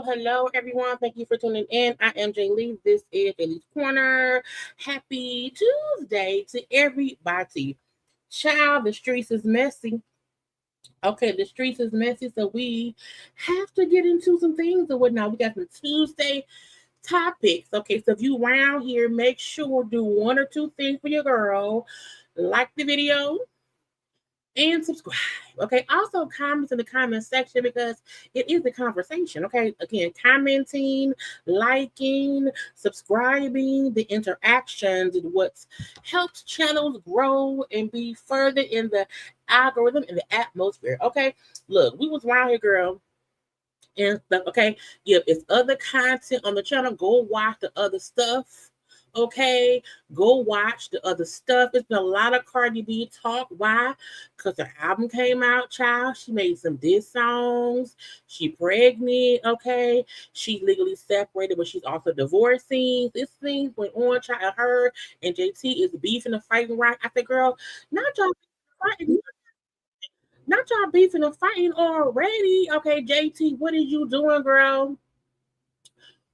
Hello, everyone. Thank you for tuning in. I am Jaylee. This is JayLeesCorner. Happy Tuesday to everybody. Child, the streets is messy. Okay, the streets is messy, so we have to get into some things and whatnot. We got some Tuesday topics. Okay, so if you around here, make sure do one or two things for your girl. Like the video, and subscribe. Okay. Also, comments in the comment section because it is the conversation. Okay. Again, commenting, liking, subscribing, the interactions is what helps channels grow and be further in the algorithm and the atmosphere. Okay. Look, we was around here, girl. And stuff. Okay. Yeah, if it's other content on the channel, go watch the other stuff. Okay, go watch the other stuff. It's been a lot of Cardi B talk. Why? Because her album came out, child. She made some diss songs. She pregnant. Okay, she legally separated, but she's also divorcing. This thing went on, child. Her and JT is beefing and fighting. Right? I said, girl, not y'all fighting. Not y'all beefing and fighting already. Okay, JT, what are you doing, girl?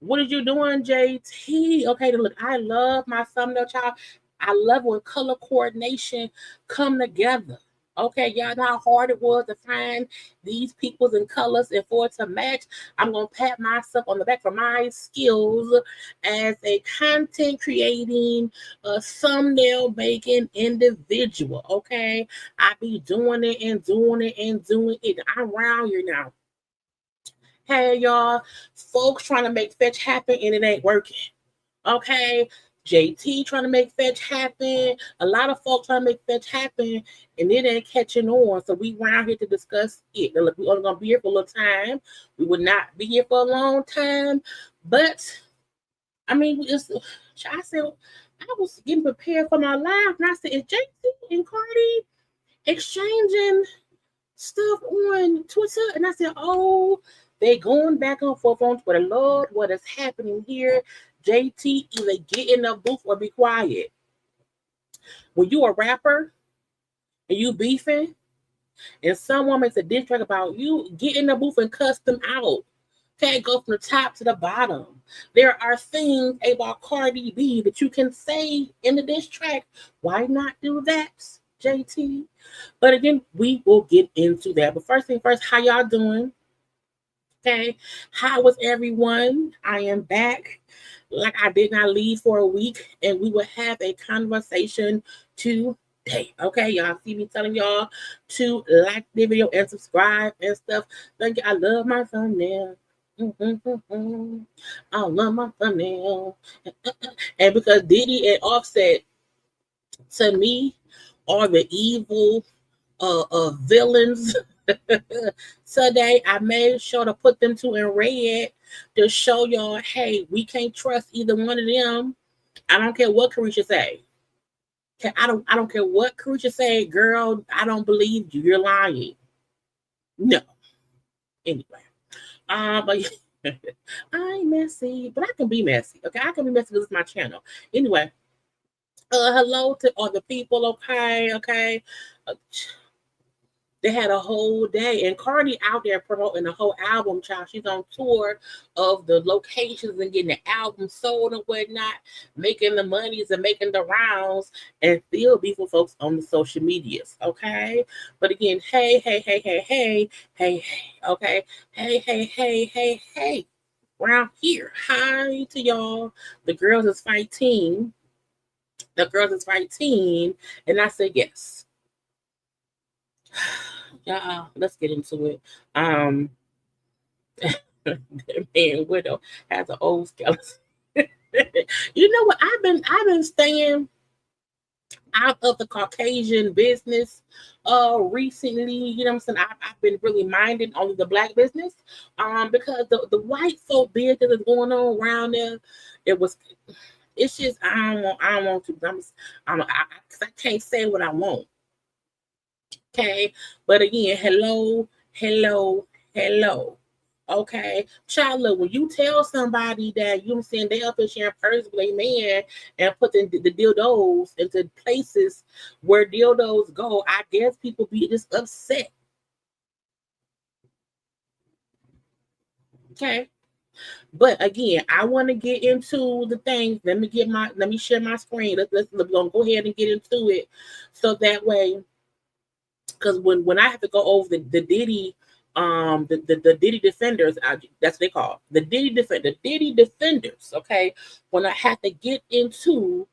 What are you doing, JT? Okay, look, I love my thumbnail, child. I love when color coordination come together. Okay, y'all know how hard it was to find these peoples and colors and for it to match. I'm gonna pat myself on the back for my skills as a content creating, thumbnail making individual. Okay, I be doing it and doing it and doing it. I'm around here now. Hey, y'all, folks trying to make fetch happen and it ain't working. Okay, JT trying to make fetch happen. A lot of folks trying to make fetch happen and it ain't catching on. So we around here to discuss it. Now, look, we only gonna be here for a little time. We would not be here for a long time, but I mean, I said I was getting prepared for my live, and I said, is JT and Cardi exchanging stuff on Twitter? And I said, oh. They going back and forth on Twitter. Lord, what is happening here? JT, either get in the booth or be quiet. When you a rapper and you beefing and someone makes a diss track about you, get in the booth and cuss them out. Okay, go from the top to the bottom. There are things about Cardi B that you can say in the diss track. Why not do that, JT? But again, we will get into that. But first thing first, how y'all doing? Okay, how was everyone? I am back. Like I did not leave for a week, and we will have a conversation today. Okay, y'all see me telling y'all to like the video and subscribe and stuff. Thank you. I love my thumbnail. I love my thumbnail. And because Diddy and Offset to me are the evil villains. Today, I made sure to put them two in red to show y'all, hey, we can't trust either one of them. I don't care what Caresha say. I don't care what Caresha say, girl. I don't believe you. You're lying. No. Anyway, but I ain't messy, but I can be messy. Okay, I can be messy because it's my channel. Anyway, hello to all the people. Okay. Uh, They had a whole day, and Cardi out there promoting the whole album, child. She's on tour of the locations and getting the album sold and whatnot, making the monies and making the rounds, and still beef with folks on the social medias, okay? But again, hey, okay? Hey. Around here, hi to y'all. The girls is fighting. And I said yes. Yeah, let's get into it. Man, Widow has an old skeleton. You know what? I've been staying out of the Caucasian business recently. You know what I'm saying? I've been really minding only the black business. Because the white folk business that's going on around there, it's just I don't want to. Cause I can't say what I want. Okay. But again, hello. Okay. Child, look, when you tell somebody that, you know what I'm saying, they up and sharing purse with a man and putting the dildos into places where dildos go, I guess people be just upset. Okay. But again, I want to get into the things. Let me share my screen. Let's go ahead and get into it. So that way, because when I have to go over the Diddy the Diddy defenders, that's what they call the Diddy defenders, okay, when I have to get into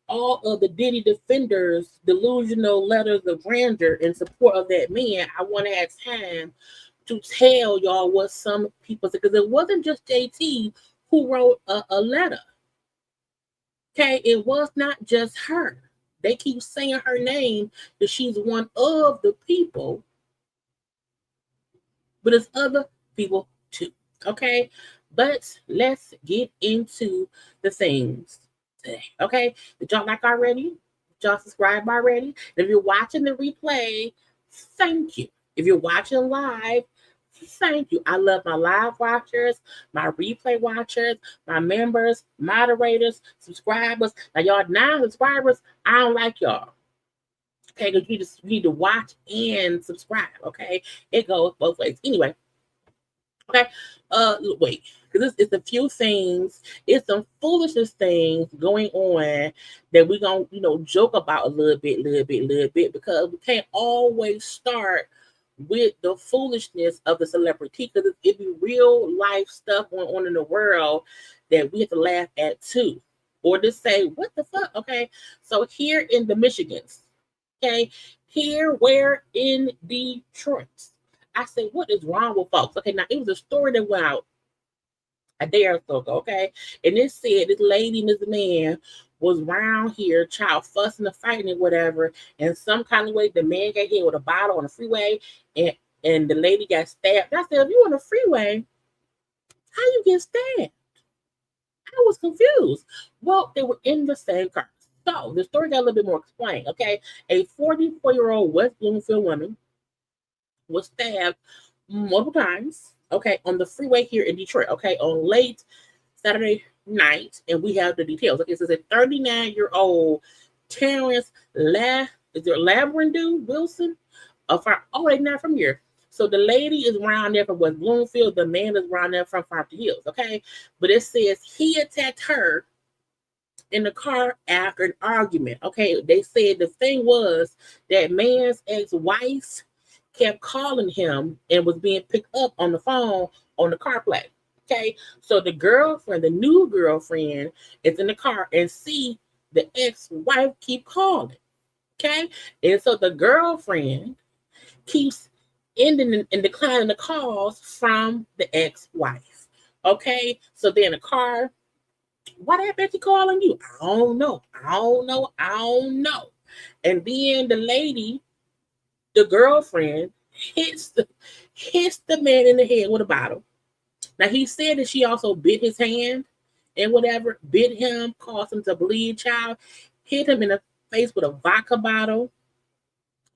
all of the Diddy defenders delusional letters of grandeur in support of that man, I want to have time to tell y'all what some people said, because it wasn't just JT who wrote a letter. Okay, it was not just her. They keep saying her name, that she's one of the people, but it's other people too. Okay, but let's get into the things today. Okay, did y'all like already? Did y'all subscribe already? And if you're watching the replay, thank you. If you're watching live, thank you. I love my live watchers, my replay watchers, my members, moderators, subscribers. Now, y'all 9 subscribers, I don't like y'all. Okay, because you just need to watch and subscribe. Okay, it goes both ways. Anyway, okay, wait, because it's a few things, it's some foolishness things going on that we're gonna, joke about a little bit, because we can't always start with the foolishness of the celebrity, because it be real life stuff going on in the world that we have to laugh at too, or just say, what the fuck? Okay, so here in the Michigans, okay, here we're in Detroit, I said, what is wrong with folks? Okay, now it was a story that went out a day or so ago, okay? And it said this lady and this man was around here, child fussing and fighting and whatever. And some kind of way, the man got hit with a bottle on the freeway, and the lady got stabbed. I said, if you on the freeway, how you get stabbed? I was confused. Well, they were in the same car. So the story got a little bit more explained, okay? A 44-year-old West Bloomfield woman was stabbed multiple times, okay, on the freeway here in Detroit, okay, on late Saturday night, and we have the details. Okay, so it's a 39-year-old Terrence Labrindu Wilson. They're not from here. So the lady is around there from West Bloomfield. The man is around there from Farmington Hills, okay? But it says he attacked her in the car after an argument, okay? They said the thing was that man's ex-wife kept calling him and was being picked up on the phone on the CarPlay. Okay, so the new girlfriend, is in the car and see the ex-wife keep calling. Okay, and so the girlfriend keeps ending and declining the calls from the ex-wife. Okay, so they're in the car. Why that bitch calling you? I don't know. And then the lady, the girlfriend, hits the man in the head with a bottle. Now he said that she also bit his hand and whatever, bit him, caused him to bleed, child, hit him in the face with a vodka bottle.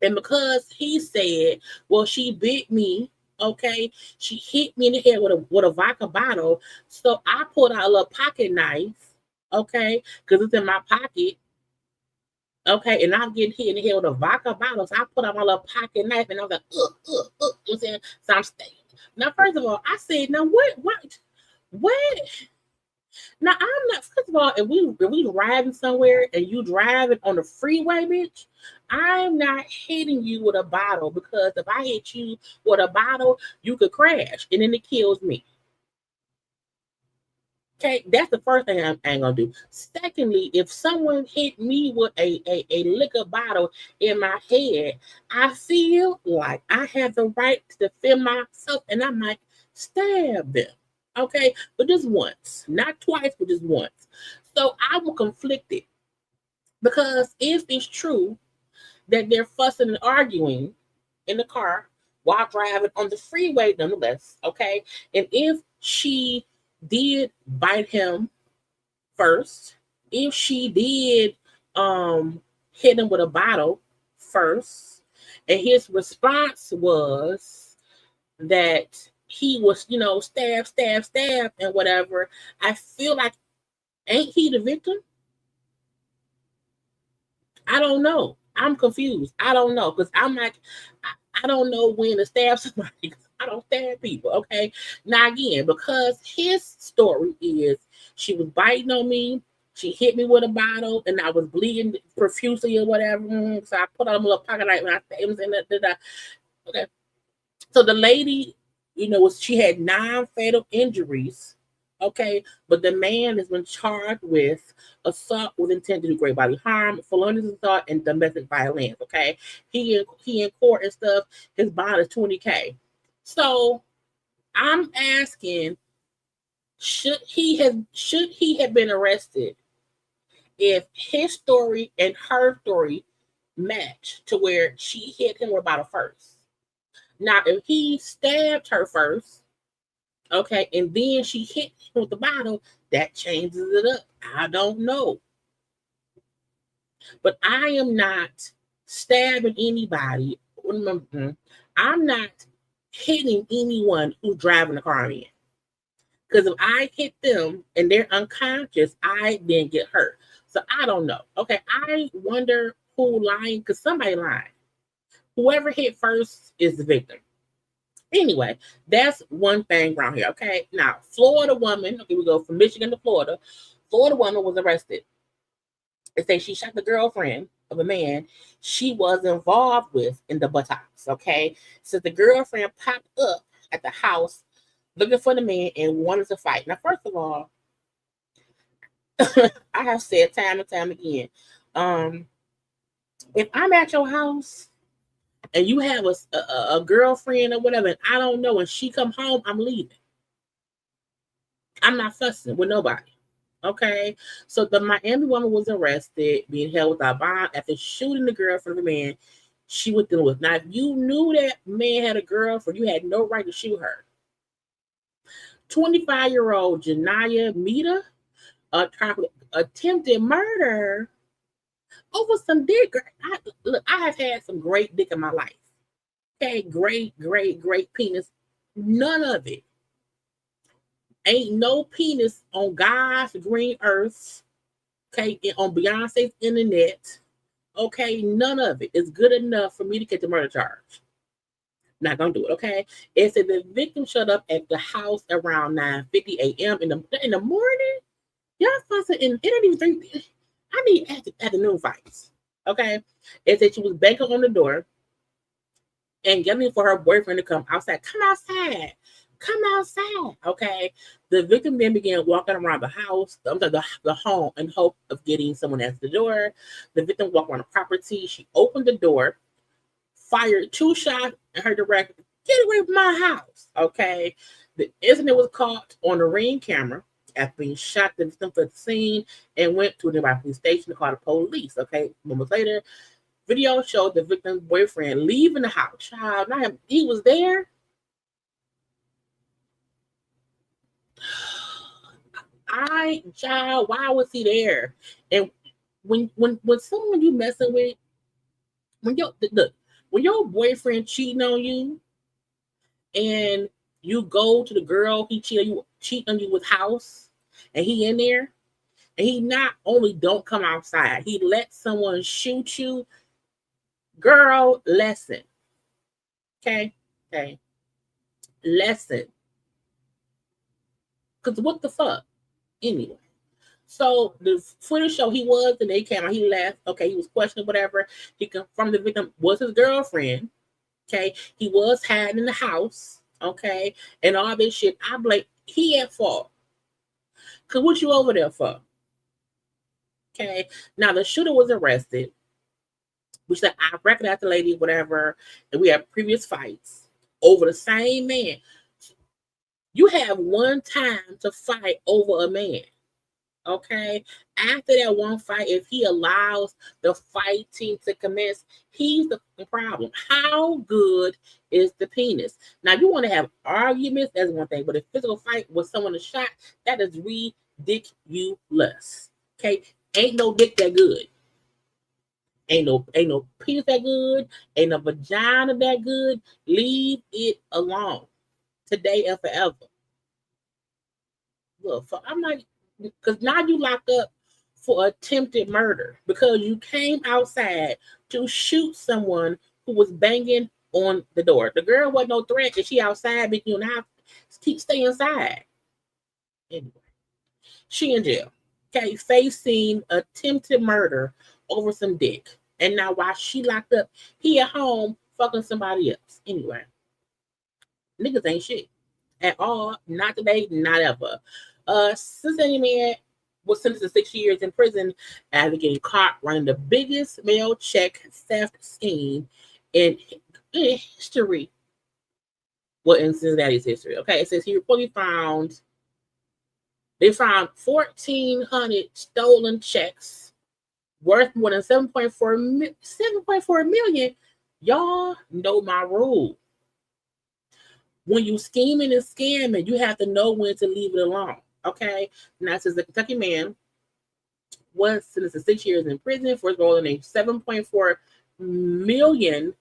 And because he said, well, she bit me, okay, she hit me in the head with a vodka bottle. So I pulled out a little pocket knife, okay, because it's in my pocket. Okay, and I'm getting hit in the head with a vodka bottle. So I put out my little pocket knife and I was like, you know, so I'm staying. Now, first of all, I said, now what? Now I'm not. First of all, if we driving somewhere and you driving on the freeway, bitch, I'm not hitting you with a bottle because if I hit you with a bottle, you could crash and then it kills me. Okay, that's the first thing I ain't gonna do. Secondly, if someone hit me with a liquor bottle in my head, I feel like I have the right to defend myself and I might stab them. Okay, but just once, not twice, but just once. So I'm conflicted because if it's true that they're fussing and arguing in the car while driving on the freeway, nonetheless, okay, and if she did bite him first, if she did hit him with a bottle first, and his response was that he was, stab, and whatever, I feel like, ain't he the victim? I don't know. I'm confused. I don't know. Because I'm like, I don't know when to stab somebody. I don't stab people. Okay. Now, again, because his story is she was biting on me. She hit me with a bottle and I was bleeding profusely or whatever. So I put on a little pocket knife when I stabbed him. Okay. So the lady, she had 9 fatal injuries. Okay, but the man has been charged with assault with intent to do great bodily harm, felonious assault, and domestic violence. Okay, he in court and stuff. His bond is $20K. So I'm asking, should he have been arrested if his story and her story match to where she hit him with about a first? Now, if he stabbed her first, okay, and then she hit him with the bottle, that changes it up. I don't know. But I am not stabbing anybody. I'm not hitting anyone who's driving the car in. Because if I hit them and they're unconscious, I then get hurt. So I don't know. Okay, I wonder who lying, because somebody lying. Whoever hit first is the victim. Anyway, that's one thing around here. Okay, now Florida woman. Okay, we go from Michigan to Florida. Florida woman was arrested. They say she shot the girlfriend of a man she was involved with in the buttocks. Okay, so the girlfriend popped up at the house looking for the man and wanted to fight. Now, first of all, I have said time and time again, if I'm at your house and you have a girlfriend or whatever, and I don't know, and she come home, I'm leaving. I'm not fussing with nobody. Okay, so the Miami woman was arrested, being held without bond after shooting the girlfriend of the man she was dealing with. Now, if you knew that man had a girlfriend, you had no right to shoot her. 25-year-old Janaya Mita attempted murder over some dick. I have had some great dick in my life. Okay, great penis. None of it. Ain't no penis on God's green earth. Okay, on Beyonce's internet. Okay, none of it is good enough for me to get the murder charge. Not gonna do it. Okay, it said the victim showed up at the house around 9:50 a.m. in the morning. Y'all fussing, and it ain't even 3. I need afternoon fights. Okay, it said she was banging on the door. and getting for her boyfriend to come outside. Come outside. Come outside. Okay. The victim then began walking around the house, the home, in hope of getting someone at the door. The victim walked around the property. She opened the door, fired 2 shots in her direction. Get away from my house. Okay. The incident was caught on the Ring camera. After being shot, the victim fled the scene and went to a nearby police station to call the police. Okay. Moments later, video showed the victim's boyfriend leaving the house. Child, not him. He was there. Child, why was he there? And when someone you messing with, when your boyfriend cheating on you, and you go to the girl he cheat on you with house, and he in there, and he not only don't come outside, he let someone shoot you. Girl, lesson. Okay. Lesson. Because what the fuck? Anyway. So the footage show he was, and they came out, he left. Okay, he was questioned, whatever. He confirmed the victim was his girlfriend. Okay. He was hiding in the house. Okay. And all this shit. I blame he at fault. Cause what you over there for? Okay. Now the shooter was arrested. Which said I recognize the lady, whatever, and we have previous fights over the same man. You have one time to fight over a man. Okay. After that one fight, if he allows the fighting to commence, he's the problem. How good is the penis? Now, you want to have arguments, that's one thing, but a physical fight with someone a shot, that is ridiculous. Okay. Ain't no dick that good. Ain't no penis that good. Ain't no vagina that good. Leave it alone. Today and forever. Look, I'm like, because now you locked up for attempted murder because you came outside to shoot someone who was banging on the door. The girl wasn't no threat, and she outside making you in the house. Stay inside. Anyway, she in jail. Okay, facing attempted murder over some dick. And now while she locked up, he at home fucking somebody else. Anyway, niggas ain't shit at all. Not today, not ever. Cincinnati man was sentenced to 6 years in prison after getting caught running the biggest mail check theft scheme in history. Well, in Cincinnati's history. Okay, it says he reportedly they found 1,400 stolen checks worth more than 7.4 million. Y'all know my rule. When you scheming and scamming, you have to know when to leave it alone. Okay. Now it says the Kentucky man was sentenced to 6 years in prison for his role in a $7.4 million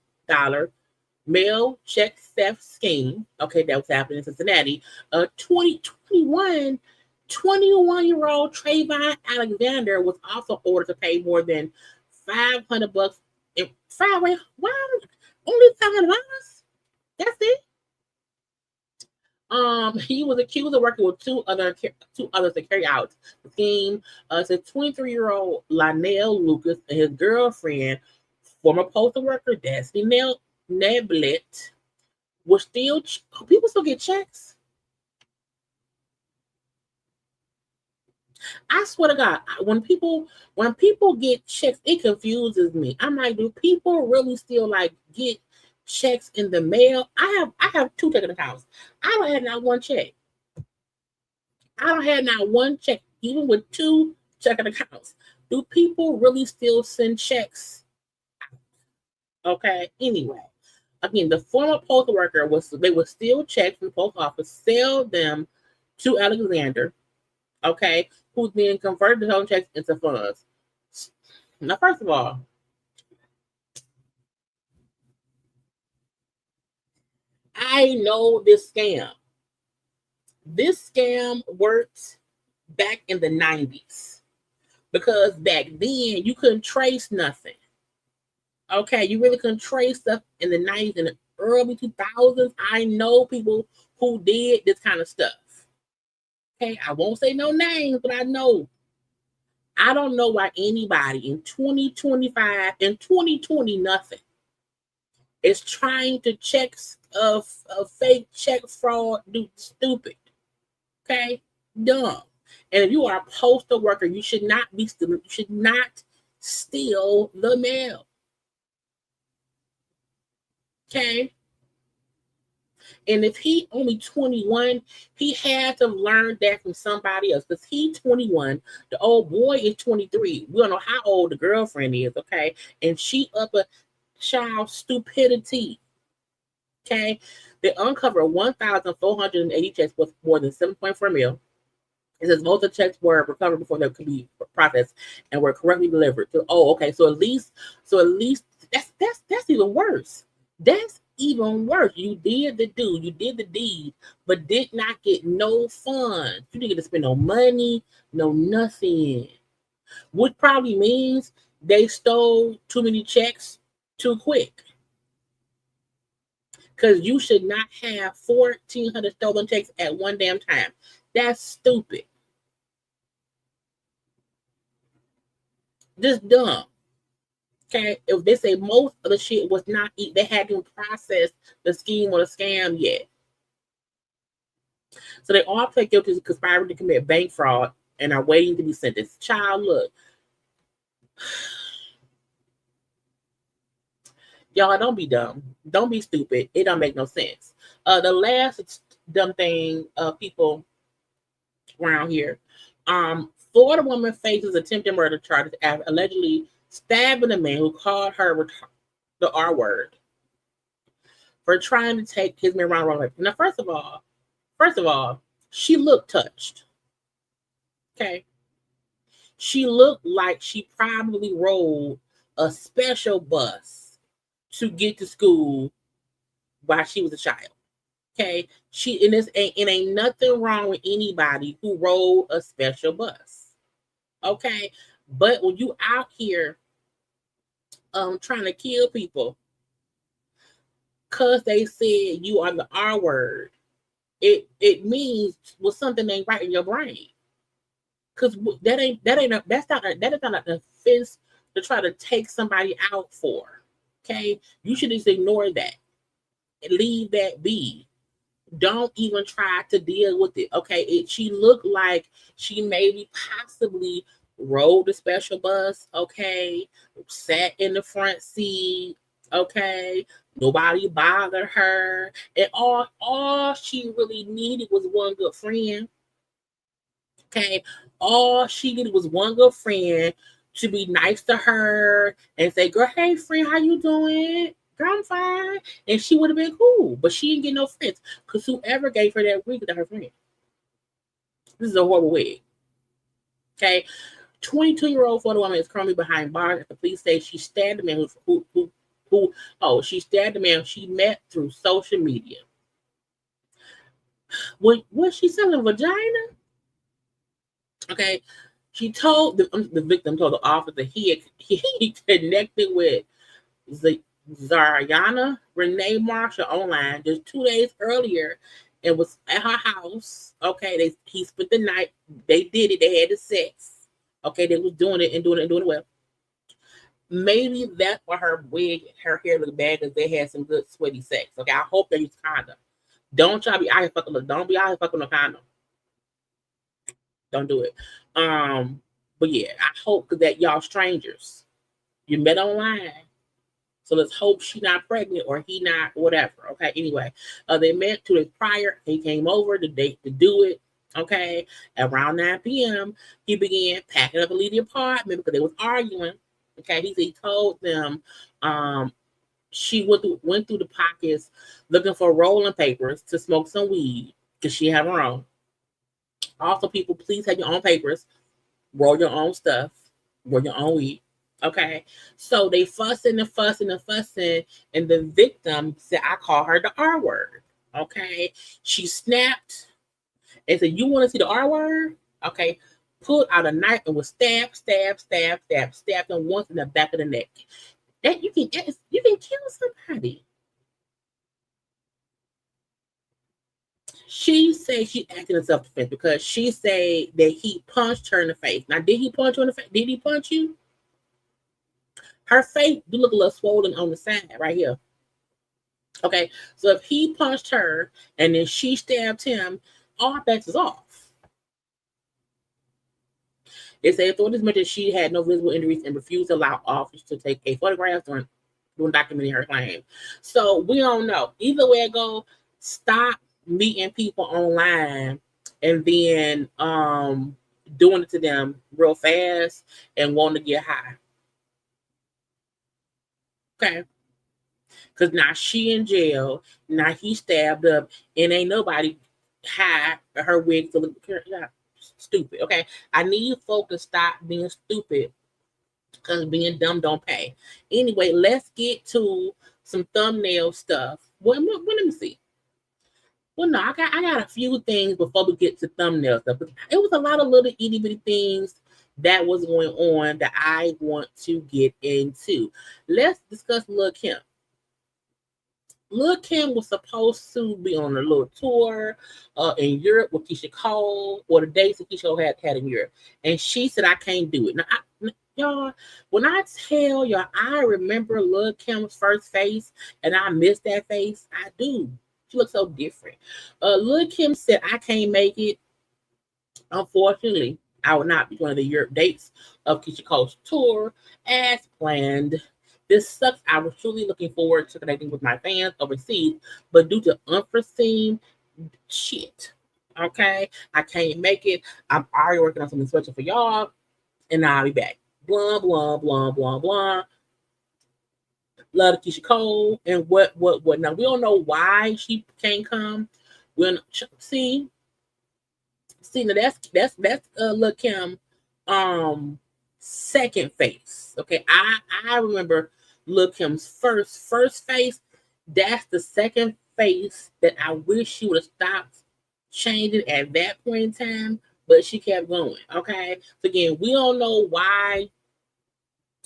mail check theft scheme. Okay, that was happening in Cincinnati. 21-year-old Trayvon Alexander was also ordered to pay more than $500 in only $500. That's it. He was accused of working with two others to carry out the scheme. It's a 23-year-old Lionel Lucas and his girlfriend, former postal worker Destiny Neblett, was still people still get checks. I swear to God, when people get checks, it confuses me. I'm like, do people really still like get checks in the mail? I have 2 checking accounts. I don't have not one check. Even with 2 checking accounts. Do people really still send checks? Okay. Anyway, again, the former postal worker they would steal checks from the post office, sell them to Alexander. Okay, who's being converted the home checks into funds. Now, first of all, I know this scam. This scam worked back in the 90s because back then you couldn't trace nothing. Okay, you really couldn't trace stuff in the 90s and the early 2000s. I know people who did this kind of stuff. Okay, I won't say no names, but I know. I don't know why anybody in 2025 and 2020 nothing is trying to check a fake check fraud, do stupid. Okay, dumb. And if you are a postal worker, you should not be stupid. You should not steal the mail. Okay. And if he only 21, he had to learn that from somebody else. Because he 21, the old boy is 23. We don't know how old the girlfriend is, okay? And she up a child's stupidity. Okay. They uncovered 1,480 checks worth more than 7.4 mil. It says most of the checks were recovered before they could be processed and were correctly delivered. So, okay, so at least that's even worse. That's even worse. You did the deed, but did not get no funds. You didn't get to spend no money, no nothing. Which probably means they stole too many checks too quick. Because you should not have 1,400 stolen checks at one damn time. That's stupid. Just dumb. Okay, if they say most of the shit was not, they hadn't processed the scheme or the scam yet. So they all pled guilty to conspiring to commit bank fraud and are waiting to be sentenced. Child, look. Y'all, don't be dumb. Don't be stupid. It don't make no sense. The last dumb thing, people around here, Florida woman faces attempted murder charges after allegedly stabbing a man who called her the R word for trying to take his man around. Now, first of all, she looked touched. Okay. She looked like she probably rode a special bus to get to school while she was a child. Okay. Ain't nothing wrong with anybody who rode a special bus. Okay. But when you out here trying to kill people because they said you are the R word, it means something ain't right in your brain. Because that's not an offense to try to take somebody out for. Okay, you should just ignore that and leave that be. Don't even try to deal with it. Okay, she looked like she maybe possibly rode the special bus. Okay, sat in the front seat. Okay, nobody bothered her, and all she really needed was one good friend. Okay, all she needed was one good friend to be nice to her and say, "Girl, hey friend, how you doing? Girl, I'm fine." And she would have been cool, but she didn't get no friends because whoever gave her that wig was her friend. This is a horrible wig. Okay, 22-year-old Florida woman is currently behind bars at the police station. She stabbed the man she stabbed the man she met through social media. Was she selling vagina? Okay, she told the victim told the officer he connected with Zariana Renee Marshall online just 2 days earlier and was at her house. Okay, he spent the night. They did it. They had the sex. Okay, they was doing it well. Maybe that's why her hair looked bad because they had some good sweaty sex. Okay, I hope they used condom. Don't y'all be out here fucking. Don't be out here fucking no condom. Don't do it. But yeah, I hope that y'all strangers. You met online. So let's hope she not pregnant or he not, whatever. Okay. Anyway, they met 2 days prior. He came over to do it. Okay. Around 9 p.m., he began packing up and leaving the apartment because they was arguing. Okay. He told them she went through the pockets looking for rolling papers to smoke some weed because she had her own. Also, people, please have your own papers. Roll your own stuff. Roll your own weed. Okay. So they fussing, and the victim said, "I call her the R word." Okay. She snapped and said, "You want to see the R word?" Okay. Pulled out a knife and was stabbed him once in the back of the neck. That you can kill somebody. She said she acted in self-defense because she said that he punched her in the face. Now, did he punch you in the face? Did he punch you? Her face do look a little swollen on the side right here. Okay, so if he punched her and then she stabbed him, all bets is off. It said authorities mentioned she had no visible injuries and refused to allow officers to take a photograph during documenting her claim. So we don't know. Either way it go, stop meeting people online and then doing it to them real fast and wanting to get high. Okay. Because now she in jail. Now he stabbed up and ain't nobody high her wig to look stupid. Okay. I need folk to stop being stupid because being dumb don't pay. Anyway, let's get to some thumbnail stuff. Well, let me see. Well, no, I got a few things before we get to thumbnail stuff. It was a lot of little itty bitty things that was going on that I want to get into. Let's discuss Lil Kim. Lil Kim was supposed to be on a little tour in Europe with Keisha Cole, or the dates that Keisha Cole had in Europe, and she said I can't do it. Now, y'all, when I tell y'all, I remember Lil Kim's first face, and I miss that face. I do. She looks so different. Lil Kim said I can't make it. Unfortunately, I will not be going to the Europe dates of Keisha Cole's tour as planned. This sucks. I was truly looking forward to connecting with my fans overseas, but due to unforeseen shit, okay, I can't make it. I'm already working on something special for y'all, and I'll be back. Blah, blah, blah, blah, blah. Love Keisha Cole and what. Now, we don't know why she can't come. When see, now that's Lil Kim second face. Okay, I remember Lil Kim's first face. That's the second face that I wish she would have stopped changing at that point in time, but she kept going. Okay, so again, we don't know why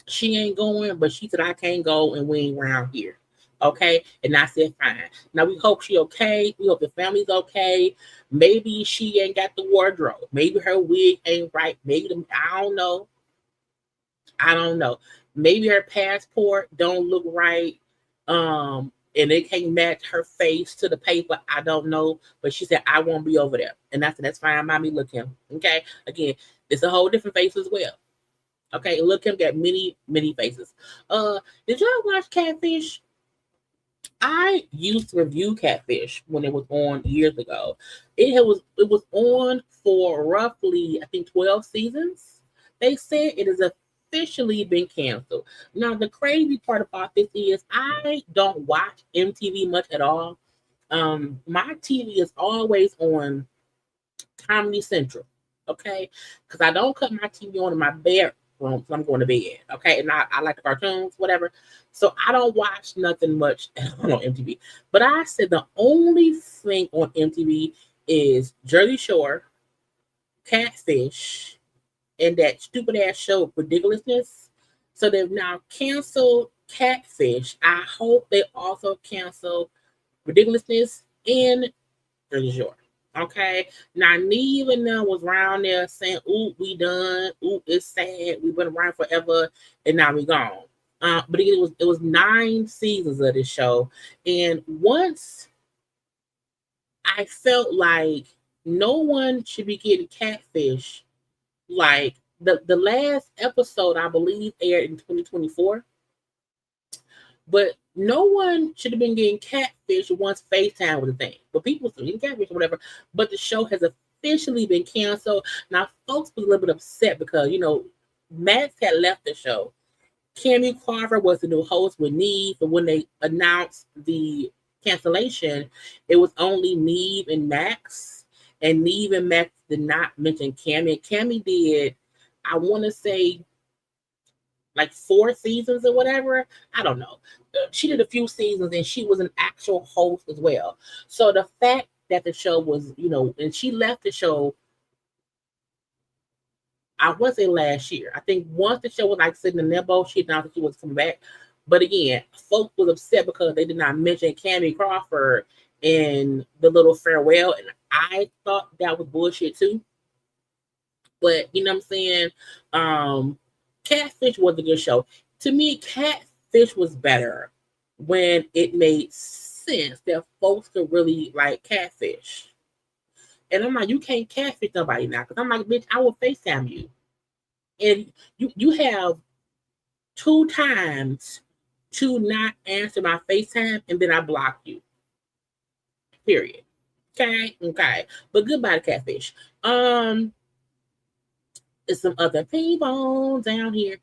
she ain't going, but she said I can't go and we ain't around here. Okay, and I said fine. Now we hope she okay. We hope the family's okay. Maybe she ain't got the wardrobe. Maybe her wig ain't right. I don't know. I don't know. Maybe her passport don't look right. And it can't match her face to the paper. I don't know. But she said I won't be over there. And I said that's fine. Mommy, look him. Okay. Again, it's a whole different face as well. Okay, look him got many faces. Did y'all watch Catfish? I used to review Catfish when it was on years ago. It was on for roughly I think 12 seasons. They said it has officially been canceled. Now the crazy part about this is I don't watch MTV much at all. My TV is always on Comedy Central, okay? Because I don't cut my TV on in my bedroom because I'm going to bed, okay? And I like the cartoons, whatever. So I don't watch nothing much on MTV. But I said the only thing on MTV is Jersey Shore, Catfish, and that stupid ass show, Ridiculousness. So they've now canceled Catfish. I hope they also cancel Ridiculousness and Jersey Shore. Okay. Now Neve and them was around there saying, ooh, we done. Ooh, it's sad. We've been around forever and now we gone. But it was 9 seasons of this show. And once I felt like no one should be getting catfish, like the last episode I believe aired in 2024. But no one should have been getting catfish once FaceTime was a thing. But people still getting catfish or whatever. But the show has officially been canceled. Now, folks was a little bit upset because, Max had left the show. Cammy Carver was the new host with Neve. But when they announced the cancellation, it was only Neve and Max. And Neve and Max did not mention Cammy. Cammy did, I want to say, like 4 seasons or whatever. I don't know. She did a few seasons and she was an actual host as well. So the fact that the show was, and she left the show, I want to say last year. I think once the show was like sitting in limbo, she announced that she was coming back. But again, folks was upset because they did not mention Cammy Crawford in the little farewell. And I thought that was bullshit too. But you know what I'm saying? Catfish was a good show. To me, Catfish was better when it made sense that folks could really like catfish. And I'm like, you can't catfish nobody now. Because I'm like, bitch, I will FaceTime you. And you have 2 times to not answer my FaceTime, and then I block you. Period. Okay, okay. But goodbye to catfish. There's some other people down here.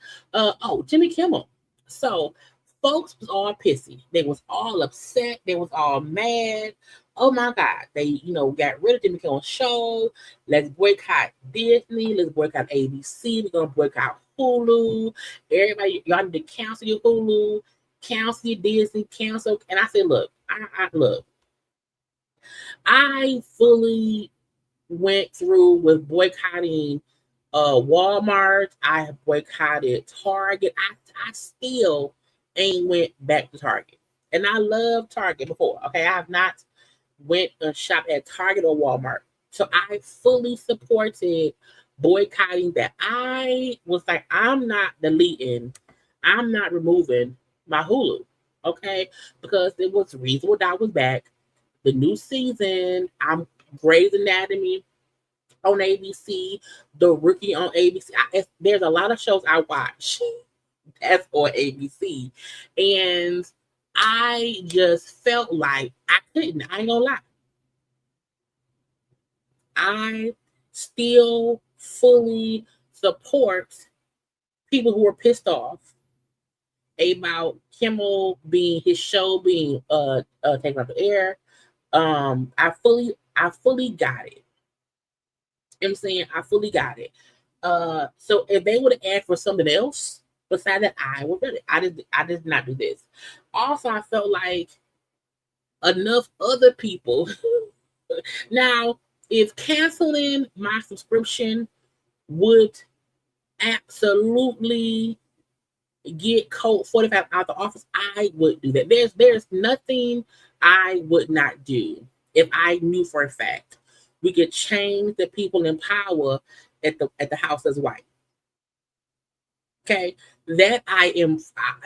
Jimmy Kimmel. So folks was all pissy. They was all upset. They was all mad. Oh my God. They, got rid of Jimmy Kimmel's show. Let's boycott Disney. Let's boycott ABC. We're gonna boycott Hulu. Everybody, y'all need to cancel your Hulu, cancel your Disney, cancel. And I said, look, I fully went through with boycotting Walmart. I have boycotted Target. I still ain't went back to Target. And I love Target before. Okay. I have not went and shopped at Target or Walmart. So I fully supported boycotting that. I was like, I'm not deleting, I'm not removing my Hulu. Okay. Because it was reasonable that I was back. The new season, I'm Grey's Anatomy on ABC, The Rookie on ABC. There's a lot of shows I watch that's on ABC. And I just felt like I couldn't. I ain't gonna lie. I still fully support people who are pissed off about Kimmel being his show being taken off the air. I fully got it. You know what I'm saying? I fully got it. So if they would have asked for something else besides that, I would have it. I did not do this. Also, I felt like enough other people. Now, if canceling my subscription would absolutely get code 45 out of the office, I would do that. There's nothing I would not do if I knew for a fact we could change the people in power at the house as white. Okay, that I am.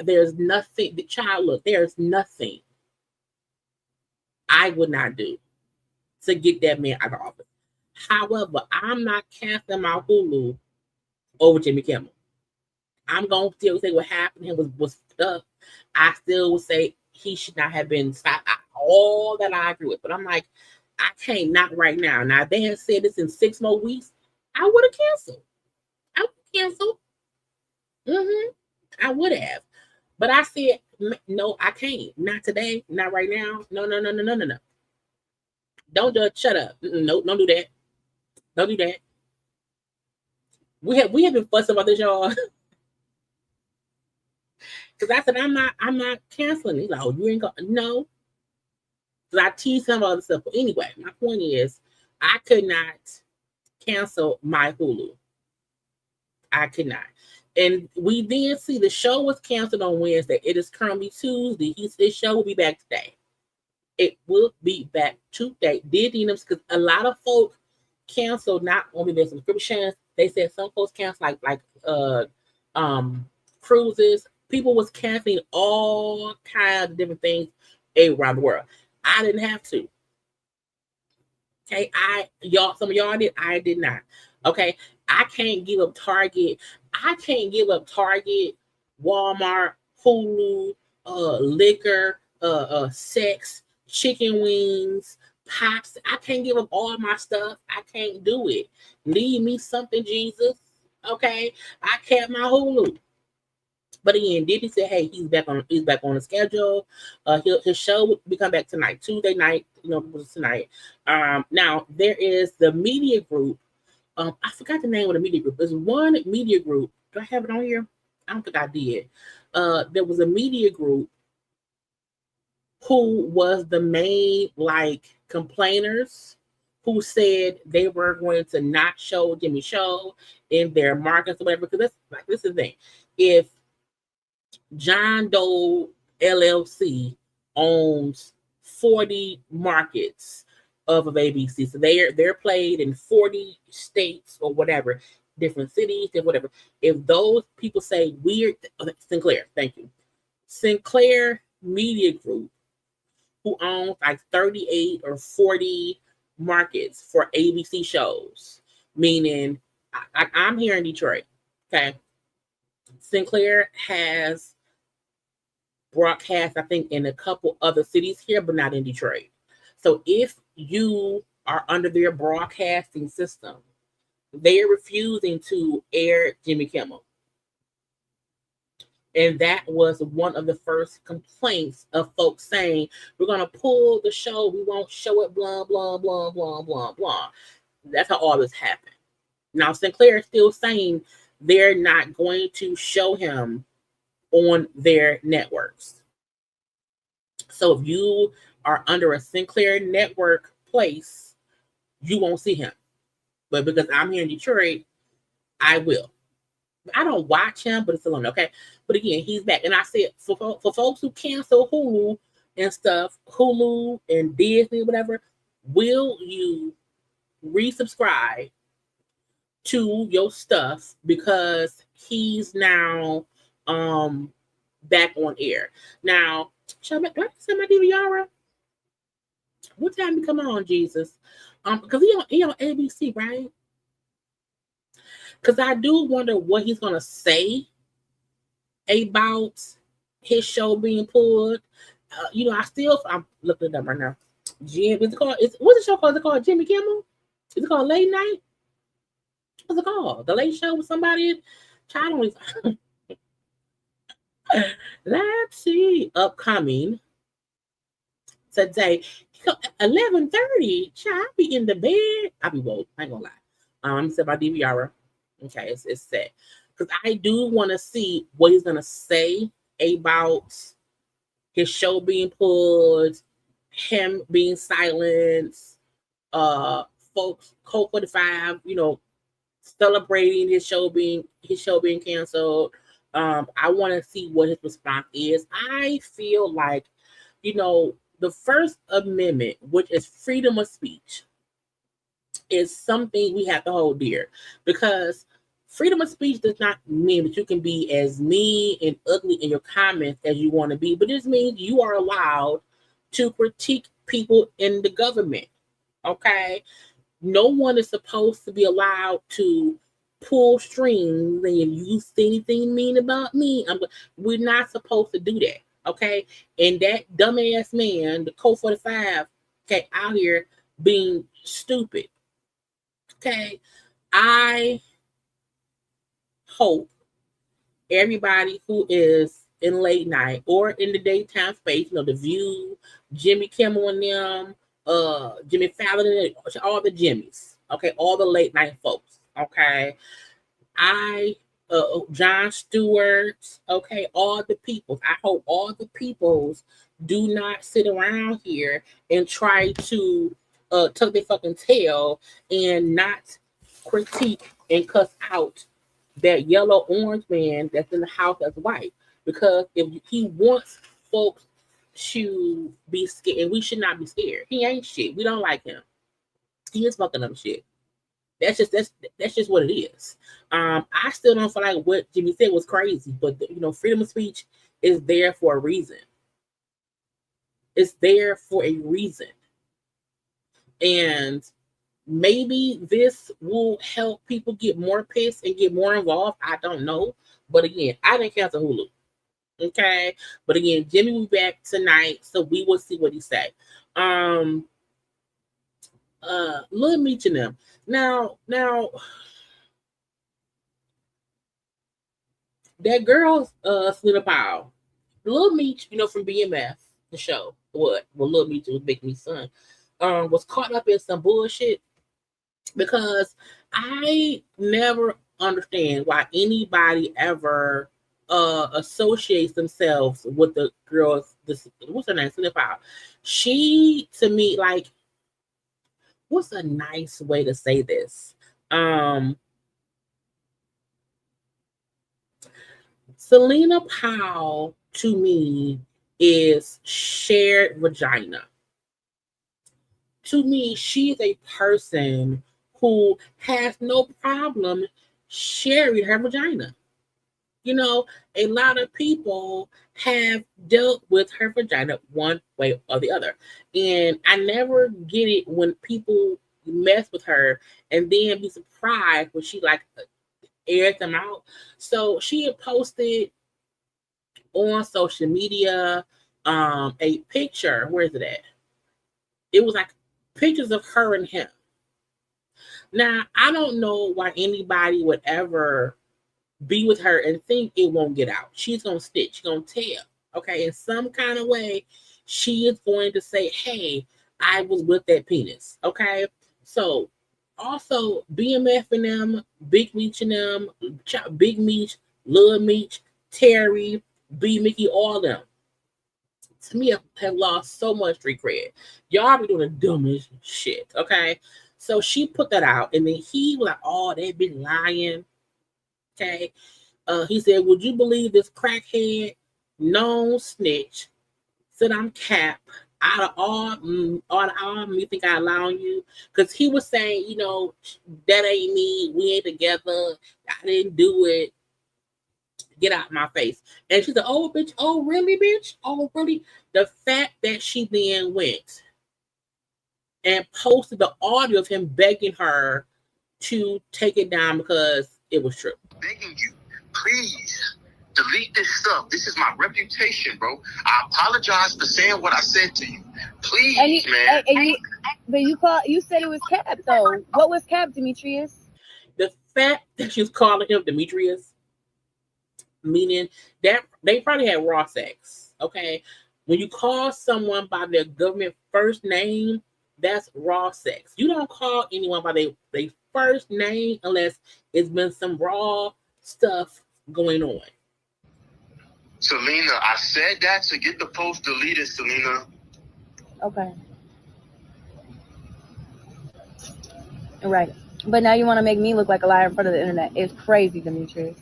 There's nothing. The child, look, there's nothing I would not do to get that man out of office. However, I'm not canceling my Hulu over Jimmy Kimmel. I'm gonna still say what happened to him was stuff. I still would say he should not have been stopped. All that I agree with, but I'm like, I can't, not right now. Now, if they had said this in 6 more weeks, I would have canceled. I would have canceled. I would have. But I said, no, I can't. Not today. Not right now. No. Don't do it. Shut up. No, don't do that. Don't do that. We have been fussing about this, y'all. Because I said, I'm not canceling. He's like, oh, you ain't going to. No. Because I tease some other stuff. But anyway, my point is, I could not cancel my Hulu. I could not. And we then see the show was canceled on Wednesday. It is currently Tuesday. His show will be back today. It will be back today. Because a lot of folks canceled not only their subscriptions, they said some folks canceled like cruises. People was canceling all kinds of different things around the world. I didn't have to. Okay, some of y'all did. I did not. Okay, I can't give up Target. I can't give up Target, Walmart, Hulu, liquor, sex, chicken wings, pops. I can't give up all my stuff. I can't do it. Leave me something, Jesus. Okay, I kept my Hulu. But again, Diddy said, "Hey, he's back on the schedule. His show will be coming back tonight, Tuesday night. Tonight. Now there is the media group. I forgot the name of the media group. There's one media group. Do I have it on here? I don't think I did. There was a media group who was the main complainers, who said they were going to not show Jimmy show in their markets or whatever. Because this is the thing. If John Doe LLC owns 40 markets of ABC, so they're played in 40 states or whatever, different cities and whatever. If those people say weird, Sinclair, thank you, Sinclair Media Group who owns like 38 or 40 markets for ABC shows, meaning I'm here in Detroit. Okay. Sinclair has broadcast, I think, in a couple other cities here, but not in Detroit. So if you are under their broadcasting system, they're refusing to air Jimmy Kimmel. And that was one of the first complaints of folks saying, we're going to pull the show. We won't show it, blah, blah, blah, blah, blah, blah. That's how all this happened. Now, Sinclair is still saying they're not going to show him on their networks. So if you are under a Sinclair network place, you won't see him. But because I'm here in Detroit, I will. I don't watch him, but it's still on, okay? But again, he's back. And I said, for folks who cancel Hulu and stuff, Hulu and Disney, whatever, will you resubscribe to your stuff because he's now back on air. Now, do I send my DVR? What time you come on, Jesus? Because he on ABC, right? Because I do wonder what he's gonna say about his show being pulled. I'm looking it up right now. What's the show called? Is it called Jimmy Kimmel? Is it called Late Night? What's it called? The Late Show with somebody? Child. Let's see. Upcoming today, 11:30. Child, I'll be in the bed. I'll be woke. I ain't gonna lie. I'm set my DVR. Okay, it's set. Because I do want to see what he's gonna say about his show being pulled, him being silenced, folks, Code 45, celebrating his show being canceled. I want to see what his response is. I feel like, the First Amendment, which is freedom of speech, is something we have to hold dear, because freedom of speech does not mean that you can be as mean and ugly in your comments as you want to be, but it just means you are allowed to critique people in the government. Okay? No one is supposed to be allowed to pull strings, and if you say anything mean about me, we're not supposed to do that. Okay? And that dumbass man, the Code 45, okay, out here being stupid. Okay? I hope everybody who is in late night or in the daytime space, The View, Jimmy Kimmel and them, Jimmy Fallon, and all the Jimmys, okay, all the late night folks, okay, Jon Stewart, okay, all the peoples. I hope all the peoples do not sit around here and try to tuck their fucking tail and not critique and cuss out that yellow orange man that's in the house that's white. Because if he wants folks to be scared, and we should not be scared. He ain't shit. We don't like him. He is fucking up shit. That's just what it is. I still don't feel like what Jimmy said was crazy, but freedom of speech is there for a reason. It's there for a reason. And maybe this will help people get more pissed and get more involved. I don't know. But again, I didn't cancel Hulu. Okay. But again, Jimmy will be back tonight, so we will see what he say. Lil Meech and them. Now that girl slid a pile. Lil Meech, from BMF, the show, Lil Meech was Big Meech's son, was caught up in some bullshit, because I never understand why anybody ever associates themselves with the girls. What's her name? Slip out. She, to me, like, what's a nice way to say this? Selena Powell, to me, is shared vagina. To me, she's a person who has no problem sharing her vagina. You know, a lot of people have dealt with her vagina one way or the other. And I never get it when people mess with her and then be surprised when she like airs them out. So she had posted on social media a picture. Where is it at? It was like pictures of her and him. Now, I don't know why anybody would ever be with her and think it won't get out. She's gonna stitch, she's gonna tell. Okay, in some kind of way, she is going to say, "Hey, I was with that penis." Okay, so also BMF and them, Big Meech and them, Big Meech, Lil Meech, Terry, B Mickey, all them. To me, have lost so much street cred. Y'all be doing the dumbest shit. Okay, so she put that out, and then he was like, "Oh, they been lying." Okay. He said, "Would you believe this crackhead, known snitch, said I'm cap out of all me think I lie on you?" Because he was saying, you know, that ain't me. We ain't together. I didn't do it. Get out my face. And she said, "Oh, bitch. Oh, really, bitch? Oh, really?" The fact that she then went and posted the audio of him begging her to take it down because it was true. Begging you, please delete this stuff. This is my reputation, bro. I apologize for saying what I said to you. Please, man. But you said it was cap though. What was cap, Demetrius? The fact that she's calling him Demetrius, meaning that they probably had raw sex. Okay, when you call someone by their government first name, that's raw sex. You don't call anyone by their first name unless it's been some raw stuff going on. Selena, I said that to get the post deleted, Selena. Okay. Right. But now you want to make me look like a liar in front of the internet. It's crazy, Demetrius.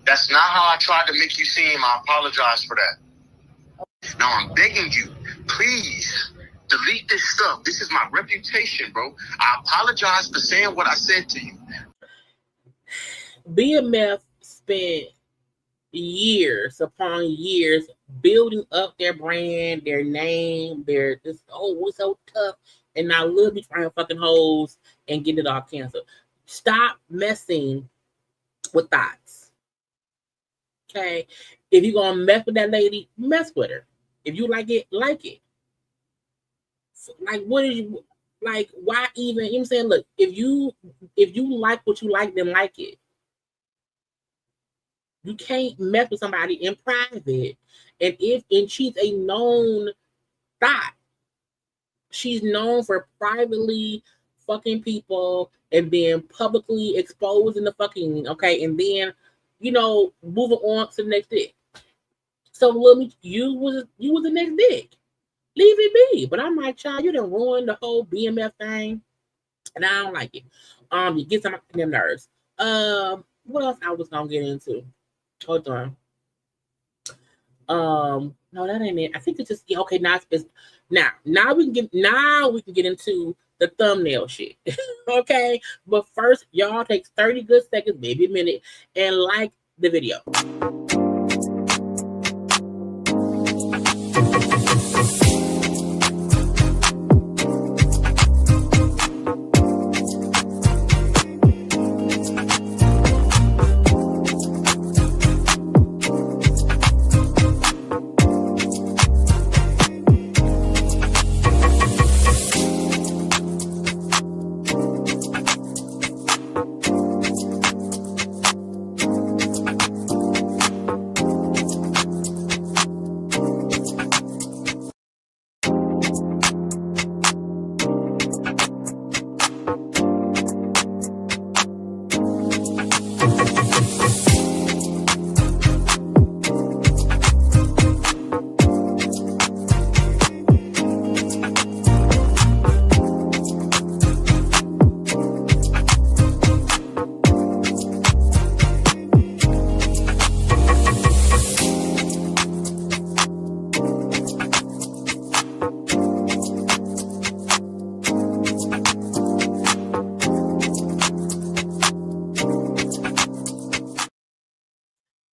That's not how I tried to make you seem. I apologize for that. Now I'm begging you, please delete this stuff. This is my reputation, bro. I apologize for saying what I said to you. BMF spent years upon years building up their brand, their name, their this we're so tough, and now Lil Meech trying fucking hoes and getting it all canceled. Stop messing with thoughts. Okay, if you're gonna mess with that lady, mess with her. If you like it, like it. So, like, what is you like? Why even? You know what I'm saying? Look, if you like what you like, then like it. You can't mess with somebody in private, and she's a known thought. She's known for privately fucking people and then publicly exposing the fucking, okay, and then, you know, moving on to the next dick. So, Lil Meech, you was the next dick. Leave it be. But I'm like, child, you done ruined the whole BMF thing, and I don't like it. You get some of them nerves. What else I was gonna get into? Hold on. No, that ain't it. I think it's just okay. Now we can get into the thumbnail shit. Okay, but first, y'all take 30 good seconds, maybe a minute, and like the video.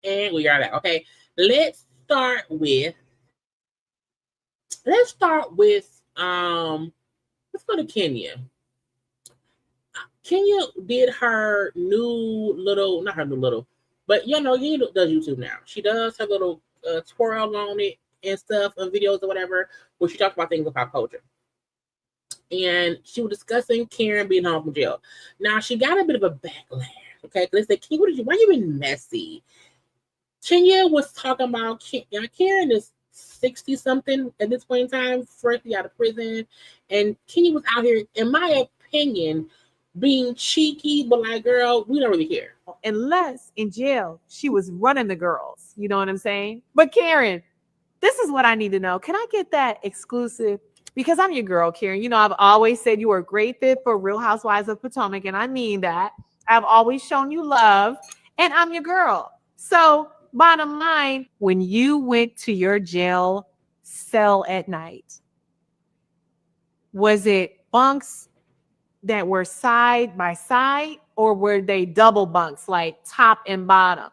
And we are back. Okay, let's start with let's go to Kenya. Kenya did her new little, not her new little, but you does YouTube now. She does her little twirl on it and stuff and videos or whatever, where she talks about things of pop culture. And she was discussing Karen being home from jail. Now she got a bit of a backlash. Okay, they said, Kenya, why you been messy? Kenya was talking about Karen is 60 something at this point in time, freshly out of prison, and Kenya was out here, in my opinion, being cheeky, but like, girl, we don't really care. Unless in jail she was running the girls, you know what I'm saying? But Karen, this is what I need to know. Can I get that exclusive? Because I'm your girl, Karen. You know, I've always said you were a great fit for Real Housewives of Potomac, and I mean that. I've always shown you love, and I'm your girl. So bottom line, when you went to your jail cell at night, was it bunks that were side by side, or were they double bunks, like top and bottom?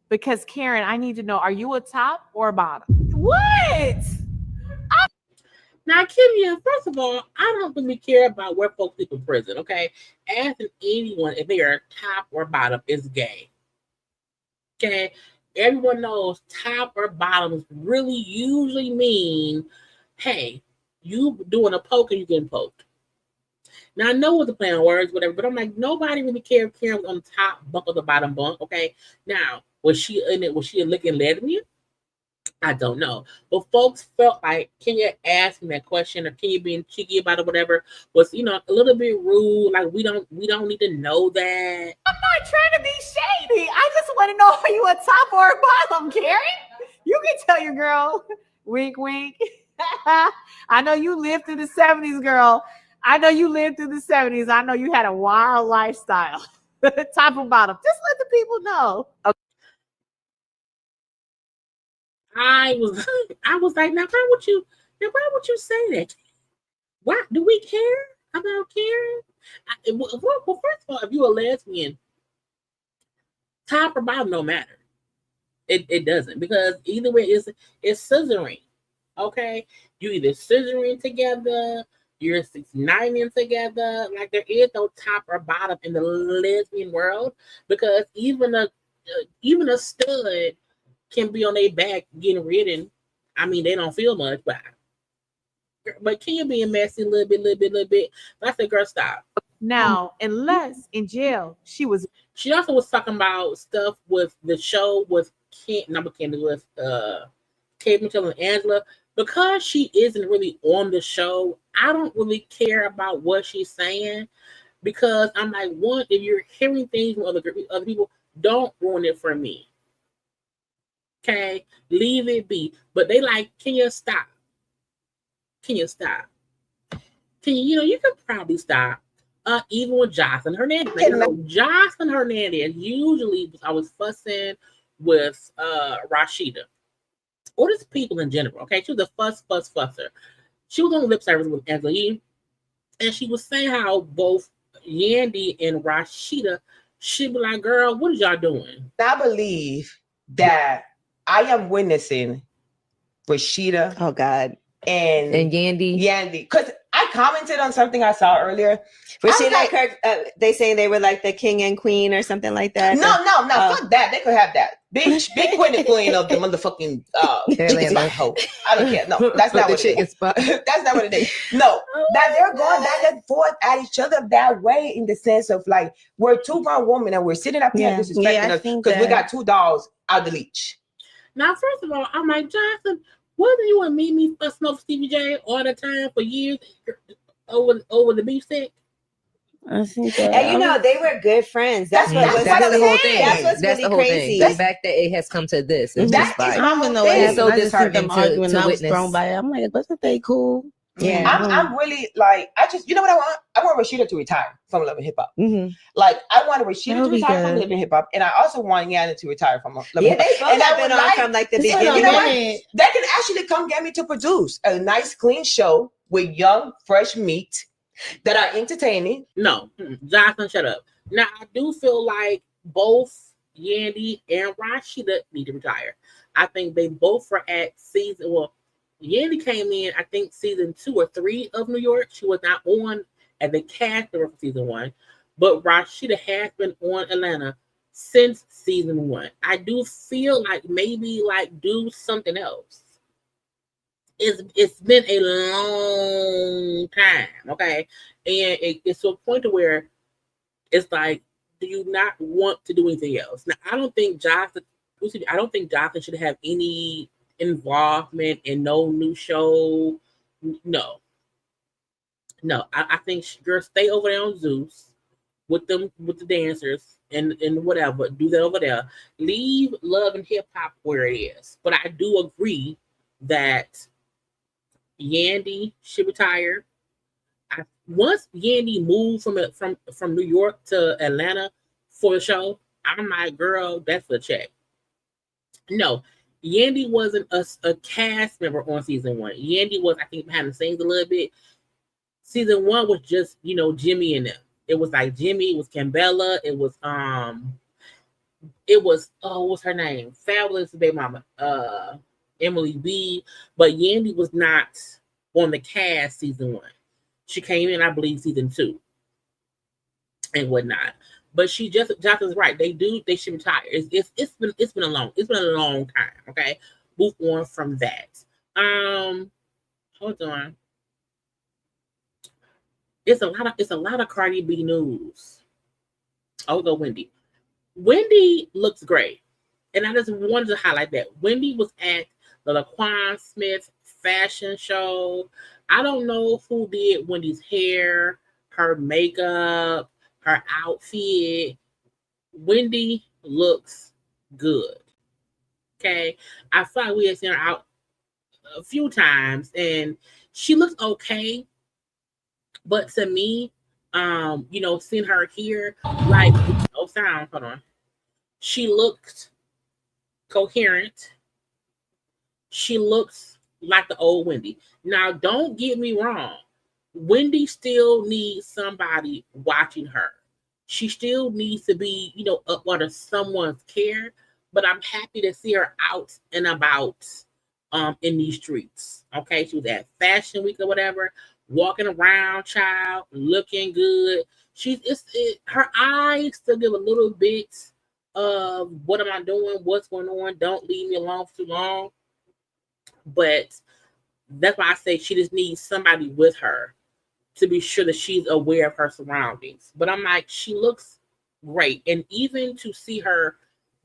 Because Karen, I need to know, are you a top or a bottom? What? Now, Kenya, first of all, I don't really care about where folks sleep in prison, okay? Asking anyone if they are top or bottom is gay. Okay? Everyone knows top or bottoms really usually mean, hey, you doing a poke and you getting poked. Now, I know what the play on words, whatever, but I'm like, nobody really cared if Karen was on the top bunk or the bottom bunk, okay? Now, was she in it? Was she a licking lesbian? I don't know. But folks felt like Kenya asking that question, or Kenya being cheeky about it, whatever, was, a little bit rude. Like, we don't need to know that. I'm not trying to be shady. I just want to know, are you a top or a bottom, Karen? You can tell your girl. Wink, wink. I know you lived through the 70s, girl. I know you lived through the 70s. I know you had a wild lifestyle. Top or bottom. Just let the people know. Okay. I was like, now why would you say that? Why do we care about Karen? Well, first of all, if you're a lesbian, top or bottom don't matter. It doesn't, because either way it's scissoring. Okay, you either scissoring together, you're 6ix9ine together. Like, there is no top or bottom in the lesbian world, because even a stud can be on their back getting ridden. I mean, they don't feel much, but Kenya being messy a little bit. I said, girl, stop. Now, unless in jail she also was talking about stuff with the show with Kate Michelle and Angela. Because she isn't really on the show, I don't really care about what she's saying, because I'm like, one, if you're hearing things from other people, don't ruin it for me. Okay, leave it be. But they like, Kenya, stop. Kenya, stop. Kenya, you can probably stop. Even with Joseline Hernandez. Joseline Hernandez usually was always fussing with Rashida. Or just people in general. Okay, she was a fusser. She was on lip service with Angela Yee, and she was saying how both Yandy and Rashida should be like, girl, what is y'all doing? I believe that I am witnessing Rashida. Oh God. And Yandy. Because I commented on something I saw earlier. Rashida and Kirk, they saying they were like the king and queen or something like that. No, fuck that. They could have that. Big queen and queen of the motherfucking chicken spot hoe. I don't care. No, that's not what it is. That's not what it is. No, that they're going back and forth at each other that way, in the sense of like, we're two grown women and we're sitting up here disrespecting us because we got two dogs out the leech. Now, first of all, I'm like, Johnson, wasn't you and Mimi fussing over Stevie J all the time for years over the beef stick? I think that. And they were good friends. That's what was that's the whole thing. That's what's that's really the whole crazy. Thing. The fact that it has come to this is just like, I don't even know what happened. So I just heard them arguing. to I was witness. thrown by it. I'm like, wasn't they cool? Yeah, I'm really like, I just, you know what I want? I want Rashida to retire from Love and Hip Hop. Mm-hmm. Like, I want Rashida to retire from Love and Hip Hop, and I also want Yana to retire from Love and Hip Hop. They both have been on from like the beginning. You know what? They can actually come get me to produce a nice, clean show with young, fresh meat that are entertaining. No, Jocelyn, shut up. Now, I do feel like both Yandy and Rashida need to retire. I think they both were at season. Well, Yandy came in, I think, season 2 or 3 of New York. She was not on as a cast member for season 1, but Rashida has been on Atlanta since season 1. I do feel like maybe like do something else. It's been a long time, okay, and it's to a point to where it's like, do you not want to do anything else? Now, I don't think Jocelyn should have any involvement in no new show. No. I think girl, stay over there on Zeus with the dancers and whatever. Do that over there. Leave Love and Hip Hop where it is. But I do agree that Yandy should retire. Once Yandy moved from New York to Atlanta for the show, I'm like, girl, that's a check. No, Yandy wasn't a cast member on season 1. Yandy was, I think, behind the scenes a little bit. Season 1 was just, Jimmy and them. It was like Jimmy, it was Cambella, it was what's her name? Fabulous baby mama, Emily B. But Yandy was not on the cast season 1. She came in, I believe, season 2 and whatnot. But Jonathan's right. They should retire. It's been a long time. Okay, move on from that. Hold on. It's a lot of Cardi B news. I'll go Wendy. Wendy looks great, and I just wanted to highlight that Wendy was at the Laquan Smith fashion show. I don't know who did Wendy's hair, her makeup, her outfit. Wendy looks good. Okay. I thought we had seen her out a few times and she looks okay. But to me, seeing her here, like, hold on. She looked coherent. She looks like the old Wendy. Now, don't get me wrong. Wendy still needs somebody watching her. She still needs to be, up under someone's care. But I'm happy to see her out and about in these streets. Okay, she was at Fashion Week or whatever, walking around, child, looking good. Her eyes still give a little bit of what am I doing, what's going on, don't leave me alone for too long. But that's why I say she just needs somebody with her to be sure that she's aware of her surroundings. But I'm like, she looks great. And even to see her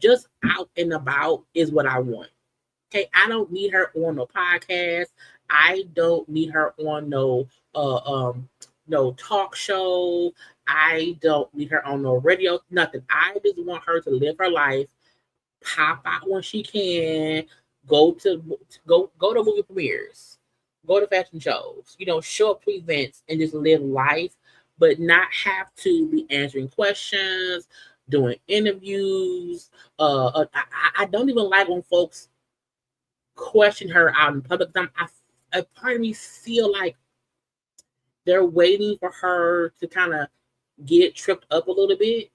just out and about is what I want. Okay, I don't need her on no podcast. I don't need her on no talk show. I don't need her on no radio, nothing. I just want her to live her life, pop out when she can, go to movie premieres, go to fashion shows, show up to events and just live life, but not have to be answering questions, doing interviews. I don't even like when folks question her out in public. A part of me feel like they're waiting for her to kind of get tripped up a little bit.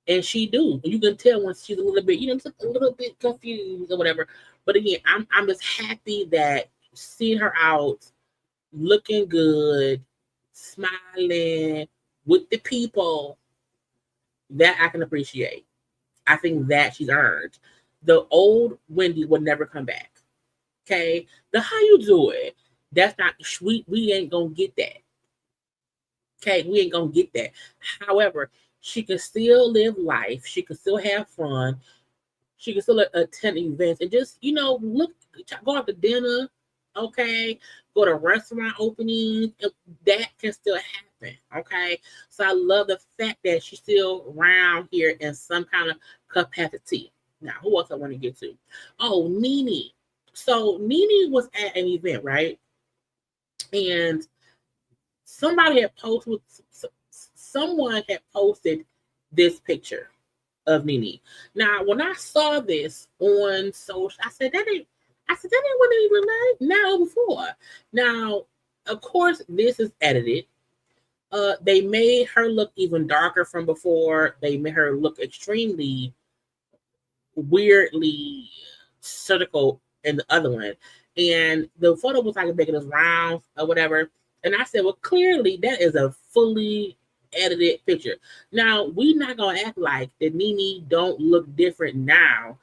And she do. You can tell when she's a little bit, just a little bit confused or whatever. But again, I'm just happy that seeing her out, looking good, smiling with the people, that I can appreciate. I think that she's earned. The old Wendy will never come back. Okay? The how you do it, that's not sweet. We ain't gonna get that. Okay? We ain't gonna get that. However, she can still live life. She can still have fun. She can still attend events and just, go out to dinner. Okay? Go to restaurant openings. That can still happen. Okay? So I love the fact that she's still around here in some kind of capacity. Now, who else I want to get to? Oh, Nene. So Nene was at an event, right? And someone had posted this picture of Nene. Now, when I saw this on social, I said that ain't what they look like now before. Now, of course, this is edited. They made her look even darker from before. They made her look extremely weirdly surgical in the other one. And the photo was like making this rounds or whatever. And I said, well, clearly that is a fully edited picture. Now, we not gonna act like that Nene don't look different now,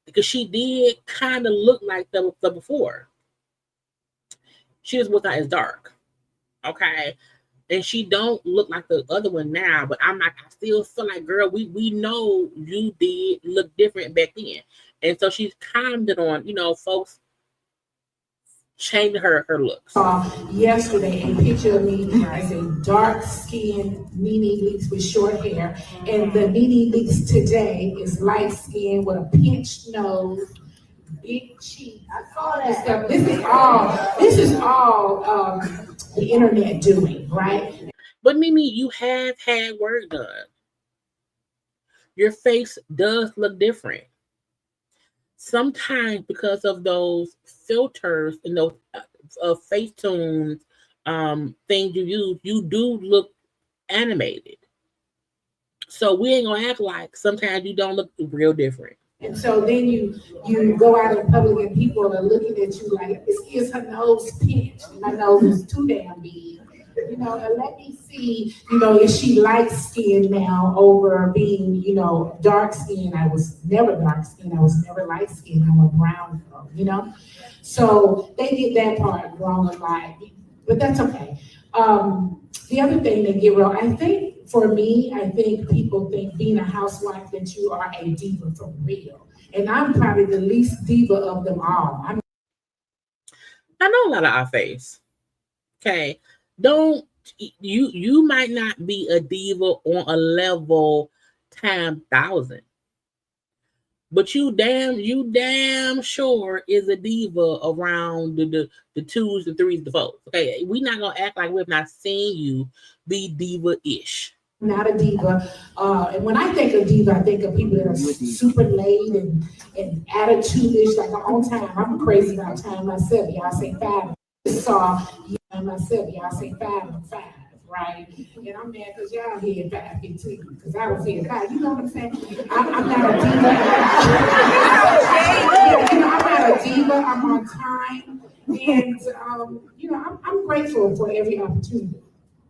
because she did kind of look like the before. She just was not as dark. Okay. And she don't look like the other one now, but I still feel like, girl, we know you did look different back then. And so she's commented on, folks changing her looks. Yesterday, a picture of me as a dark-skinned Nene Leakes with short hair, and the Nene Leakes today is light-skinned with a pinched nose, big cheek. I saw that stuff. This is all the internet doing, right? But Mimi, you have had work done. Your face does look different. Sometimes because of those filters and those face tunes things you use, you do look animated. So we ain't gonna act like sometimes you don't look real different. And so then you go out in public and people are looking at you like, is her nose pinched? My nose is too damn big. And let me see, is she light skinned now over being, dark skinned? I was never dark skinned. I was never light skinned. I'm a brown girl, So they did that part wrong a lot, but that's okay. The other thing they get wrong, I think for me, people think being a housewife that you are a diva for real. And I'm probably the least diva of them all. I know a lot of our face. Okay. You might not be a diva on a level times 1,000. But you damn sure is a diva around the 2s, the 3s, the 4s. Okay, we not gonna act like we've not seen you be diva-ish. Not a diva. And when I think of diva, I think of people that are super laid and attitude-ish, like on time. I'm crazy about time myself. Y'all say 5. Y'all say 5 and 5. Right, and I'm mad because y'all here 5:15 because I was here 5. You know what I'm saying? I'm not a diva. I'm not a diva. I'm on time, and I'm grateful for every opportunity.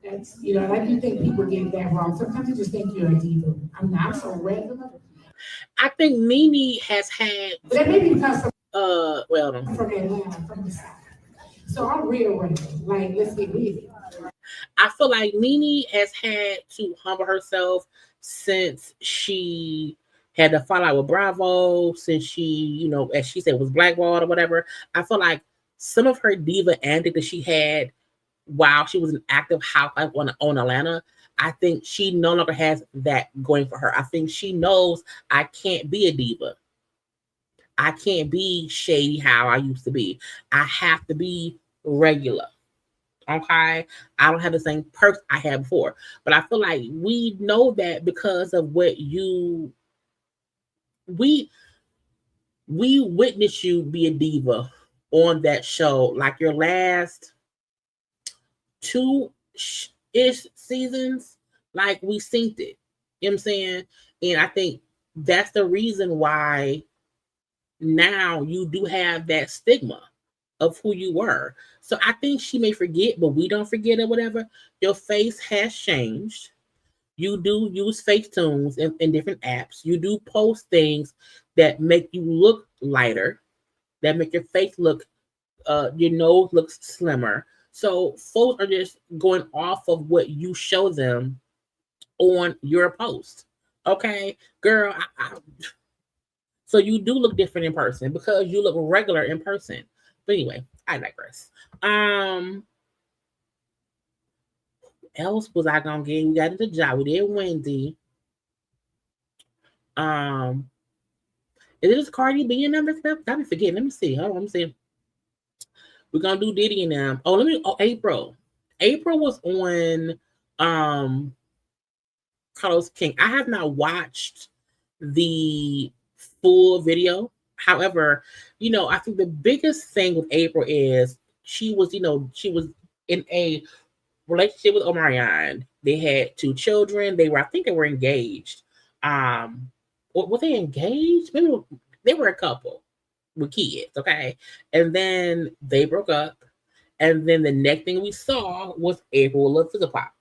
That's and I do think people get that wrong. Sometimes they just think you're a diva. I'm not so regular. I think Nene has had. That maybe because from Atlanta, from the South. So I'm real regular. Like, let's get real. I feel like Nene has had to humble herself since she had to fall out with Bravo, since she, as she said, was blackballed or whatever. I feel like some of her diva antics that she had while she was an active housewife on Atlanta, I think she no longer has that going for her. I think she knows I can't be a diva. I can't be shady how I used to be. I have to be regular. Okay, I don't have the same perks I had before, but I feel like we know that because of what we witnessed you be a diva on that show, like your last 2-ish seasons, like we synced it. You know what I'm saying? And I think that's the reason why now you do have that stigma of who you were. So I think she may forget, but we don't forget or whatever. Your face has changed. You do use face tunes in different apps. You do post things that make you look lighter, that make your face look, your nose looks slimmer. So folks are just going off of what you show them on your post. Okay, girl. So you do look different in person because you look regular in person. But anyway, I digress. Else was I gonna get? We got into job. We did Wendy. Is it just Cardi B and number stuff? I forget. Let me see. Hold on, let me see. We're gonna do Diddy and them. Apryl. Apryl was on Carlos King. I have not watched the full video. However, I think the biggest thing with Apryl is she was in a relationship with Omarion. They had 2 children. I think they were engaged. or were they engaged? Maybe they were a couple with kids, okay? And then they broke up. And then the next thing we saw was Apryl of Fizzle Pop.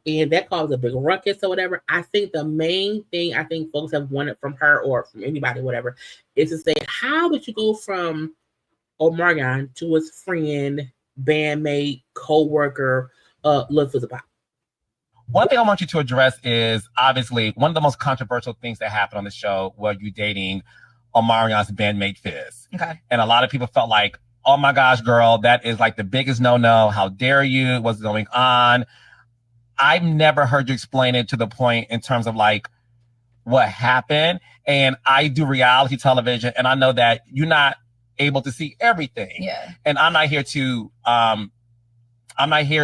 And that caused a big ruckus or whatever. I think the main thing I think folks have wanted from her or from anybody, whatever, is to say, how did you go from Omarion to his friend, bandmate, co-worker, Lil Fizzle Pop? One thing I want you to address is obviously one of the most controversial things that happened on the show was you dating Omarion's bandmate Fizz. Okay. And a lot of people felt like, oh my gosh, girl, that is like the biggest no-no. How dare you? What's going on? I've never heard you explain it to the point in terms of like what happened. And I do reality television, and I know that you're not able to see everything. Yeah. And I'm not here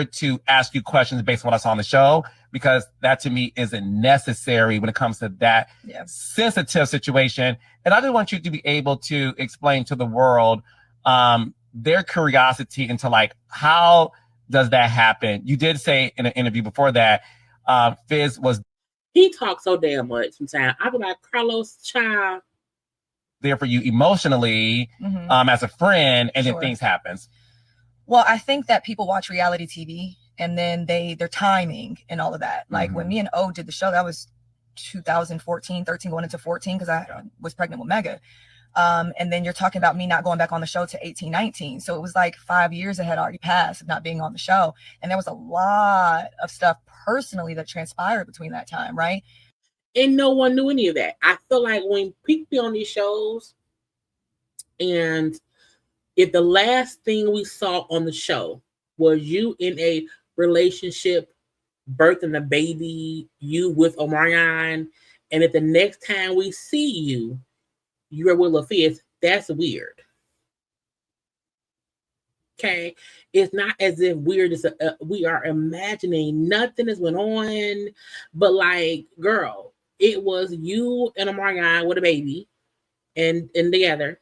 to ask you questions based on what I saw on the show, because that to me isn't necessary when it comes to that sensitive situation. And I just want you to be able to explain to the world their curiosity into like, how does that happen? You did say in an interview before that Fizz was... He talks so damn much sometimes. I be like, Carlos, child. There for you emotionally as a friend, and then things happens. Well, I think that people watch reality TV and then their timing and all of that. Like when me and O did the show, that was 2014, 13 going into 14, because I was pregnant with Mega. And then you're talking about me not going back on the show to 18, 19. So it was like 5 years that had already passed of not being on the show. And there was a lot of stuff personally that transpired between that time, right? And no one knew any of that. I feel like when people be on these shows, and if the last thing we saw on the show was you in a relationship, birthing a baby, you with Omarion, and if the next time we see you, you're with Lil Fizz, that's weird. Okay? It's not as if weird as we are imagining nothing is went on, but like, girl, it was you and Omarion with a baby and together.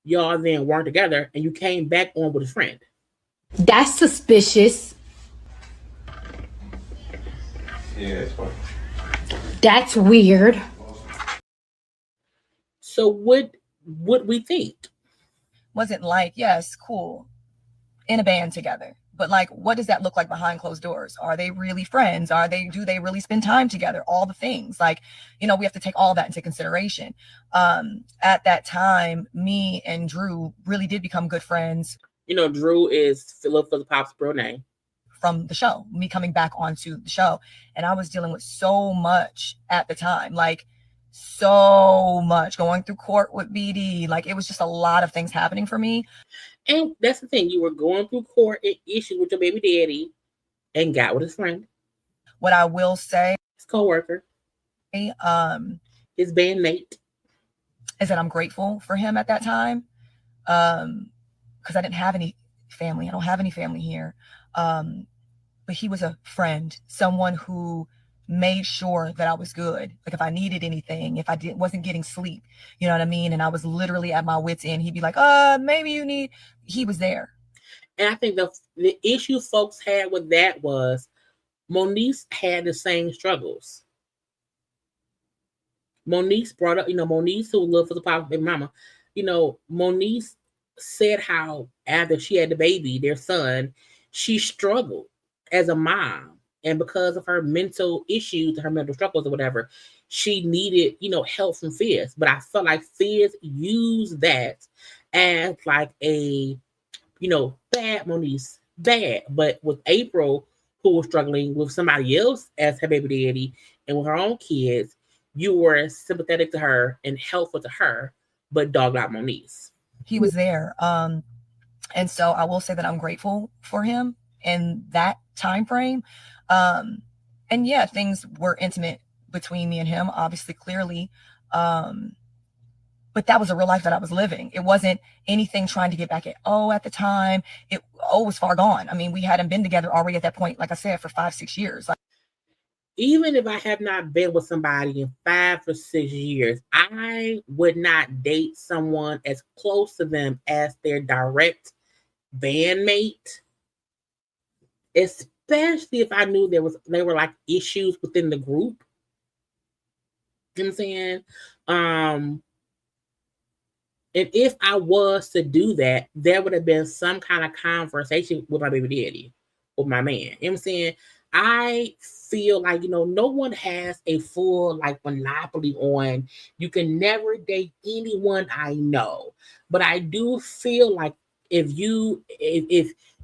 Y'all then weren't together, and you came back on with a friend. That's suspicious. Yeah, it's fine. That's weird. So what would we think? Wasn't like, yes, cool, in a band together. But like, what does that look like behind closed doors? Are they really friends? Do they really spend time together? All the things, like, we have to take all that into consideration. At that time, me and Drew really did become good friends. Drew is Philip for the Pop's bro name. From the show, me coming back onto the show. And I was dealing with so much at the time, like so much, going through court with BD. Like, it was just a lot of things happening for me. And that's the thing, you were going through court and issues with your baby daddy and got with his friend. What I will say, his co-worker, his bandmate, is that I'm grateful for him at that time. Because I didn't have any family. I don't have any family here. But he was a friend, someone who made sure that I was good. Like if I needed anything, if I wasn't getting sleep, you know what I mean? And I was literally at my wit's end, he'd be like, maybe you need, he was there. And I think the issue folks had with that was Moniece had the same struggles. Moniece brought up, Moniece, who lived for the Pop baby mama, Moniece said how after she had the baby, their son, she struggled as a mom. And because of her mental issues, her mental struggles or whatever, she needed, help from Fizz. But I felt like Fizz used that as like a, bad Moniece, bad. But with Apryl, who was struggling with somebody else as her baby daddy and with her own kids, you were sympathetic to her and helpful to her, but dogged out Moniece. He was there. And so I will say that I'm grateful for him in that time frame. And yeah, things were intimate between me and him, obviously, clearly. But that was a real life that I was living. It wasn't anything trying to get back at at the time. O was far gone. I mean, we hadn't been together already at that point, like I said, for 5-6 years. Even if I have not been with somebody in 5 or 6 years, I would not date someone as close to them as their direct bandmate, especially if I knew there were like issues within the group. You know what I'm saying? And if I was to do that, there would have been some kind of conversation with my baby daddy, with my man. You know what I'm saying? I feel like, no one has a full like monopoly on you can never date anyone I know. But I do feel like if you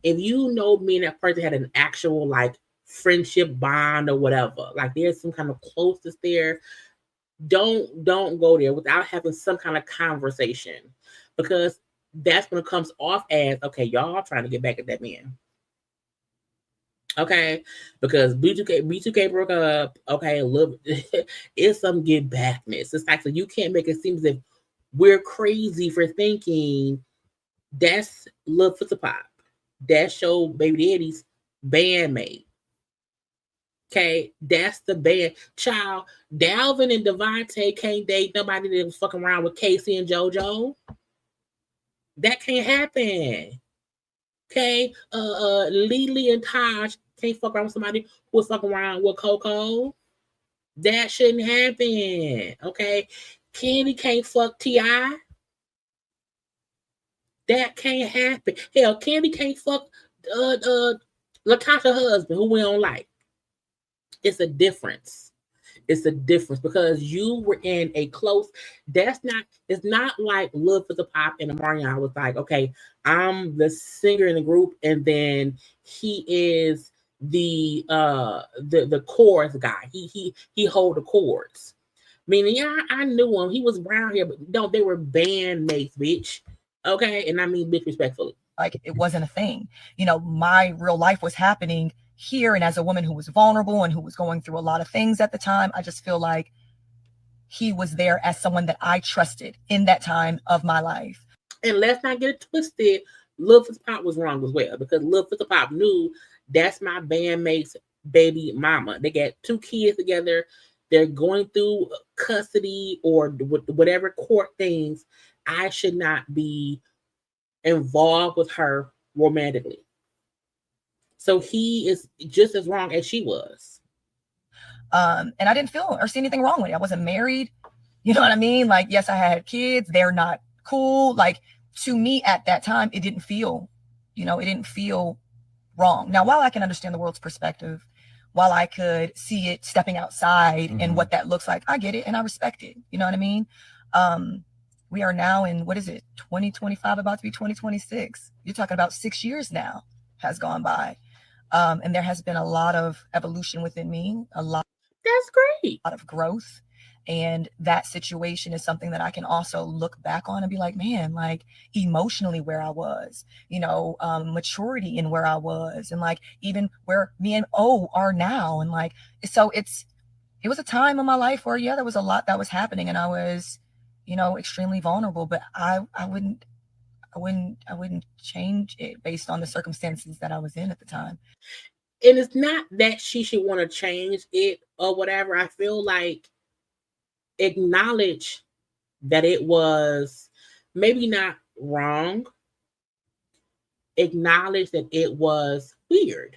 know me and that person had an actual like friendship bond or whatever, like there's some kind of closeness there, don't go there without having some kind of conversation, because that's when it comes off as, okay, y'all trying to get back at that man. Okay, because B2K broke up. Okay, look, it's some get backness. It's like, so you can't make it seem as if we're crazy for thinking that's Lil Pop. That's your baby daddy's bandmate. Okay, that's the band. Child, Dalvin and Devontae can't date nobody that was fucking around with Casey and JoJo. That can't happen. Okay, Lily and Taj can't fuck around with somebody who was fucking around with Coco. That shouldn't happen. Okay, Candy can't fuck T.I. That can't happen. Hell, Candy can't fuck LaTasha's husband, who we don't like. It's a difference. It's a difference because you were in a close. It's not like Lil Pop and Omarion was like, okay, I'm the singer in the group, and then he is the chorus guy. He hold the chords. Meaning, yeah, I knew him. He was around here, but no, they were bandmates, bitch. Okay, and I mean bitch respectfully. Like it wasn't a thing. My real life was happening here, and as a woman who was vulnerable and who was going through a lot of things at the time, I just feel like he was there as someone that I trusted in that time of my life. And let's not get it twisted. Lil Pop was wrong as well, because Lil Pop knew that's my bandmate's baby mama. They got 2 kids together. They're going through custody or whatever court things. I should not be involved with her romantically. So he is just as wrong as she was. And I didn't feel or see anything wrong with it. I wasn't married. You know what I mean? Like, yes, I had kids. They're not cool. Like, to me at that time, it didn't feel wrong. Now, while I can understand the world's perspective, while I could see it stepping outside and what that looks like, I get it and I respect it. You know what I mean? We are now in, 2025, about to be 2026. You're talking about 6 years now has gone by. And there has been a lot of evolution within me, That's great. A lot of growth. And that situation is something that I can also look back on and be like, man, like emotionally where I was, maturity in where I was, and like even where me and O are now. And like, so it was a time in my life where, yeah, there was a lot that was happening and I was, extremely vulnerable, but I wouldn't change it based on the circumstances that I was in at the time. And it's not that she should want to change it or whatever. I feel like acknowledge that it was maybe not wrong. Acknowledge that it was weird.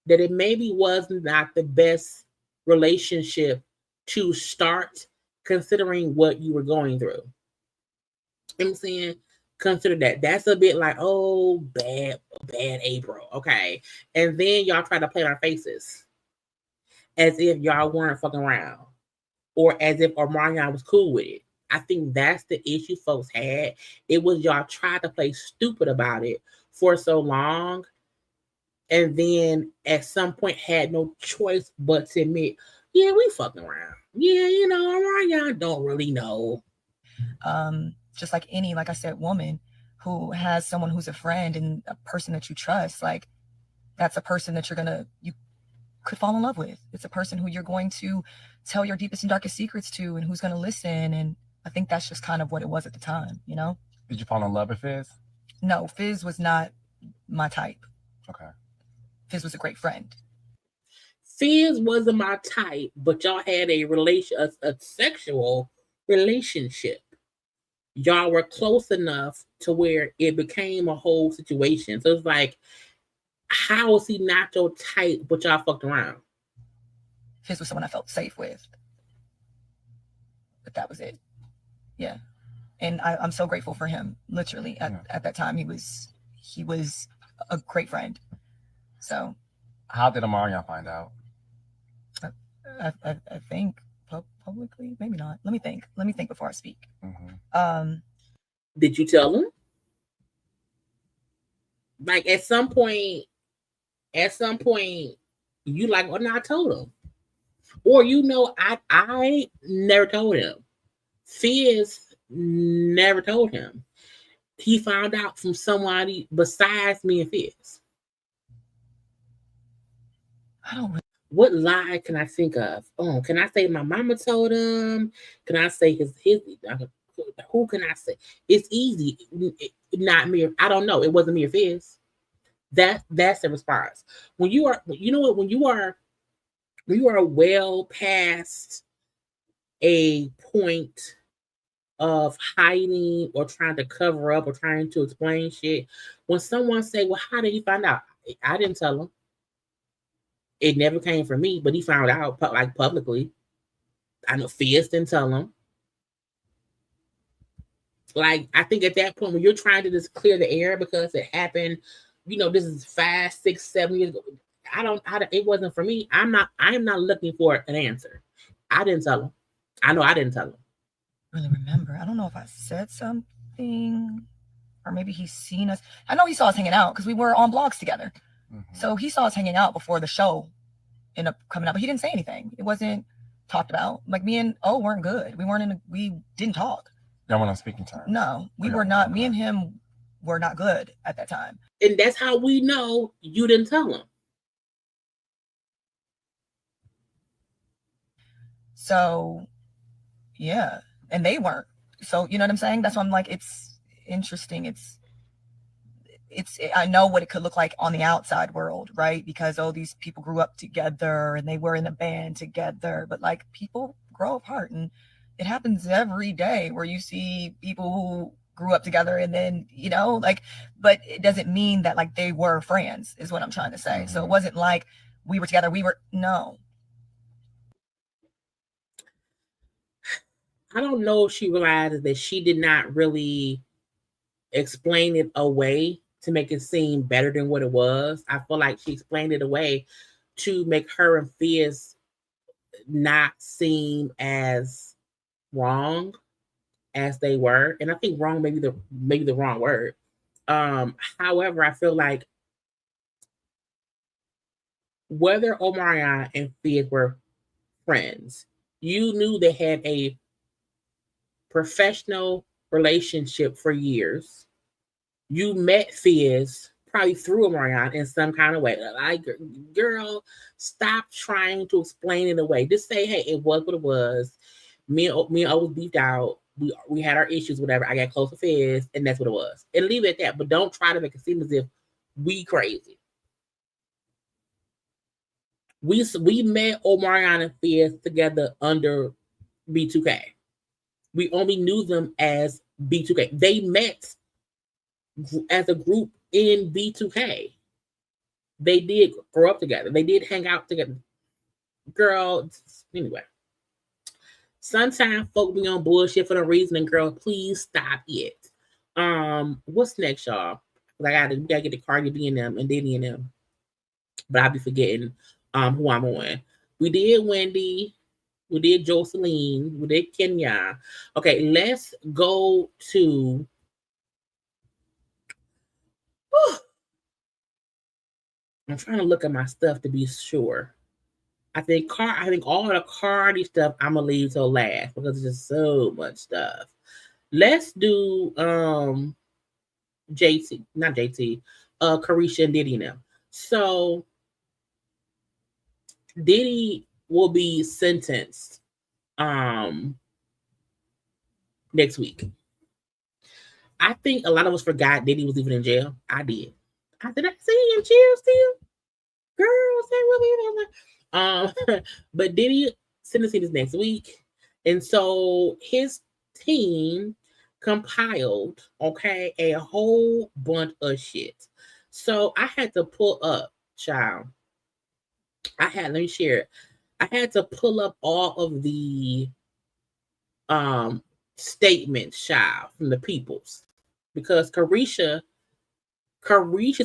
That it maybe was not the best relationship to start, considering what you were going through. You know what I'm saying? Consider that. That's a bit like, oh, bad Apryl. Okay. And then y'all try to play our faces as if y'all weren't fucking around, or as if Omarion was cool with it. I think that's the issue folks had. It was y'all tried to play stupid about it for so long, and then at some point had no choice but to admit, yeah, we fucking around. Yeah, Omarion don't really know. Just like any, like I said, woman who has someone who's a friend and a person that you trust, like that's a person that you could fall in love with. It's a person who you're going to tell your deepest and darkest secrets to, and who's going to listen. And I think that's just kind of what it was at the time, Did you fall in love with Fizz? No, Fizz was not my type. Okay. Fizz was a great friend. Fizz wasn't my type, but y'all had a sexual relationship. Y'all were close enough to where it became a whole situation. So it's like, how is he not your type, but y'all fucked around? Fizz was someone I felt safe with. but that was it. Yeah. And I'm so grateful for him. Literally at that time, he was a great friend. So how did Omarion find out? I think publicly, maybe not. Let me think before I speak. Did you tell him? Like at some point, you like, oh no, I told him. Or I never told him. Fizz never told him. He found out from somebody besides me and Fizz. I don't really. What lie can I think of? Oh, can I say my mama told him? Can I say his who can I say? It's easy. Not me. I don't know. It wasn't me or Fizz. That's the response. When you are, you know what? When you are well past a point of hiding or trying to cover up or trying to explain shit, when someone say, well, how did he find out? I didn't tell him. It never came from me, but he found out like publicly. I know Fizz didn't tell him. Like, I think at that point when you're trying to just clear the air because it happened, this is 5, 6, 7 years ago. It wasn't for me. I am not looking for an answer. I didn't tell him. I know I didn't tell him. Really remember. I don't know if I said something or maybe he's seen us. I know he saw us hanging out because we were on blogs together. So he saw us hanging out before the show ended up coming out, but he didn't say anything. It wasn't talked about. Like me and weren't good. We didn't talk. Y'all weren't on speaking terms. No, we were not. Me and him were not good at that time. And that's how we know you didn't tell him. So, yeah. And they weren't. So, you know what I'm saying? That's why I'm like, it's interesting. I know what it could look like on the outside world, right? Because, these people grew up together and they were in a band together. But, like, people grow apart. And it happens every day where you see people who grew up together and then, but it doesn't mean that, like, they were friends is what I'm trying to say. So it wasn't like we were together. No. I don't know if she realizes that she did not really explain it away to make it seem better than what it was. I feel like she explained it away to make her and Fizz not seem as wrong as they were. And I think wrong maybe the wrong word. However, I feel like whether Omarion and Fizz were friends, you knew they had a professional relationship for years. You met Fizz probably through Omarion in some kind of way. Like, girl, stop trying to explain it away. Just say, hey, it was what it was. Me and O was beefed out. We had our issues, whatever. I got close to Fizz, and that's what it was. And leave it at that. But don't try to make it seem as if we crazy. We met Omarion and Fizz together under B2K. We only knew them as B2K. They met as a group in B2K. They did grow up together. They did hang out together. Girl, anyway. Sometimes folk be on bullshit for no reason, and girl, please stop it. What's next, y'all? We gotta get to Cardi B and them and Diddy and them. But I'll be forgetting who I'm on. We did Wendy. We did Joseline. We did Kenya. Okay, let's go to. I'm trying to look at my stuff to be sure. I think all the Cardi stuff I'm gonna leave till last because there's just so much stuff. Let's do JT, not JT, Caresha and Diddy now. So Diddy will be sentenced next week. I think a lot of us forgot Diddy was even in jail. I did. I said, I see him in jail still. Girls, they really but Diddy sentencing is next week. And so his team compiled, a whole bunch of shit. So I had to pull up, child. Let me share it. I had to pull up all of the statements, child, from the peoples, because Caresha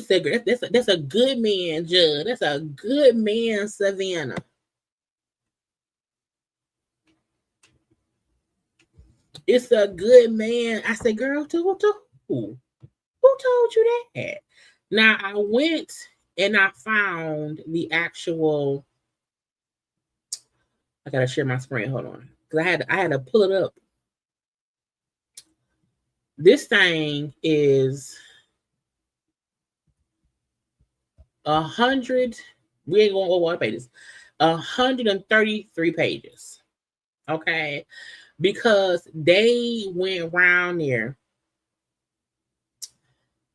said that's a good man, Judge. That's a good man, Savannah. It's a good man. I said, girl, who told you that? Now I went and I found the actual. I gotta share my screen. Hold on, because I had to pull it up. This thing is 100. We ain't going over all pages. 133 pages. Okay, because they went around there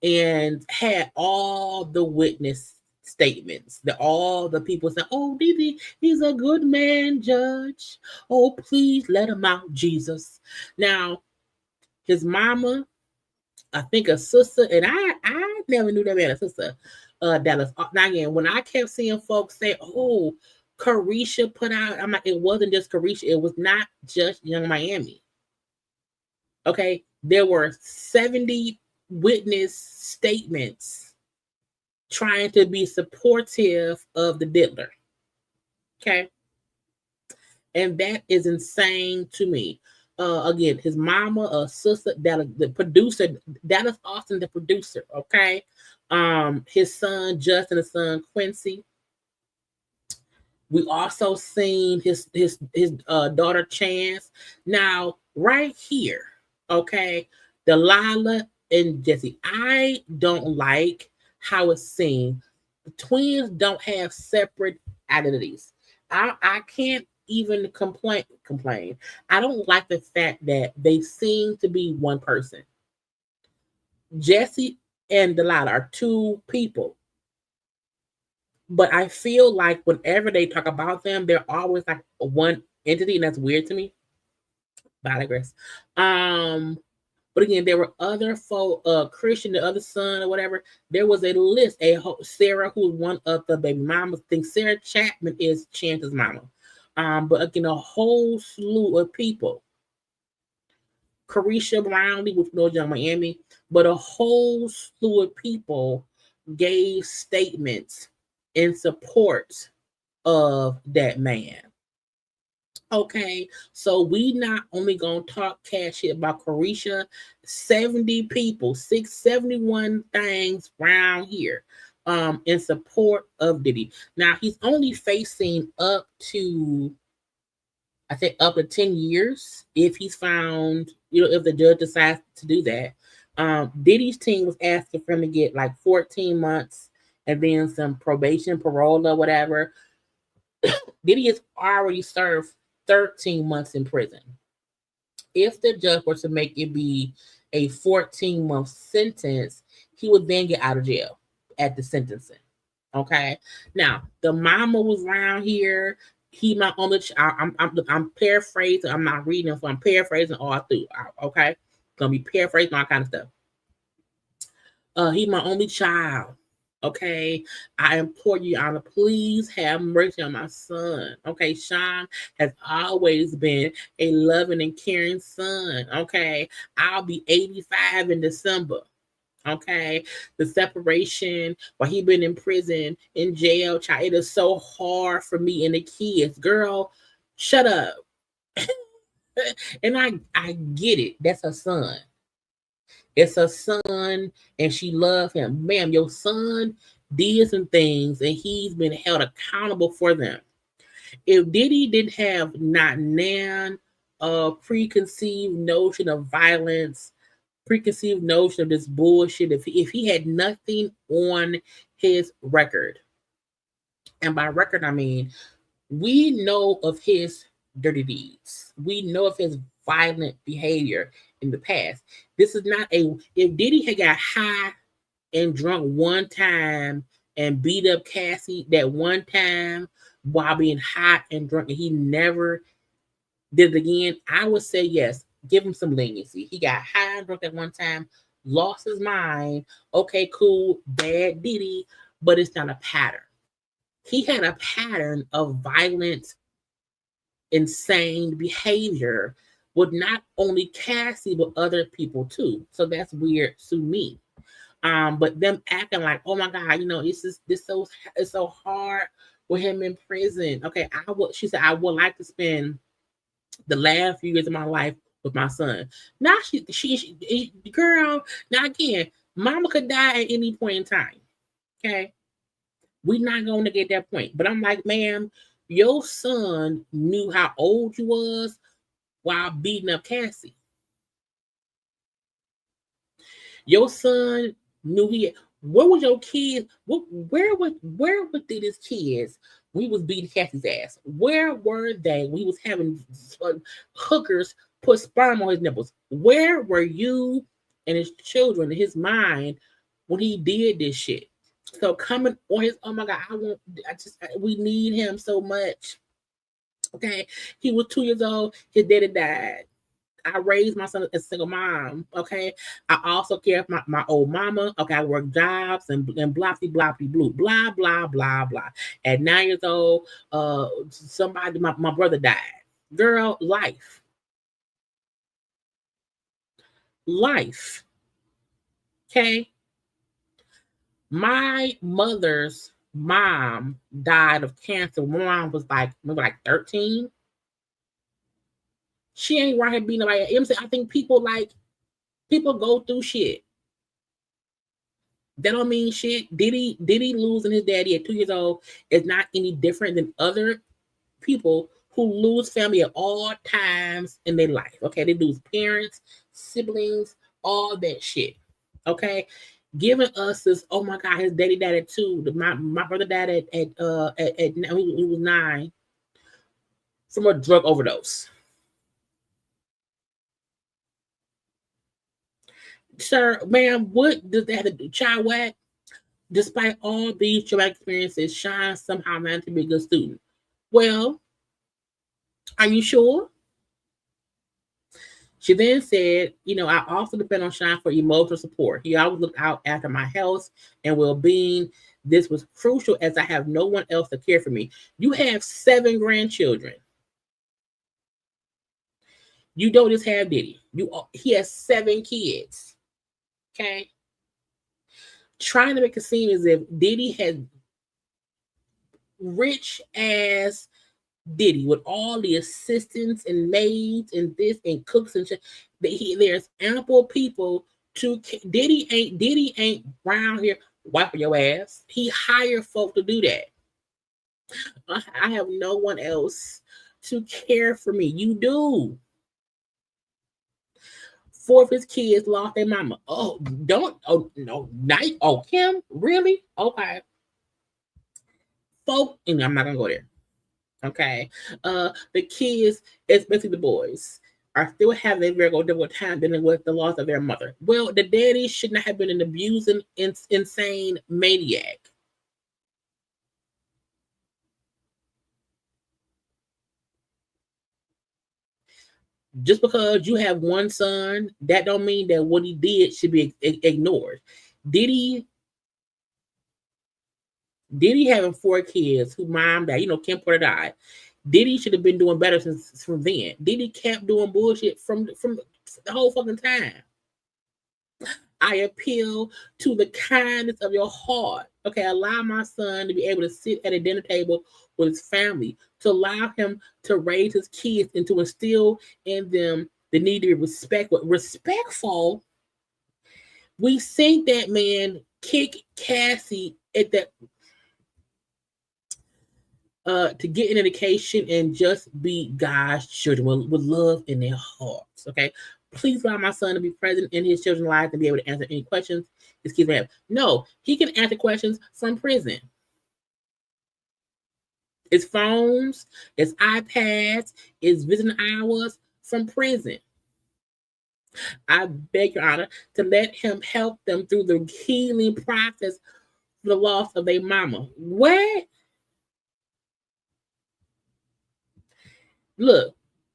and had all the witness statements. All the people said, "Oh, Diddy, he's a good man, Judge. Oh, please let him out, Jesus." Now, his mama, I think a sister, and I never knew that man a sister. Dallas. Now again, when I kept seeing folks say, "Oh, Caresha put out," I'm like, it wasn't just Caresha. It was not just Young Miami. Okay, there were 70 witness statements trying to be supportive of the diddler. Okay, and that is insane to me. Again, his mama, a sister, the producer, Dallas Austin, the producer. Okay, his son Justin, his son Quincy. We also seen his daughter Chance. Now, right here, okay, Delilah and Jesse. I don't like how it's seen. The twins don't have separate identities. I can't even complain. I don't like the fact that they seem to be one person. Jesse and Delilah are two people. But I feel like whenever they talk about them, they're always like one entity, and that's weird to me. But I digress. But again, there were other folk, Christian, the other son or whatever. There was a list. Sarah, who's one of the baby mamas. I think Sarah Chapman is Chance's mama. But again, a whole slew of people. Caresha Brownlee, which knows Young Miami, but a whole slew of people gave statements in support of that man. Okay, so we not only gonna talk cash shit about Caresha, 70 people, 671 things around here in support of Diddy. Now he's only facing up to 10 years if he's found, if the judge decides to do that. Diddy's team was asking for him to get like 14 months and then some probation, parole, or whatever. Diddy has already served 13 months in prison. If the judge were to make it be a 14-month sentence, he would then get out of jail at the sentencing. Okay. Now, the mama was around here. He my only I'm paraphrasing. I'm not reading, so I'm paraphrasing all through. Okay. Gonna be paraphrasing all kind of stuff. He my only child. Okay, I implore you, Honor, please have mercy on my son. Okay, Sean has always been a loving and caring son. Okay, I'll be 85 in December. Okay, the separation while he been in prison, in jail, child, it is so hard for me and the kids. Girl, shut up. And I get it. That's her son. It's her son, and she loves him. Ma'am, your son did some things, and he's been held accountable for them. If Diddy didn't have not nan preconceived notion of violence, preconceived notion of this bullshit, if he had nothing on his record, and by record I mean we know of his dirty deeds. We know of his violent behavior in the past. This is not if Diddy had got high and drunk one time and beat up Cassie that one time while being hot and drunk and he never did it again, I would say yes, give him some leniency. He got high and drunk at one time, lost his mind. Okay, cool, bad Diddy, but it's not a pattern. He had a pattern of violent, insane behavior with not only Cassie but other people too. So that's weird to me. But them acting like, oh my God, it's so hard with him in prison. Okay, she said I would like to spend the last few years of my life with my son. Now she girl, now again, mama could die at any point in time. Okay. We're not going to get that point. But I'm like, ma'am, your son knew how old you was while beating up Cassie. Your son knew where was your kids? Where were these kids? We was beating Cassie's ass. Where were they? We was having hookers put sperm on his nipples. Where were you and his children, his mind, when he did this shit? So coming on his, oh my God, we need him so much. Okay. He was 2 years old. His daddy died. I raised my son as a single mom. Okay. I also care for my old mama. Okay. I work jobs and bloppy blue, blah, blah, blah, blah. At 9 years old, my brother died. Girl, life. Okay. My mother's mom died of cancer. My mom was maybe 13. She ain't right here being nobody. I think people go through shit. That don't mean shit. Diddy losing his daddy at 2 years old is not any different than other people who lose family at all times in their life. Okay, they lose parents, siblings, all that shit. Okay. Giving us this, oh my God, his daddy died at 2. My brother died at he was 9 from a drug overdose. Sir, ma'am, what does that have to do? Child what? Despite all these traumatic experiences, Shine somehow managed to be a good student. Well, are you sure? She then said, I also depend on Shine for emotional support. He always looked out after my health and well-being. This was crucial as I have no one else to care for me. You have 7 grandchildren. You don't just have Diddy. He has 7 kids. Okay? Trying to make it seem as if Diddy had rich ass Diddy with all the assistants and maids and this and cooks and shit. There's ample people to Diddy ain't around here wiping your ass. He hired folk to do that. I have no one else to care for me. You do. 4 of his kids lost their mama. Kim, really? Okay. Folk, and I'm not gonna go there. Okay. The kids, especially the boys, are still having a very difficult time dealing with the loss of their mother. Well, the daddy should not have been an abusing, insane maniac. Just because you have one son, that don't mean that what he did should be ignored. Diddy having 4 kids who mom died, Kim Porter died. Diddy should have been doing better since from then. Diddy kept doing bullshit from the whole fucking time. I appeal to the kindness of your heart. Okay, allow my son to be able to sit at a dinner table with his family, to allow him to raise his kids and to instill in them the need to be respectful. We seen that man kick Cassie at that to get an education and just be God's children with love in their hearts. Okay, please allow my son to be present in his children's lives and be able to answer any questions his kids may have. No, he can answer questions from prison. It's phones, it's iPads, it's visiting hours from prison. I beg your honor to let him help them through the healing process for the loss of their mama. What? Look,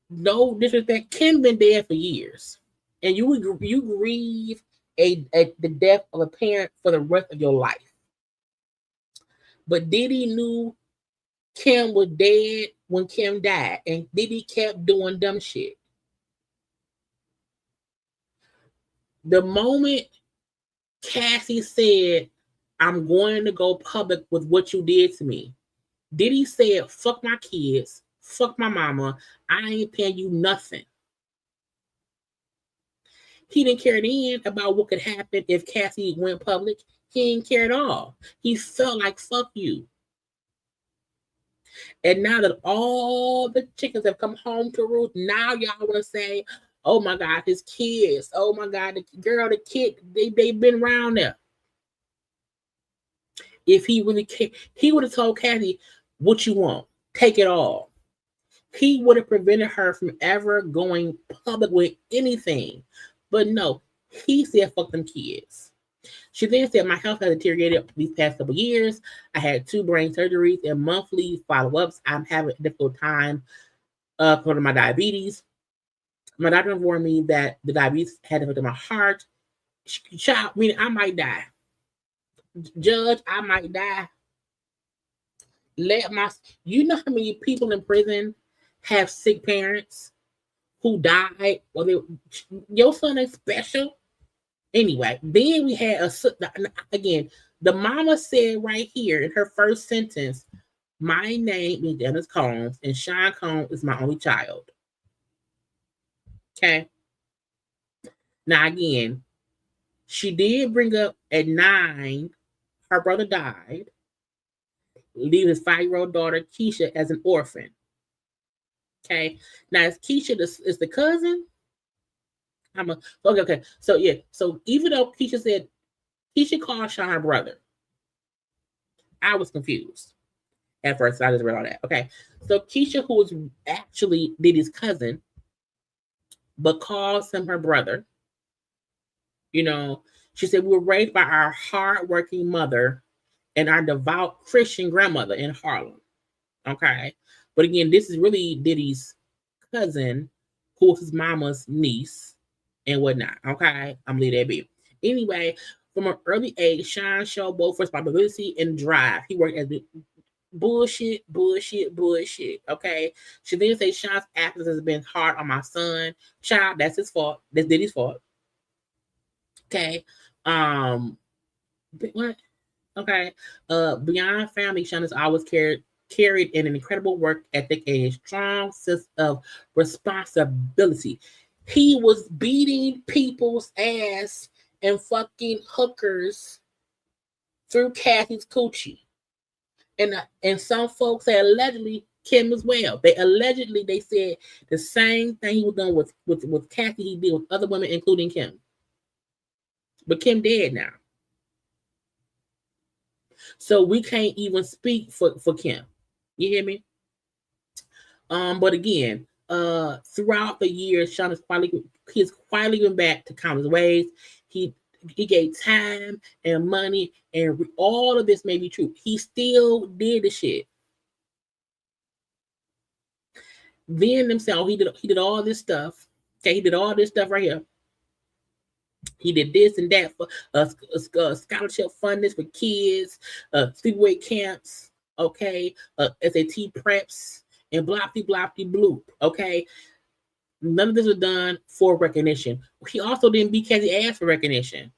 no disrespect. Kim been dead for years, and you grieve the death of a parent for the rest of your life. But Diddy knew Kim was dead when Kim died, and Diddy kept doing dumb shit. The moment Cassie said, I'm going to go public with what you did to me, Diddy said, fuck my kids, fuck my mama, I ain't paying you nothing. He didn't care then about what could happen if Cassie went public. He didn't care at all. He felt like, fuck you. And now that all the chickens have come home to roost, now y'all want to say, oh my God, his kids. Oh my God, the girl, the kid, they've been around there. If he really cared, he would have told Cassie, what you want, take it all. He would have prevented her from ever going public with anything. But no, he said, fuck them kids. She then said, my health has deteriorated these past couple years. I had 2 brain surgeries and monthly follow-ups. I'm having a difficult time because of my diabetes. My doctor informed me that the diabetes had affected my heart. Child, meaning I might die. Judge, I might die. You know how many people in prison have sick parents who died? Well, your son is special. Anyway, then we had again, the mama said right here in her first sentence, my name is Dennis Combs and Sean Combs is my only child. Okay. Now again, she did bring up at 9, her brother died, leaving his 5-year-old daughter, Keisha, as an orphan. Okay. Now, is Keisha is the cousin? Okay. So, yeah. So, even though Keisha said, Keisha called Sean her brother, I was confused at first. I just read all that. Okay. So, Keisha, who was actually Diddy's cousin, but calls him her brother, you know, she said, we were raised by our hardworking mother and our devout Christian grandmother in Harlem. Okay. But again, this is really Diddy's cousin, who was his mama's niece and whatnot. Okay. I'm leaving that be. Anyway, from an early age, Sean showed both responsibility and drive. He worked as bullshit. Okay. She then says Sean's absence has been hard on my son. Child, that's his fault. That's Diddy's fault. Okay. What? Okay. Beyond family, Sean has always carried in an incredible work ethic and a strong sense of responsibility. He was beating people's ass and fucking hookers through Kathy's coochie. And some folks say allegedly Kim as well. They said the same thing he was doing with Kathy he did with other women, including Kim. But Kim dead now. So we can't even speak for Kim. You hear me? But again, throughout the years, Sean has quietly went back to countless ways. He gave time and money, and all of this may be true. He still did the shit. Then himself, he did all this stuff. Okay, he did all this stuff right here. He did this and that for scholarship funding for kids, sleepaway camps, okay, SAT preps, and bloppy bloop, okay. None of this was done for recognition. He also didn't beat Cassie ass for recognition.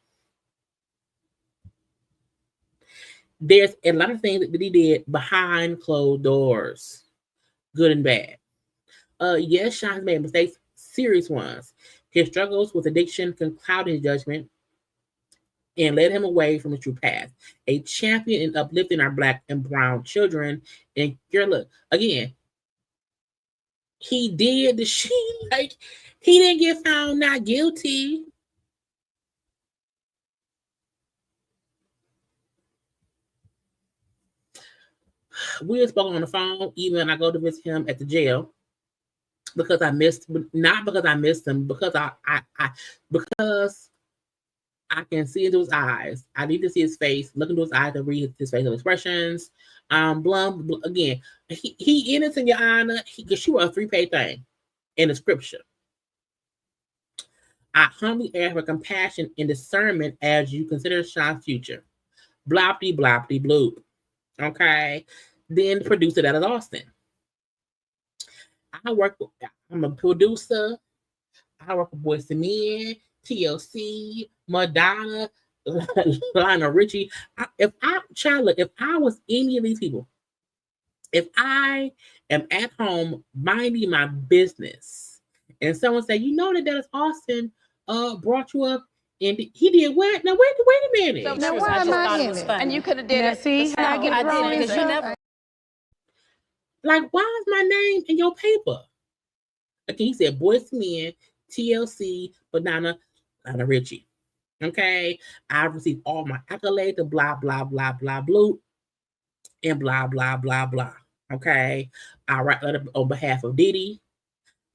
There's a lot of things that he did behind closed doors, good and bad. Yes, Sean's made mistakes, serious ones. His struggles with addiction can cloud his judgment and led him away from his true path. A champion in uplifting our Black and brown children. And girl, look, again, he did the shit. Like, he didn't get found not guilty. We had spoken on the phone, even when I go to visit him at the jail. Because I missed, not because I missed him, because because I can see into his eyes. I need to see his face, look into his eyes and read his facial expressions. Again, he innocent, Your Honor, because she wrote a 3-page thing in the scripture. I humbly ask for compassion and discernment as you consider Sean's future. Bloppy bloop. Okay. Then producer that is Austin. I'm a producer. I work with Boys to Men, TLC, Madonna, Lionel Richie. If I was any of these people, if I am at home minding my business and someone say, you know that Dallas Austin brought you up and he did what? Now wait a minute. Now why am I in it? And you could have did it. See how I get thrown in stuff? Like, why is my name in your paper? Okay, he said Boys to Men, TLC, Banana, Lionel Richie. Okay, I've received all my accolades and blah, blah, blah, blah, blue, and blah, blah, blah, blah. Okay, I write letter on behalf of Diddy.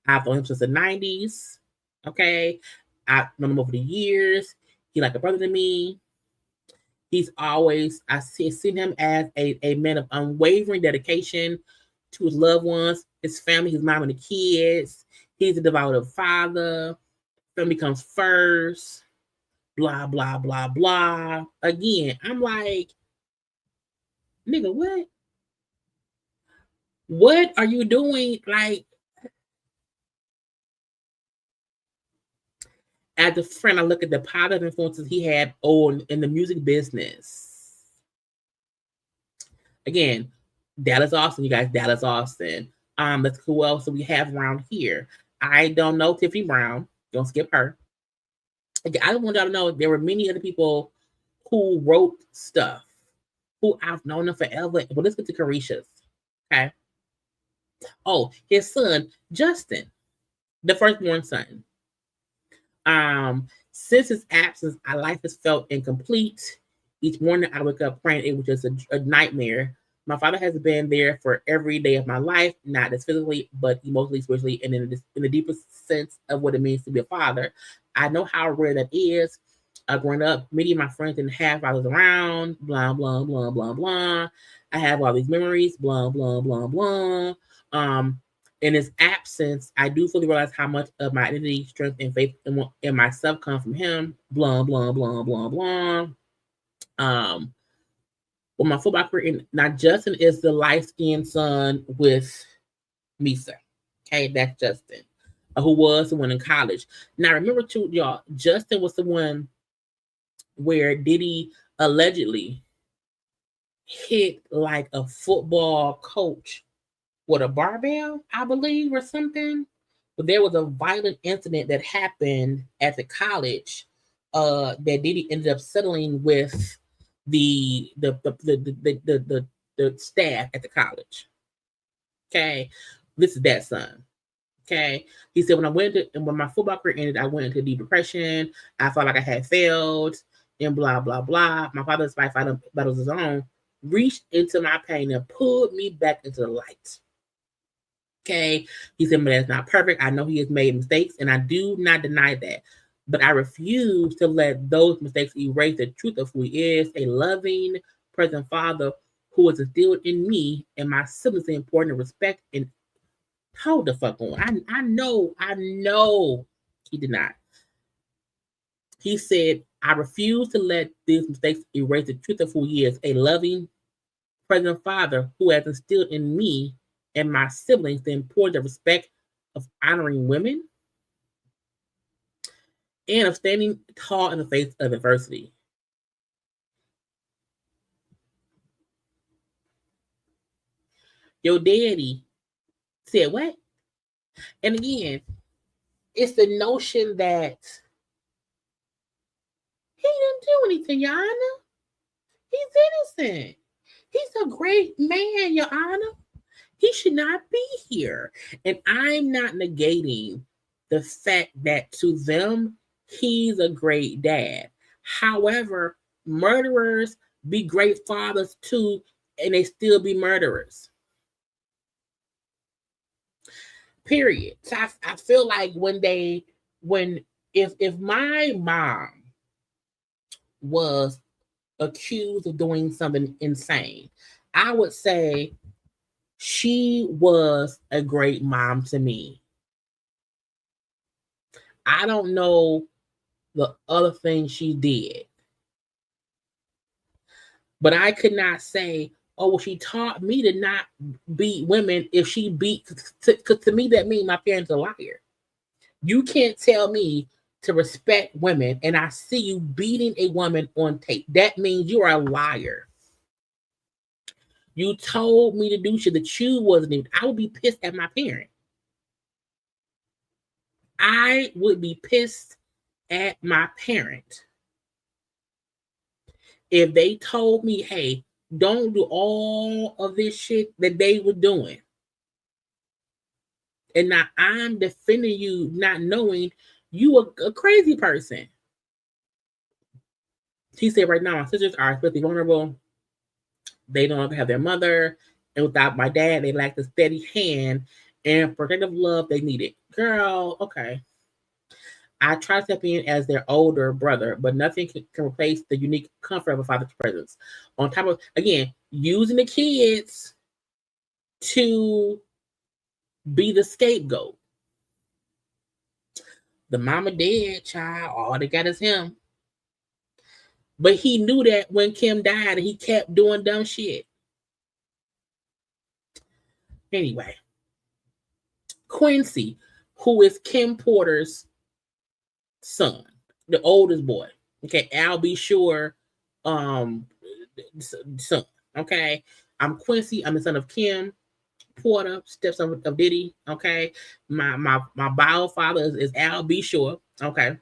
I've known him since the 90s. Okay, I've known him over the years. He's like a brother to me. He's always, I seen him as a man of unwavering dedication to his loved ones, his family, his mom and the kids. He's a devoted father. Family comes first. Blah, blah, blah, blah. Again, I'm like, nigga, what? What are you doing? Like, as a friend, I look at the positive influences he had in the music business. Again, Dallas Austin, you guys, Dallas Austin. That's who else do we have around here? I don't know Tiffany Brown. Don't skip her. Again, I want y'all to know there were many other people who wrote stuff, who I've known them forever. But let's get to Caresha's. Okay. Oh, his son, Justin, the firstborn son. Since his absence, our life has felt incomplete. Each morning I wake up praying it was just a nightmare. My father has been there for every day of my life, not just physically, but emotionally, spiritually, and in the deepest sense of what it means to be a father. I know how rare that is. Growing up, many of my friends didn't have fathers around, blah, blah, blah, blah, blah. I have all these memories, blah, blah, blah, blah. In his absence, I do fully realize how much of my identity, strength, and faith in myself come from him, blah, blah, blah, blah, blah. Well, my football career, now Justin is the light-skinned son with Misa. Okay, that's Justin, who was the one in college. Now, remember too, y'all, Justin was the one where Diddy allegedly hit like a football coach with a barbell, I believe, or something. But there was a violent incident that happened at the college that Diddy ended up settling with the staff at the college. Okay, this is that son. Okay, he said when my football career ended, I went into deep depression. I felt like I had failed, and blah blah blah. My father's fighting battles his own, reached into my pain and pulled me back into the light. Okay, he said, but that's not perfect. I know he has made mistakes, and I do not deny that. But I refuse to let those mistakes erase the truth of who he is, a loving, present father who has instilled in me and my siblings the important respect and hold the fuck on. I know he did not. He said, I refuse to let these mistakes erase the truth of who he is, a loving, present father who has instilled in me and my siblings the importance of respect, of honoring women, and of standing tall in the face of adversity. Your daddy said what? And again, it's the notion that he didn't do anything, Your Honor. He's innocent. He's a great man, Your Honor. He should not be here. And I'm not negating the fact that to them, he's a great dad. However, murderers be great fathers too, and they still be murderers. Period. So I feel like if my mom was accused of doing something insane, I would say she was a great mom to me. I don't know the other things she did, but I could not say, oh, well, she taught me to not beat women if she beat, because to me that means my parents are a liar. You can't tell me to respect women, and I see you beating a woman on tape, that means you are a liar. You told me to do shit that you wasn't even. I would be pissed at my parent. I would be pissed at my parent if they told me, hey, don't do all of this shit that they were doing. And now I'm defending you, not knowing you a crazy person. She said right now, my sisters are especially vulnerable. They no longer have their mother. And without my dad, they lack the steady hand and protective love they needed. Girl, okay. I try to step in as their older brother, but nothing can replace the unique comfort of a father's presence. On top of, again, using the kids to be the scapegoat. The mama dead, child. All they got is him. But he knew that when Kim died, he kept doing dumb shit. Anyway, Quincy, who is Kim Porter's son, the oldest boy. Okay, Al B. Sure, son. Okay, I'm Quincy. I'm the son of Kim Porter, stepson of Diddy. Okay, my bio father is Al B. Sure. Okay,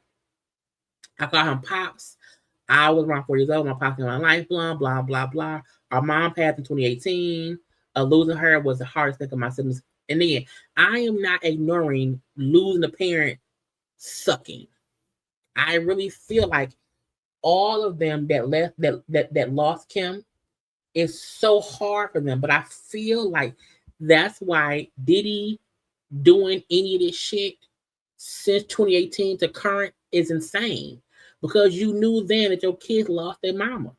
I call him Pops. I was around 4 years old. My pops in my life, blah blah blah blah. Our mom passed in 2018. Losing her was the hardest thing of my siblings. And then I am not ignoring losing a parent sucking. I really feel like all of them that left that lost Kim, is so hard for them. But I feel like that's why Diddy doing any of this shit since 2018 to current is insane. Because you knew then that your kids lost their mama.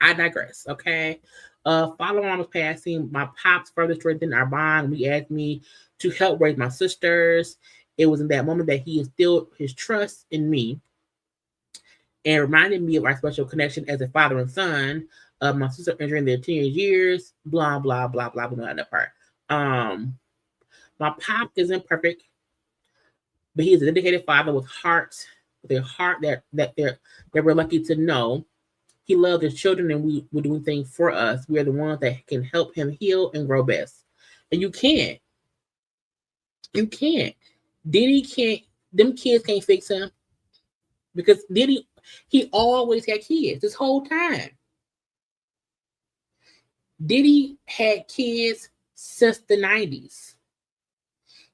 I digress, okay? Following on was passing, my pops further strengthened our bond. He asked me to help raise my sisters. It was in that moment that he instilled his trust in me and reminded me of our special connection as a father and son. My sister entering their teenage years, blah, blah, blah, blah, blah, that part. My pop isn't perfect, but he is a dedicated father with a heart that we're lucky to know. He loved his children, and we were doing things for us. We are the ones that can help him heal and grow best. And you can't. Diddy can't. Them kids can't fix him because Diddy, he always had kids this whole time. Diddy had kids since the 90s.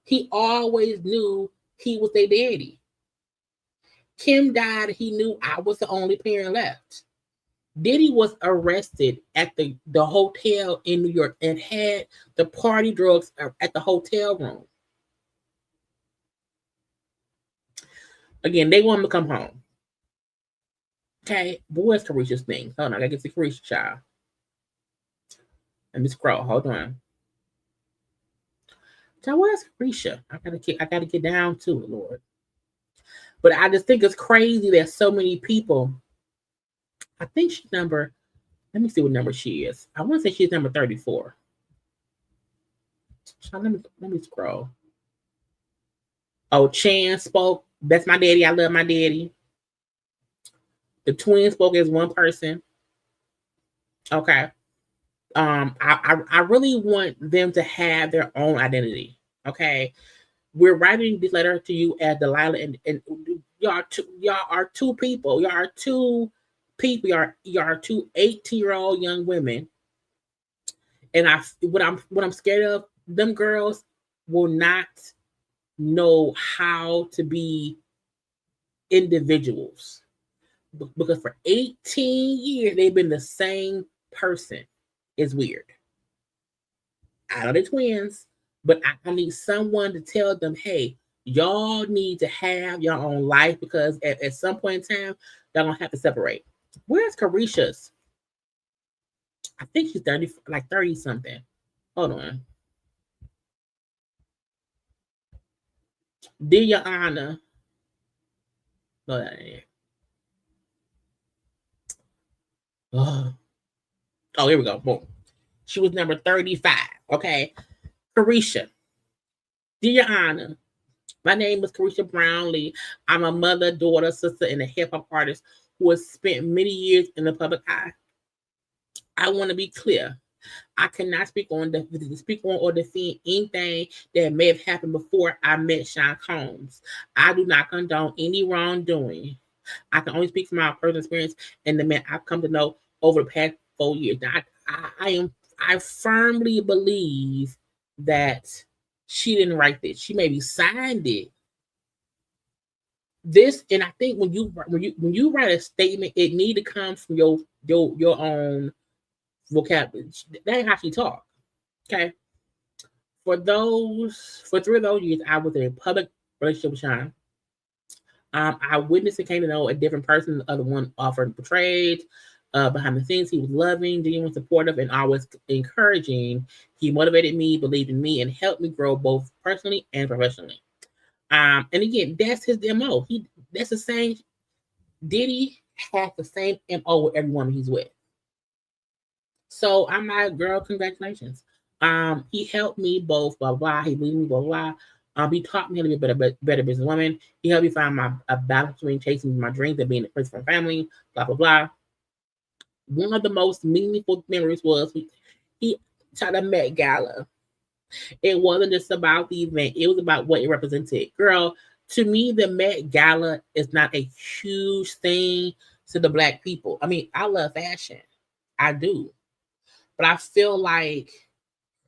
He always knew he was their daddy. Kim died. He knew I was the only parent left. Diddy was arrested at the hotel in New York and had the party drugs at the hotel room. Again, they want him to come home. Okay, but where's Caresha's thing? Hold on, I gotta get to Caresha, child. Let me scroll. Hold on. Child, where's Caresha? I gotta get down to it, Lord. But I just think it's crazy that so many people. I think she's number. Let me see what number she is. I want to say she's number 34. Child, let me scroll. Oh, Chan spoke. That's my daddy. I love my daddy. The twins spoke as one person. Okay. I really want them to have their own identity. Okay. We're writing this letter to you as Delilah, and y'all are two people. Y'all are two people. Y'all are two 18-year-old young women. And what I'm scared of, them girls will not know how to be individuals. Because for 18 years, they've been the same person. It's weird. I know they're twins, but I need someone to tell them, hey, y'all need to have your own life because at some point in time, y'all gonna have to separate. Where's Caresha's? I think she's 30 something. Hold on. Dear Your Honor. Go ahead. Oh, here we go. Boom. She was number 35. Okay. Caresha. Dear Your Honor, My name is Caresha Brownlee. I'm a mother, daughter, sister, and a hip hop artist who has spent many years in the public eye. I want to be clear. I cannot speak on or defend anything that may have happened before I met Sean Combs. I do not condone any wrongdoing. I can only speak from my personal experience and the man I've come to know over the past 4 years. Now, I firmly believe that she didn't write this. She maybe signed it. This, and I think when you write a statement, it need to come from your own vocabulary. That ain't how she talk. Okay. For 3 of those years, I was in a public relationship with Sean. I witnessed and came to know a different person the other one offered portrayed. Behind the scenes, he was loving, genuine, supportive, and always encouraging. He motivated me, believed in me, and helped me grow both personally and professionally. And again, that's his MO. That's the same. Diddy has the same MO with every woman he's with. So I'm like, girl, congratulations. He helped me both, blah, blah. He believed me, blah, blah. He taught me how to be a better businesswoman. He helped me find a balance between chasing my dreams and being a person for my family, blah, blah, blah. One of the most meaningful memories was he tried a Met Gala. It wasn't just about the event. It was about what it represented. Girl, to me, the Met Gala is not a huge thing to the Black people. I mean, I love fashion. I do. But I feel like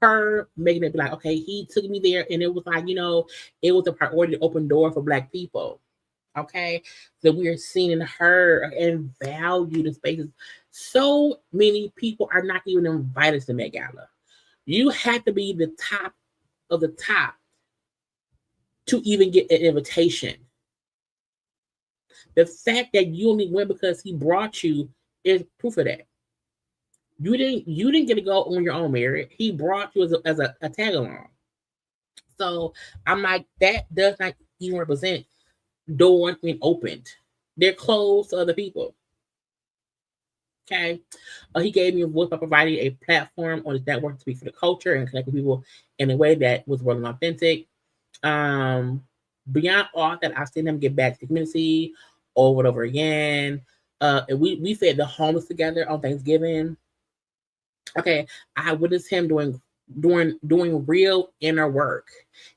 her making it be like, okay, he took me there, and it was like, it was a priority to open door for Black people. Okay? So we are seeing her and value the spaces. So many people are not even invited to the Met Gala. You have to be the top of the top to even get an invitation. The fact that you only went because he brought you is proof of that. You didn't get to go on your own merit. He brought you as a tag along. So I'm like, that does not even represent doors being opened. They're closed to other people. Okay. He gave me a voice by providing a platform on his network to speak for the culture and connect with people in a way that was real and authentic. Beyond all that, I've seen him get back to the community over and over again. We fed the homeless together on Thanksgiving. Okay, I witnessed him doing real inner work.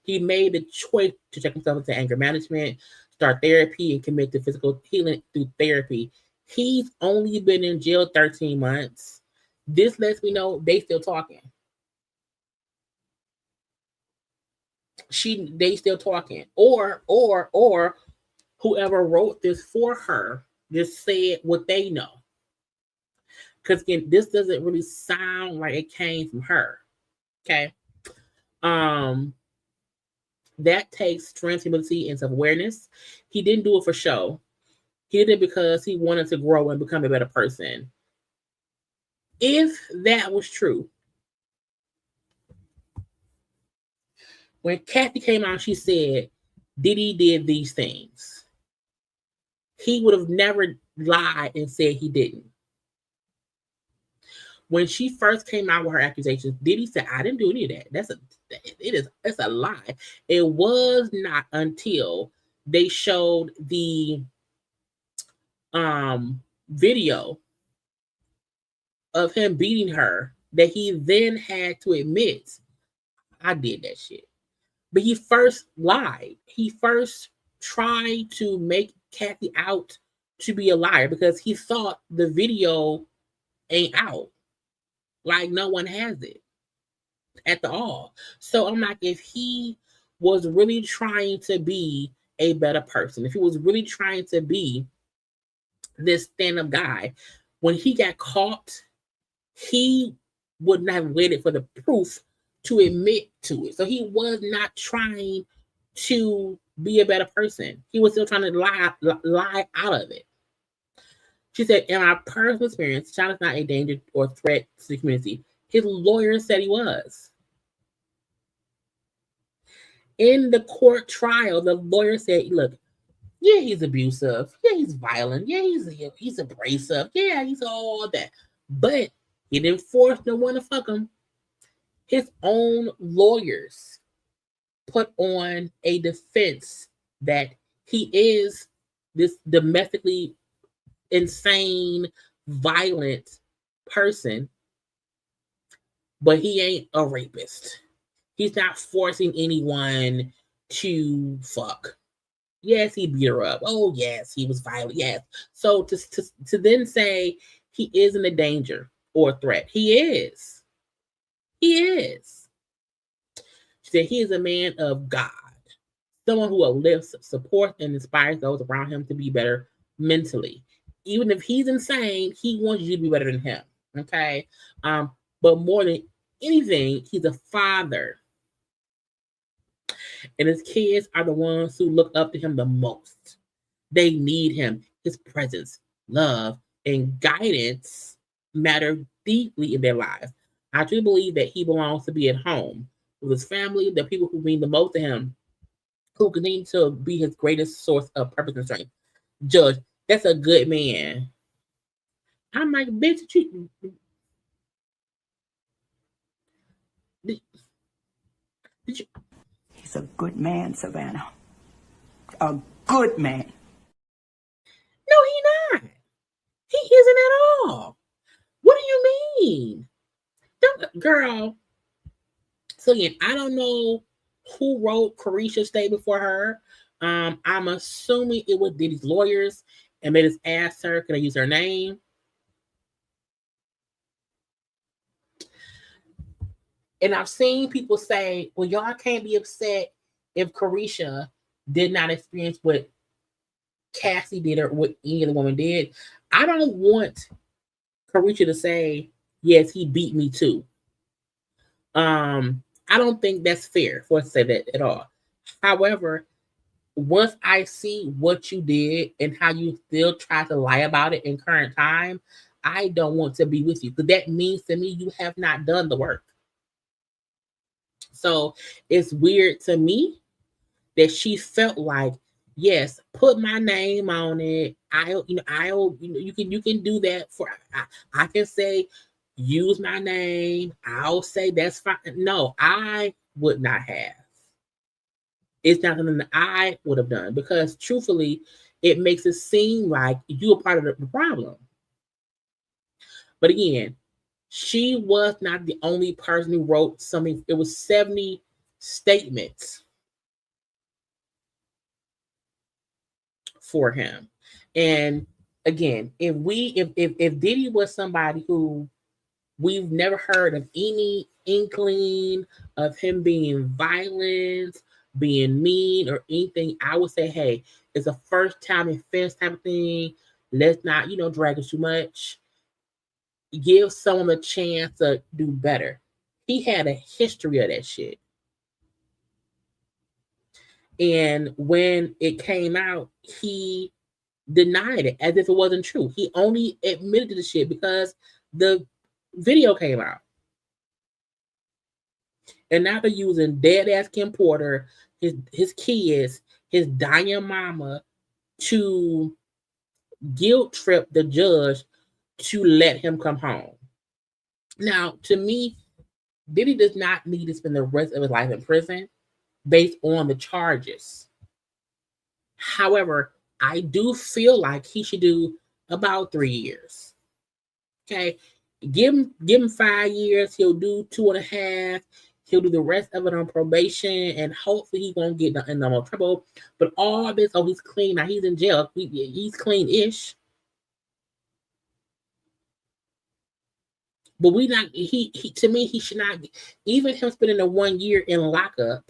He made the choice to check himself into anger management, start therapy, and commit to physical healing through therapy. He's only been in jail 13 months. This lets me know they still talking. They still talking. Or whoever wrote this for her just said what they know. Because again, this doesn't really sound like it came from her. Okay. That takes strength, humility, and self-awareness. He didn't do it for show. He did it because he wanted to grow and become a better person. If that was true, when Kathy came out, she said, Diddy did these things. He would have never lied and said he didn't. When she first came out with her accusations, Diddy said, I didn't do any of that. That's a lie. It was not until they showed the video of him beating her that he then had to admit, I did that shit. But he first lied. He first tried to make Kathy out to be a liar because he thought the video ain't out. Like no one has it at all. So I'm like, if he was really trying to be a better person, if he was really trying to be this stand-up guy, when he got caught, he would not have waited for the proof to admit to it. So he was not trying to be a better person. He was still trying to lie out of it. She said, in my personal experience, Sean is not a danger or threat to the community. His lawyer said he was. In the court trial, the lawyer said, look, yeah, he's abusive. Yeah, he's violent. Yeah, he's abrasive. Yeah, he's all that. But he didn't force no one to fuck him. His own lawyers put on a defense that he is this domestically insane, violent person, but he ain't a rapist. He's not forcing anyone to fuck. Yes, he beat her up. Oh, yes, he was violent. Yes. So to then say he isn't a danger or a threat, he is. He is. She said he is a man of God, someone who uplifts, supports, and inspires those around him to be better mentally. Even if he's insane, he wants you to be better than him. Okay. But more than anything, he's a father. And his kids are the ones who look up to him the most. They need him. His presence, love, and guidance matter deeply in their lives. I do believe that he belongs to be at home with his family, the people who mean the most to him, who continue to be his greatest source of purpose and strength. Judge, that's a good man. I'm like, bitch, did you? He's a good man, Savannah. A good man. No, he not. He isn't at all. What do you mean? Girl. So again, I don't know who wrote Caresha Stay Before Her. I'm assuming it was Diddy's lawyers, and they just asked her, can I use her name? And I've seen people say, well, y'all can't be upset if Caresha did not experience what Cassie did or what any other woman did. I don't want Caresha to say, yes, he beat me too. I don't think that's fair for us to say that at all. However, once I see what you did and how you still try to lie about it in current time, I don't want to be with you, because that means to me you have not done the work. So it's weird to me that she felt like, yes, put my name on it. You can do that for. I can say, use my name. I'll say that's fine. No, I would not have. It's not something that I would have done, because truthfully, it makes it seem like you are part of the problem. But again, she was not the only person who wrote something. It was 70 statements for him. And again, if Diddy was somebody who we've never heard of any inkling of him being violent, being mean, or anything, I would say, hey, it's a first time offense type of thing. Let's not, drag it too much. Give someone a chance to do better. He had a history of that shit. And when it came out, he denied it as if it wasn't true. He only admitted to the shit because the video came out. And now they're using dead ass Kim Porter, his kids, his dying mama, to guilt trip the judge to let him come home. Now, to me, Diddy does not need to spend the rest of his life in prison based on the charges. However, I do feel like he should do about 3 years. Okay, give him 5 years. He'll do 2.5. He'll do the rest of it on probation, and hopefully he won't get in no more trouble. But all this, he's clean now. He's in jail. He's clean-ish. But to me, he should not be. Even him spending the 1 year in lockup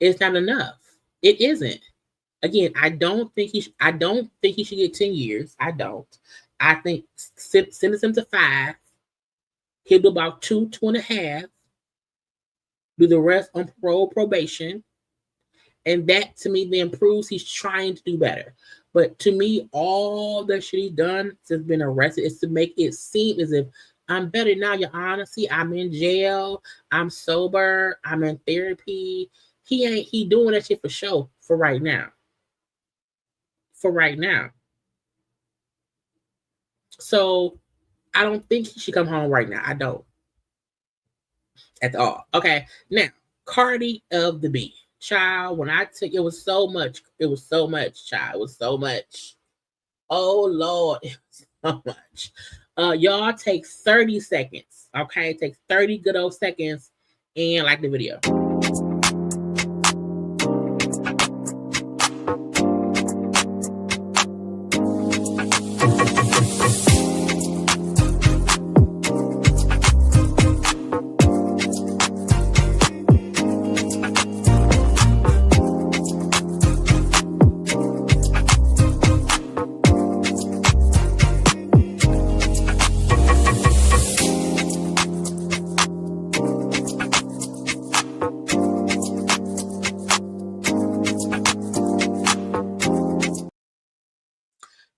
is not enough. It isn't. Again, I don't think he should get 10 years. I don't. I think sentence him to 5. He'll do about 2.5. Do the rest on parole, probation. And that, to me, then proves he's trying to do better. But to me, all that shit he's done since being arrested is to make it seem as if I'm better now, Your Honor. See, I'm in jail. I'm sober. I'm in therapy. He doing that shit for show for right now. For right now. So I don't think he should come home right now. I don't. At all. Okay. Now, Cardi of the B. Child, when I took it was so much. It was so much, child. It was so much. Oh Lord, it was so much. Y'all take 30 seconds. Okay, take 30 good old seconds and like the video.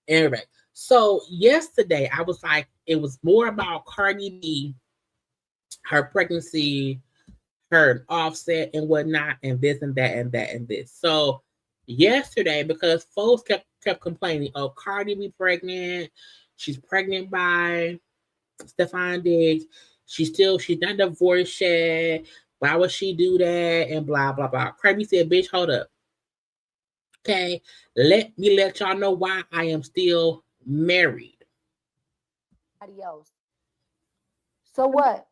Anyway, so yesterday I was like, it was more about Cardi B, her pregnancy, her Offset and whatnot, and this and that and that and this. So yesterday, because folks kept complaining, oh, Cardi B pregnant, she's pregnant by Stefan Diggs, she's not divorced yet. Why would she do that? And blah blah blah. Cardi B said, "Bitch, hold up. Okay, let me let y'all know why I am still married." Else. So what?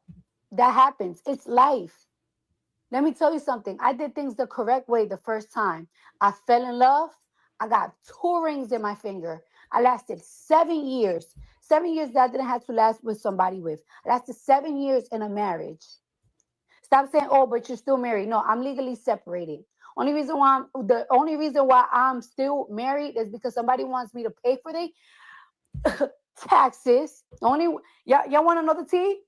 That happens. It's life. Let me tell you something. I did things the correct way the first time. I fell in love. I got 2 rings in my finger. I lasted 7 years. 7 years that I didn't have to last with somebody with. I lasted 7 years in a marriage. Stop saying, oh, but you're still married. No, I'm legally separated. The only reason why I'm still married is because somebody wants me to pay for the taxes. Y'all want to know the tea?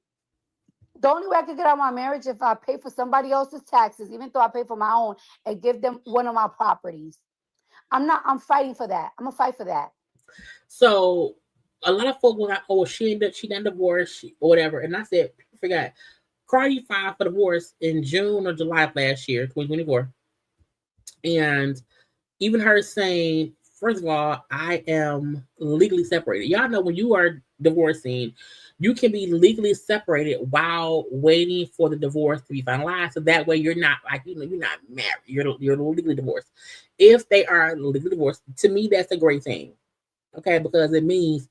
The only way I can get out of my marriage if I pay for somebody else's taxes, even though I pay for my own, and give them one of my properties. I'm fighting for that. I'm gonna fight for that. So a lot of folks were like, oh, she done divorced or whatever. And I said, forgot. Cardi filed for divorce in June or July of last year, 2024. And even her saying, first of all, I am legally separated. Y'all know when you are divorcing, you can be legally separated while waiting for the divorce to be finalized. So that way you're not you're not married. You're legally divorced. If they are legally divorced, to me, that's a great thing. Okay, because it means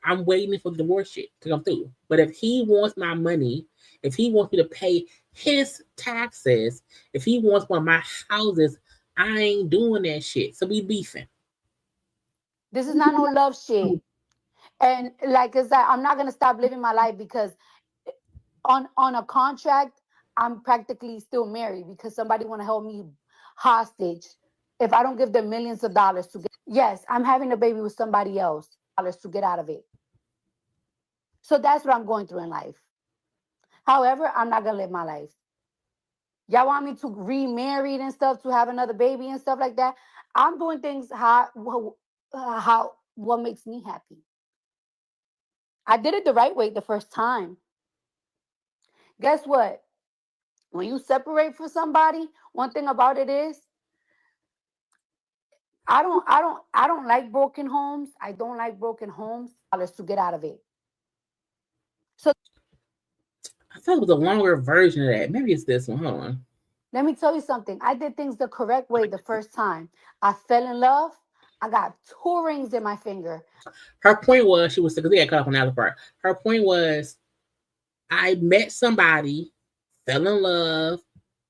I'm waiting for the divorce shit to come through. But if he wants my money, if he wants me to pay his taxes, if he wants one of my houses, I ain't doing that shit. So we beefing. This is not no love shit. And like I said, I'm not gonna stop living my life because on a contract, I'm practically still married because somebody want to hold me hostage if I don't give them millions of dollars to get. Yes, I'm having a baby with somebody else to get out of it. So that's what I'm going through in life. However, I'm not gonna live my life. Y'all want me to remarry and stuff, to have another baby and stuff like that? I'm doing things what makes me happy. I did it the right way the first time. Guess what? When you separate from somebody, one thing about it is I don't like broken homes. I don't like broken homes to get out of it. So I thought it was a longer version of that. Maybe it's this one. Hold on. Let me tell you something. I did things the correct way the first time. I fell in love. I got 2 rings in my finger. Her point was, she was, because they got cut off on the other part. Her point was, I met somebody, fell in love,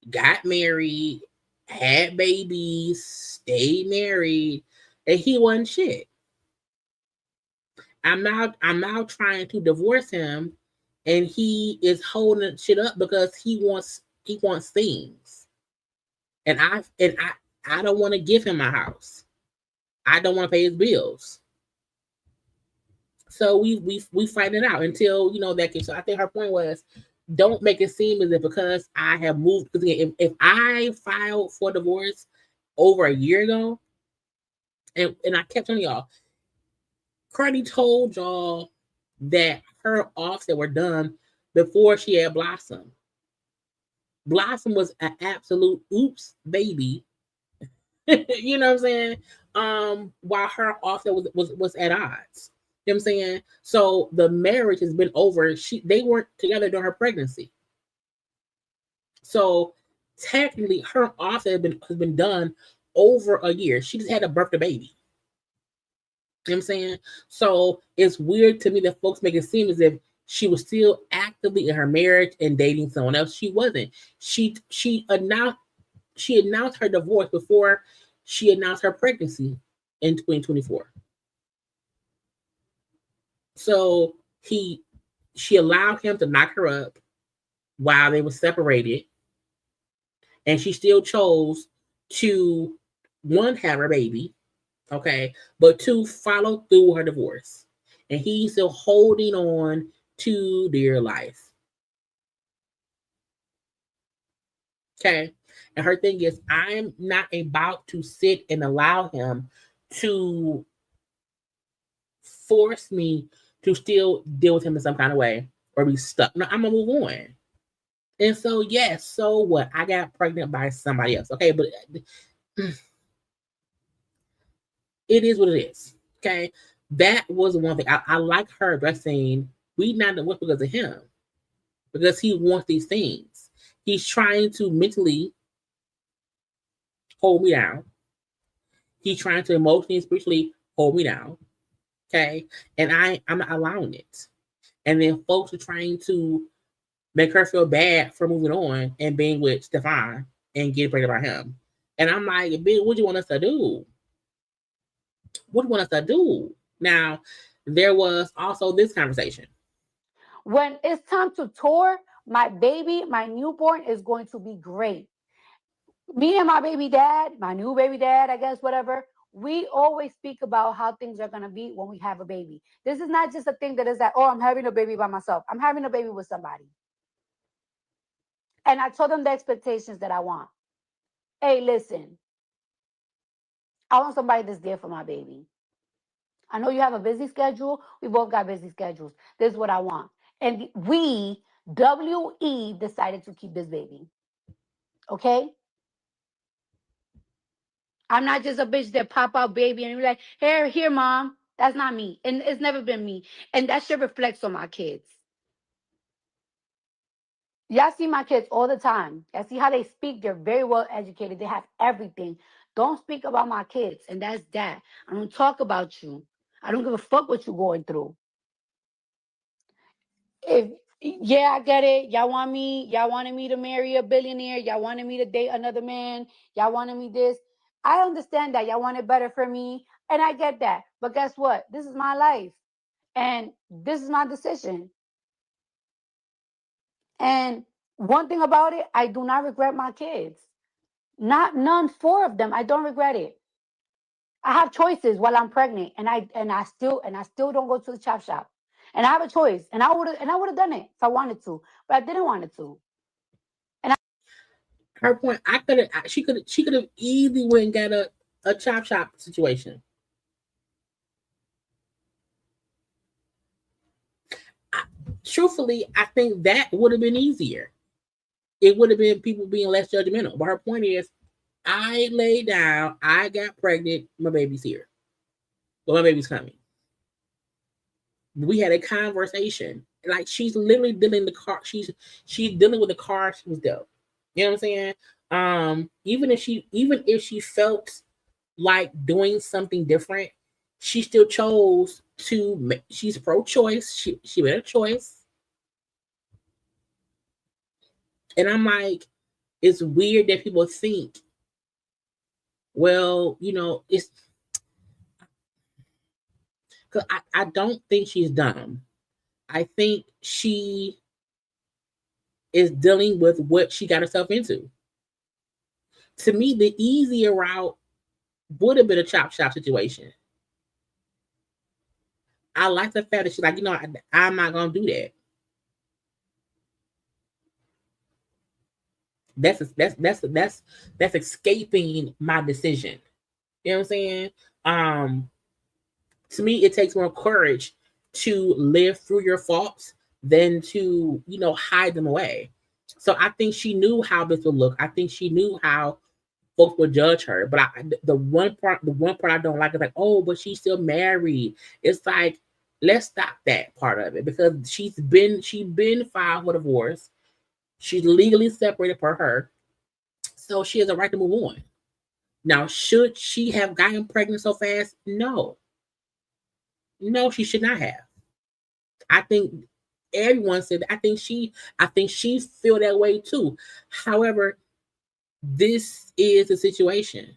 got married, had babies, stayed married, and he wasn't shit. I'm now trying to divorce him, and he is holding shit up because he wants things. And I don't want to give him my house. I don't want to pay his bills. So we fight it out until that case. So I think her point was, don't make it seem as if because I have moved. Because if I filed for divorce over a year ago, and I kept telling y'all, Cardi told y'all that her Offset were done before she had Blossom. Blossom was an absolute oops baby. You know what I'm saying? While her Offset was at odds. You know what I'm saying? So the marriage has been over. They weren't together during her pregnancy. So technically her offset has been done over a year. She just had to birth the baby. You know what I'm saying? So it's weird to me that folks make it seem as if she was still actively in her marriage and dating someone else. She wasn't. She announced her divorce before she announced her pregnancy in 2024. So she allowed him to knock her up while they were separated, and she still chose to, one, have her baby, okay, but two, follow through her divorce. And he's still holding on to dear life. Okay. And her thing is, I'm not about to sit and allow him to force me to still deal with him in some kind of way or be stuck. No, I'm gonna move on. And so, yes, so what? I got pregnant by somebody else. Okay, but it is what it is. Okay. That was one thing. I like her addressing, we not divorced because of him. Because he wants these things. He's trying to mentally hold me down. He's trying to emotionally and spiritually hold me down. Okay. And I'm not allowing it. And then folks are trying to make her feel bad for moving on and being with Stefan and getting pregnant by him. And I'm like, bitch, what do you want us to do? What do you want us to do? Now, there was also this conversation. When it's time to tour, my baby, my newborn is going to be great. Me and my baby dad, my new baby dad, I guess, whatever, we always speak about how things are going to be when we have a baby. This is not just a thing that is that, oh, I'm having a baby by myself. I'm having a baby with somebody. And I told them the expectations that I want. Hey, listen, I want somebody that's there for my baby. I know you have a busy schedule. We both got busy schedules. This is what I want. And we, WE, decided to keep this baby. Okay? I'm not just a bitch that pop out baby and be like, here, mom. That's not me. And it's never been me. And that shit reflects on my kids. Y'all see my kids all the time. Y'all see how they speak. They're very well educated. They have everything. Don't speak about my kids. And that's that. I don't talk about you. I don't give a fuck what you're going through. I get it. Y'all wanted me to marry a billionaire. Y'all wanted me to date another man. Y'all wanted me this. I understand that. Y'all want it better for me. And I get that. But guess what? This is my life. And this is my decision. And one thing about it, I do not regret my kids. None, 4 of them. I don't regret it. I have choices while I'm pregnant, and I still don't go to the chop shop. And I have a choice, and I would have done it if I wanted to, but I didn't want it to. And her point, she could have easily went and got a chop shop situation. Truthfully, I think that would have been easier. It would have been people being less judgmental. But her point is, I laid down, I got pregnant, my baby's here. Well, my baby's coming. We had a conversation. Like, she's literally dealing the car. She's dealing with the car she was dealt. You know what I'm saying? Even if she felt like doing something different, she still chose to. She's pro-choice. She made a choice. And I'm like, it's weird that people think, well, it's because I don't think she's dumb. I think she is dealing with what she got herself into. To me, the easier route would have been a chop shop situation. I like the fact that she's like, I'm not gonna do that. That's escaping my decision. You know what I'm saying? To me, it takes more courage to live through your faults than to, hide them away. So I think she knew how this would look. I think she knew how folks would judge her. But the one part I don't like is like, oh, but she's still married. It's like, let's stop that part of it, because she's been filed for divorce. She's legally separated for her. So she has a right to move on. Now, should she have gotten pregnant so fast? No. No, she should not have. I think everyone said I think she feel that way too. However, this is the situation.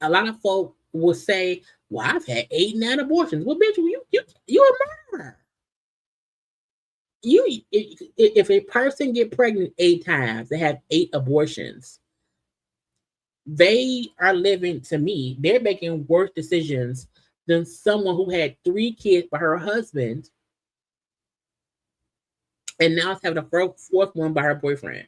A lot of folk will say, "Well, I've had 8, 9 abortions." Well, bitch, you a murderer. If a person get pregnant 8 times, they have 8 abortions. They are living, to me, they're making worse decisions than someone who had 3 kids by her husband and now is having a 4th one by her boyfriend.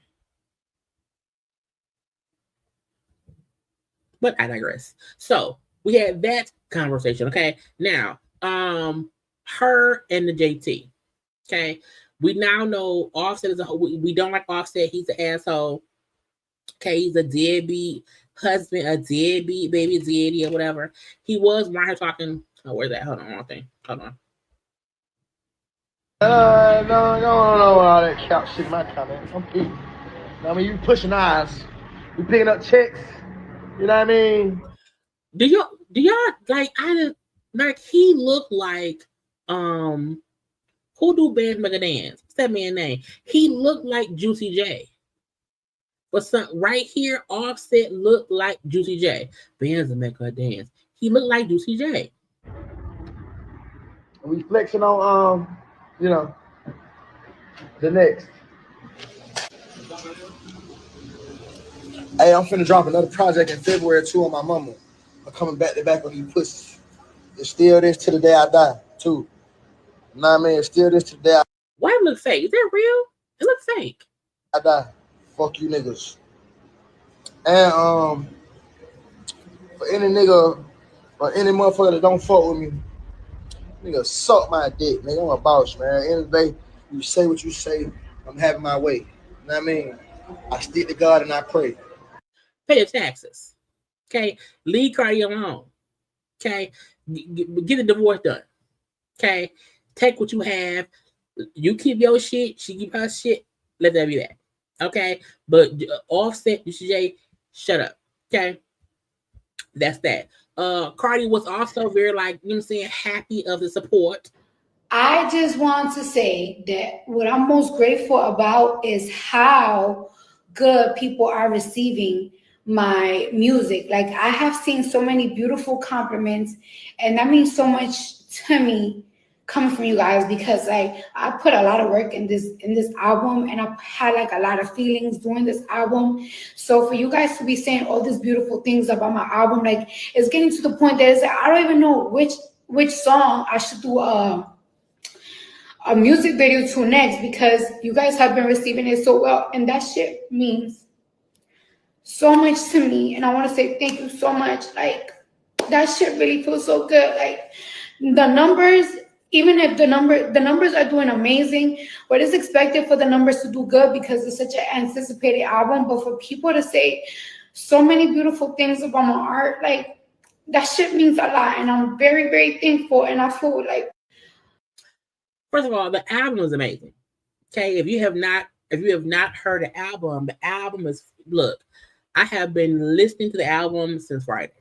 But I digress. So we had that conversation. Okay. Now, her and the JT. Okay. We now know Offset is we don't like Offset. He's an asshole. Okay. He's a deadbeat husband, a deadbeat baby daddy or whatever. He was when I was talking. Oh, where's that? Hold on, one thing. Hold on. No, all that couch shit in my comment. I'm Pete. I mean, you pushing eyes. You picking up checks. You know what I mean? Do y'all like he looked like who do bands make a dance? What's that man's name? He looked like Juicy J. But some right here, Offset looked like Juicy J. Bands that make her dance. He looked like Juicy J. We flexing on you know, the next. Hey, I'm finna drop another project in February too on my mama. I'm coming back to back on these pussies. It's still this to the day I die, too. You know what I mean? It's still this to the day Why it look fake? Is that real? It looks fake. I die. Fuck you niggas. And for any nigga or any motherfucker that don't fuck with me, nigga, suck my dick, nigga. I'm a boss, man. At the end of the day, you say what you say, I'm having my way. You know what I mean? I stick to God and I pray. Pay your taxes. Okay? Leave Cardi alone. Okay? Get a divorce done. Okay? Take what you have. You keep your shit. She keep her shit. Let that be that. Okay? But Offset, UCJ, shut up. Okay? That's that. Cardi was also very, like, you know what I'm saying, happy of the support. I just want to say that what I'm most grateful about is how good people are receiving my music. Like, I have seen so many beautiful compliments, and that means so much to me coming from you guys, because like I put a lot of work in this album, and I've had like a lot of feelings during this album. So for you guys to be saying all these beautiful things about my album, like, it's getting to the point that it's like, I don't even know which song I should do a music video to next, because you guys have been receiving it so well, and that shit means so much to me. And I want to say thank you so much. Like, that shit really feels so good. Like, the numbers, even if the numbers are doing amazing, but it's expected for the numbers to do good because it's such an anticipated album. But for people to say so many beautiful things about my art, like, that shit means a lot, and I'm very, very thankful. And I feel like, first of all, the album is amazing. Okay, if you have not heard the album is, look, I have been listening to the album since Friday.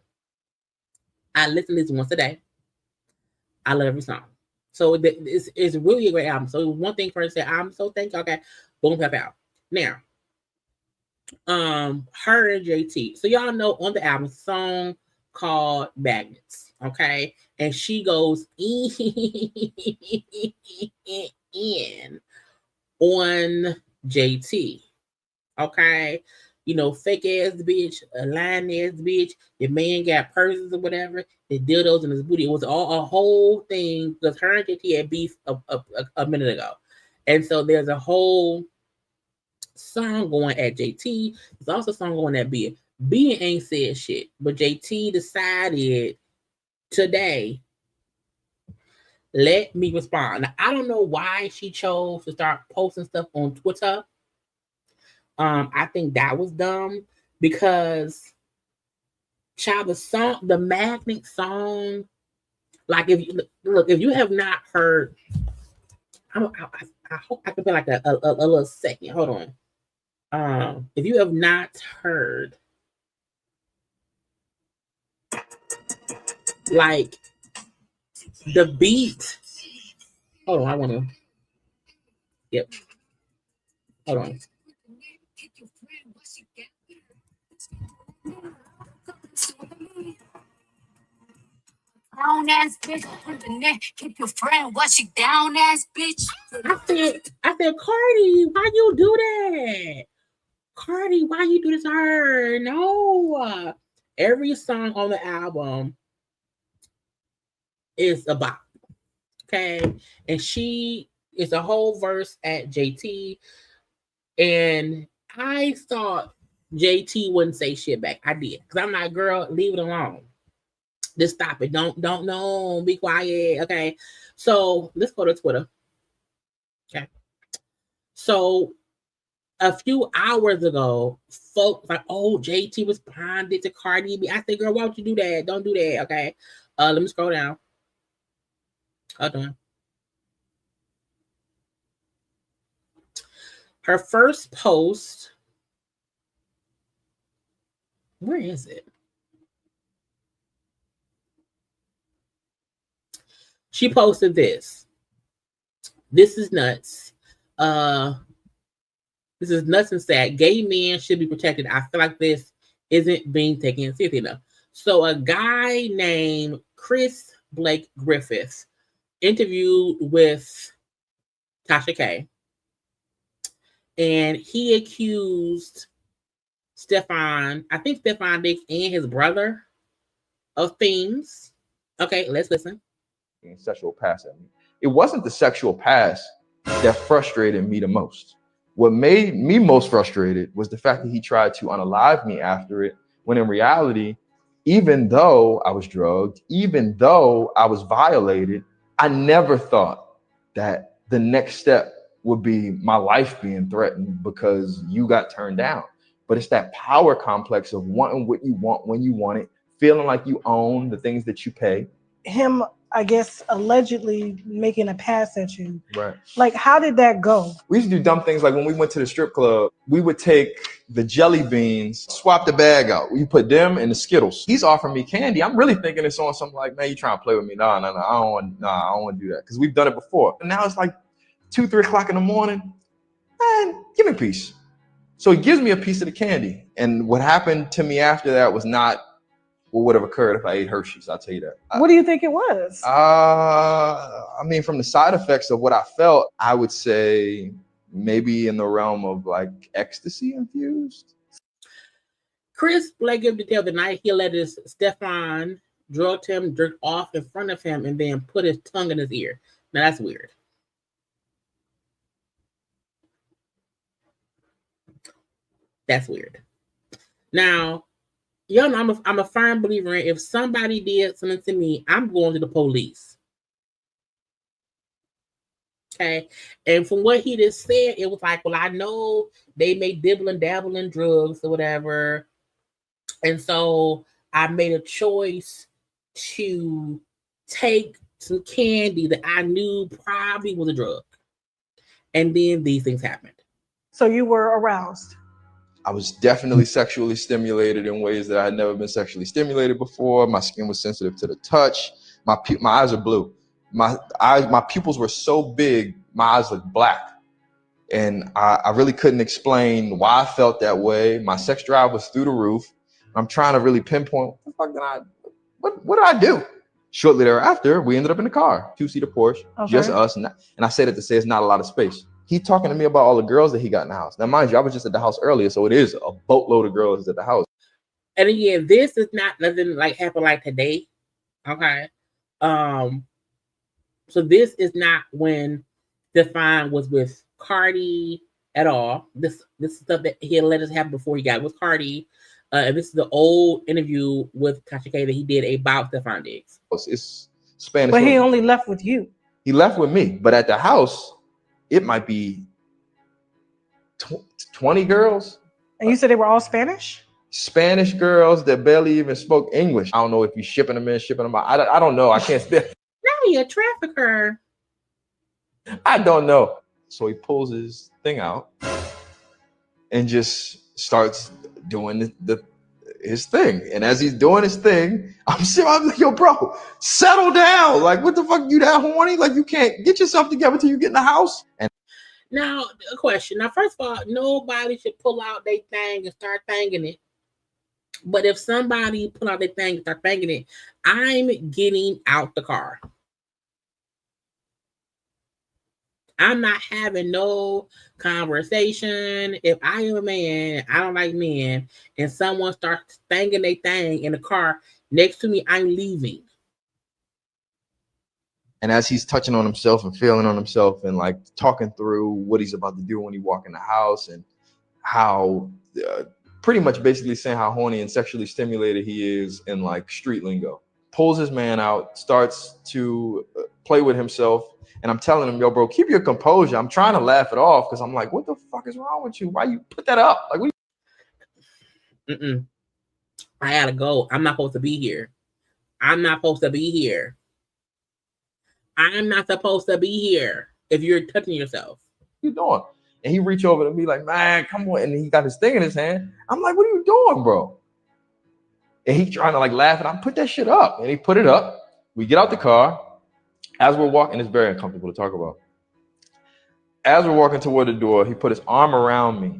I listen to this once a day. I love every song. So it's really a great album. So one thing first, say I'm so thankful. Okay, boom, pop out. Now, her and JT. So y'all know on the album, song called Magnets. Okay, and she goes in on JT. Okay, you know, fake ass bitch, a lying ass bitch. Your man got purses or whatever, the dildos in his booty. It was all a whole thing because her and JT had beef a minute ago, and so there's a whole song going at JT. There's also a song going at B. B ain't said shit, but JT decided today, let me respond. Now, I don't know why she chose to start posting stuff on Twitter. I think that was dumb because, child, the Magnet song, like, if you have not heard, I hope I can put like a little second. Hold on. If you have not heard, like the beat. Hold on, I want to. Yep. Hold on. Down ass bitch, keep your friend, watch you down ass bitch. I said, Cardi, why you do that? Cardi, why you do this to her? No. Every song on the album is a bop. Okay. And she is a whole verse at JT. And I thought JT wouldn't say shit back. I did. Because I'm like, girl, leave it alone. Just stop it. Don't no, be quiet. Okay. So let's go to Twitter. Okay. So a few hours ago, folks like, oh, JT responded to Cardi B. I said, girl, why would you do that? Don't do that. Okay. Let me scroll down. Hold on. Her first post. Where is it? She posted this. This is nuts. This is nuts and sad. Gay men should be protected. I feel like this isn't being taken seriously enough. So a guy named Chris Blake Griffith interviewed with Tasha K. And he accused Stefan, I think Stefan Diggs and his brother, of things. Okay, let's listen. Sexual past at me. It wasn't the sexual past that frustrated me the most. What made me most frustrated was the fact that he tried to unalive me after it, when in reality, even though I was drugged, even though I was violated, I never thought that the next step would be my life being threatened because you got turned down. But it's that power complex of wanting what you want when you want it, feeling like you own the things that you pay. Him, I guess, allegedly making a pass at you. Right. Like, how did that go? We used to do dumb things like when we went to the strip club, we would take the jelly beans, swap the bag out. We put them in the Skittles. He's offering me candy. I'm really thinking it's on something like, man, you trying to play with me? No, I don't want to do that. Because we've done it before. And now it's like 2, 3 o'clock in the morning. Man, give me a piece. So he gives me a piece of the candy. And what happened to me after that was not what would have occurred if I ate Hershey's. I'll tell you that. What do you think it was? I mean, from the side effects of what I felt, I would say maybe in the realm of like ecstasy infused. Chris Blake gave the detail the night he let his Stefan drugged him, jerked off in front of him, and then put his tongue in his ear. Now that's weird. That's weird. Now, y'all know I'm a firm believer in if somebody did something to me, I'm going to the police. Okay. And from what he just said, it was like, well, I know they may dibble and dabble in drugs or whatever. And so I made a choice to take some candy that I knew probably was a drug. And then these things happened. So you were aroused? I was definitely sexually stimulated in ways that I had never been sexually stimulated before. My skin was sensitive to the touch. My eyes are blue. My pupils were so big, my eyes looked black. And I really couldn't explain why I felt that way. My sex drive was through the roof. I'm trying to really pinpoint what did I do? Shortly thereafter, we ended up in the car, 2-seater Porsche, just us. And I say that to say it's not a lot of space. He talking to me about all the girls that he got in the house. Now, mind you, I was just at the house earlier, so it is a boatload of girls at the house. And again, this is not nothing like happened like today. Okay. So this is not when Stefan was with Cardi at all. This is stuff that he had let us have before he got with Cardi. And this is the old interview with Tasha K that he did about Stefan Diggs. It's Spanish. But he only left with you. He left with me. But at the house, it might be 20 girls. And you said they were all Spanish? Spanish girls that barely even spoke English. I don't know if you're shipping them in, shipping them out. I don't know. I can't speak. Now you're a trafficker. I don't know. So he pulls his thing out and just starts doing his thing. And as he's doing his thing, I'm like, yo, bro, settle down. Like, what the fuck? You that horny? Like, you can't get yourself together till you get in the house. And now, a question. Now, first of all, nobody should pull out their thing and start thanging it. But if somebody pull out their thing and start thanging it, I'm getting out the car. I'm not having no conversation. If I am a man, I don't like men, and someone starts thanging their thing in the car next to me, I'm leaving. And as he's touching on himself and feeling on himself and like talking through what he's about to do when he walk in the house and how pretty much basically saying how horny and sexually stimulated he is in like street lingo, pulls his man out, starts to play with himself. And I'm telling him, yo, bro, keep your composure. I'm trying to laugh it off because I'm like, what the fuck is wrong with you? Why you put that up? Like, I gotta go. I'm not supposed to be here. I'm not supposed to be here. I'm not supposed to be here if you're touching yourself. What you doing? And he reach over to me like, man, come on. And he got his thing in his hand. I'm like, what are you doing, bro? And he trying to like laugh and I put that shit up. And he put it up. We get out the car. As we're walking, it's very uncomfortable to talk about. As we're walking toward the door, he put his arm around me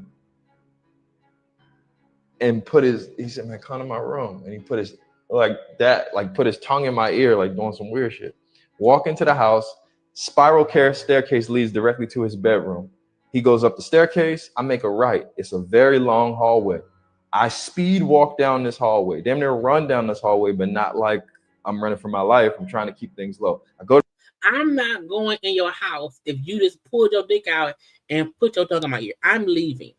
and he said, man, come to my room. And he put his, put his tongue in my ear, like doing some weird shit. Walk into the house, spiral staircase leads directly to his bedroom. He goes up the staircase, I make a right. It's a very long hallway. I speed walk down this hallway, damn near run down this hallway, but not like I'm running for my life. I'm trying to keep things low. I'm not going in your house if you just pulled your dick out and put your tongue in my ear. I'm leaving.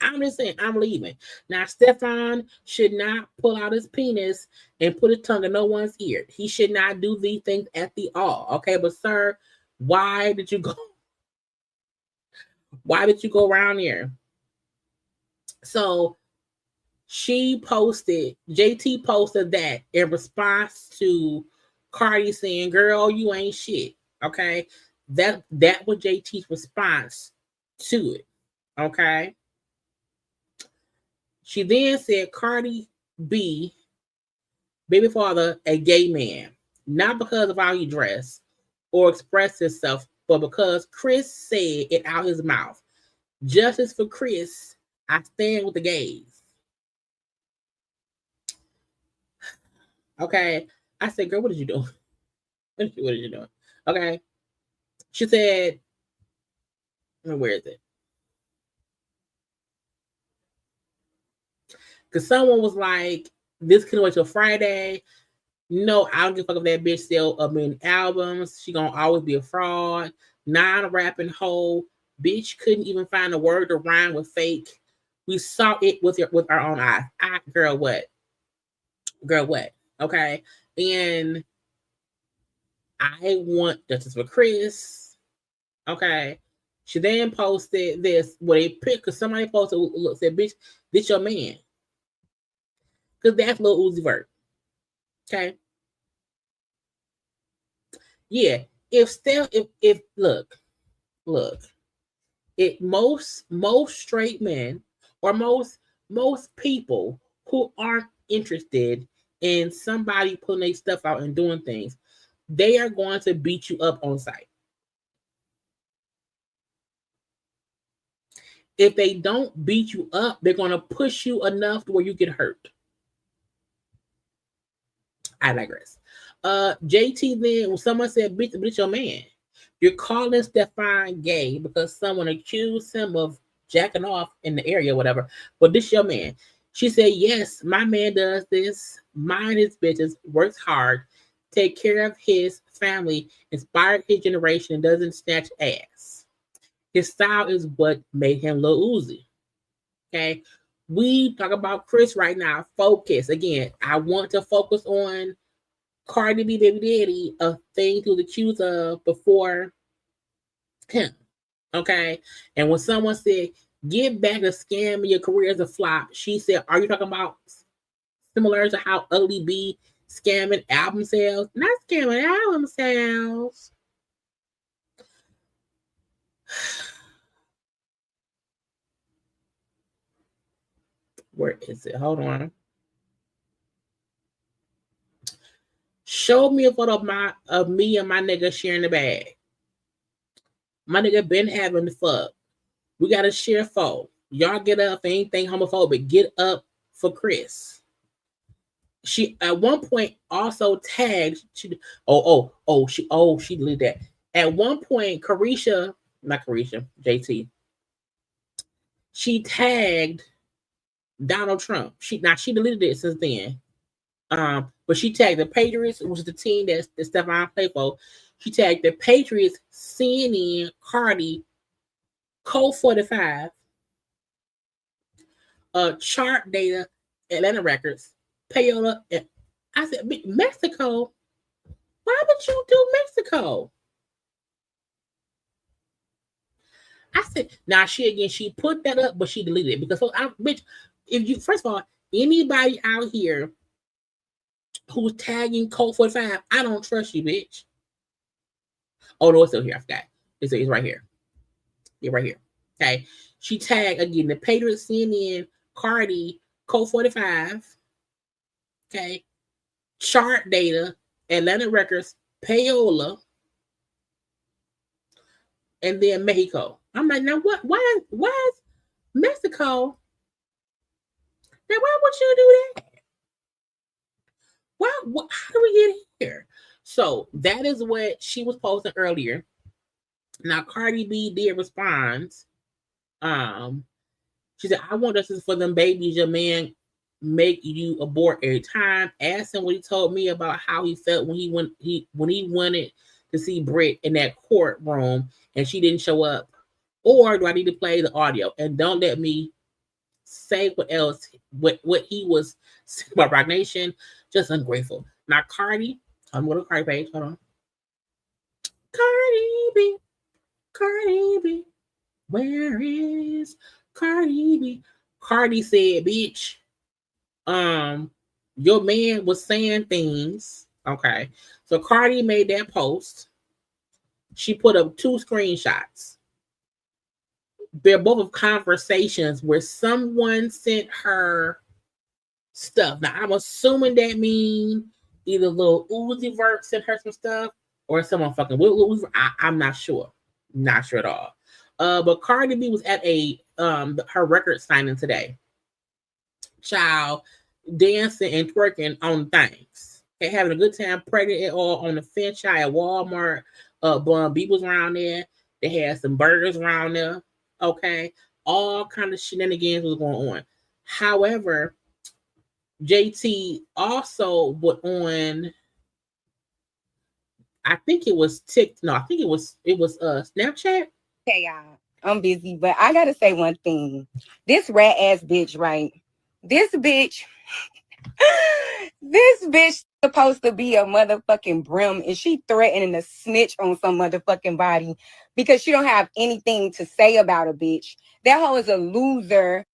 I'm just saying, I'm leaving. Now, Stefan should not pull out his penis and put his tongue in no one's ear. He should not do these things at the all. Okay, but sir, why did you go? Why did you go around here? So JT posted that in response to Cardi saying, girl, you ain't shit. Okay. That was JT's response to it. Okay. She then said Cardi B, baby father, a gay man, not because of how he dressed or expressed himself, but because Chris said it out his mouth. Justice for Chris. I stand with the gays. Okay. I said, girl, what did you do? What did you doing? Okay. She said, where is it? Because someone was like, this couldn't wait till Friday. No, I don't give a fuck if that bitch still up in albums. She gonna always be a fraud. Non-rapping hoe. Bitch couldn't even find a word to rhyme with fake. We saw it with our own eyes. Girl, what? Okay. And I want justice for Chris. Okay. She then posted this, where they picked, because somebody posted, said, bitch, this your man. Because that's Lil Uzi Vert. Okay. Yeah. Most straight men or most people who aren't interested in somebody putting their stuff out and doing things, they are going to beat you up on site. If they don't beat you up, they're going to push you enough to where you get hurt. I digress. JT then, when someone said, bitch, your man, you're calling Stefan gay because someone accused him of jacking off in the area, whatever. But this your man. She said, yes, my man does this, mind his business, works hard, take care of his family, inspired his generation, and doesn't snatch ass. His style is what made him Lil Uzi. Okay. We talk about Chris right now. Focus. Again, I want to focus on Cardi B, baby daddy, a thing he was accused of before him. Okay. And when someone said, get back to scam, your career is a flop, she said, are you talking about similar to how Ugly B scamming album sales. Not scamming album sales. Where is it? Hold on. Show me a photo of me and my nigga sharing the bag. My nigga been having the fuck. We gotta share photo. Y'all get up for anything homophobic. Get up for Chris. She at one point also tagged. She deleted that. At one point, JT. She tagged Donald Trump. She deleted it since then. But she tagged the Patriots, which is the team that Stefan played for. She tagged the Patriots, CNN, Cardi, Code 45, Chart Data, Atlanta Records, Payola. I said, Mexico? Why would you do Mexico? I said, now she put that up, but she deleted it because first of all, anybody out here who's tagging Code 45, I don't trust you, bitch. Oh no, it's still here. I forgot. It's right here. Yeah, right here. Okay. She tagged again the Patriots, CNN, Cardi, Code 45. Okay. Chart Data, Atlanta Records, Payola, and then Mexico. I'm like, now what? Why is Mexico? Now why would you do that? How do we get here? So that is what she was posting earlier. Now Cardi B did respond. She said, I want justice for them babies your man make you abort every time. Asked him what he told me about how he felt when he wanted to see Britt in that courtroom and she didn't show up. Or do I need to play the audio? And don't let me say what he was saying about Rock Nation. Just ungrateful. Now Cardi, I'm going to Cardi page. Hold on. Cardi B, where is Cardi B? Cardi said, bitch, your man was saying things. Okay. So Cardi made that post. She put up 2 screenshots. They're both of conversations where someone sent her stuff. Now I'm assuming that means either Lil Uzi Vert sent her some stuff or someone fucking with I'm not sure. Not sure at all. But Cardi B was at her record signing today. Child dancing and twerking on things. Okay, having a good time, pregnant at all on the fence at Walmart. Bun B was around there. They had some burgers around there. Okay. All kind of shenanigans was going on. However, JT also put on, I think it was Snapchat. Hey y'all, I'm busy, but I gotta say one thing. This rat ass bitch, right? This bitch supposed to be a motherfucking brim, and she threatening to snitch on some motherfucking body because she don't have anything to say about a bitch. That hoe is a loser.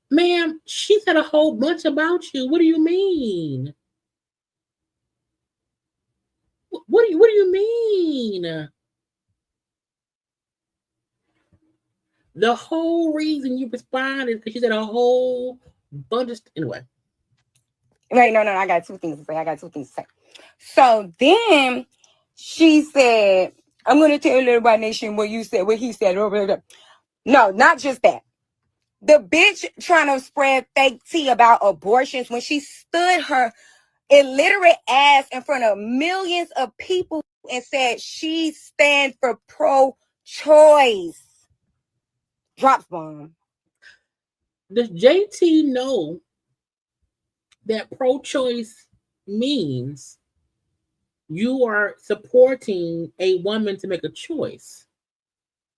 Ma'am, she said a whole bunch about you. What do you mean? What do you mean? The whole reason you responded because she said a whole bunch of anyway. Wait, no, I got 2 things to say. So then she said, I'm gonna tell everybody nation what you said, what he said. No, not just that. The bitch trying to spread fake tea about abortions when she stood her illiterate ass in front of millions of people and said she stands for pro-choice. Drops bomb. Does JT know that pro-choice means you are supporting a woman to make a choice?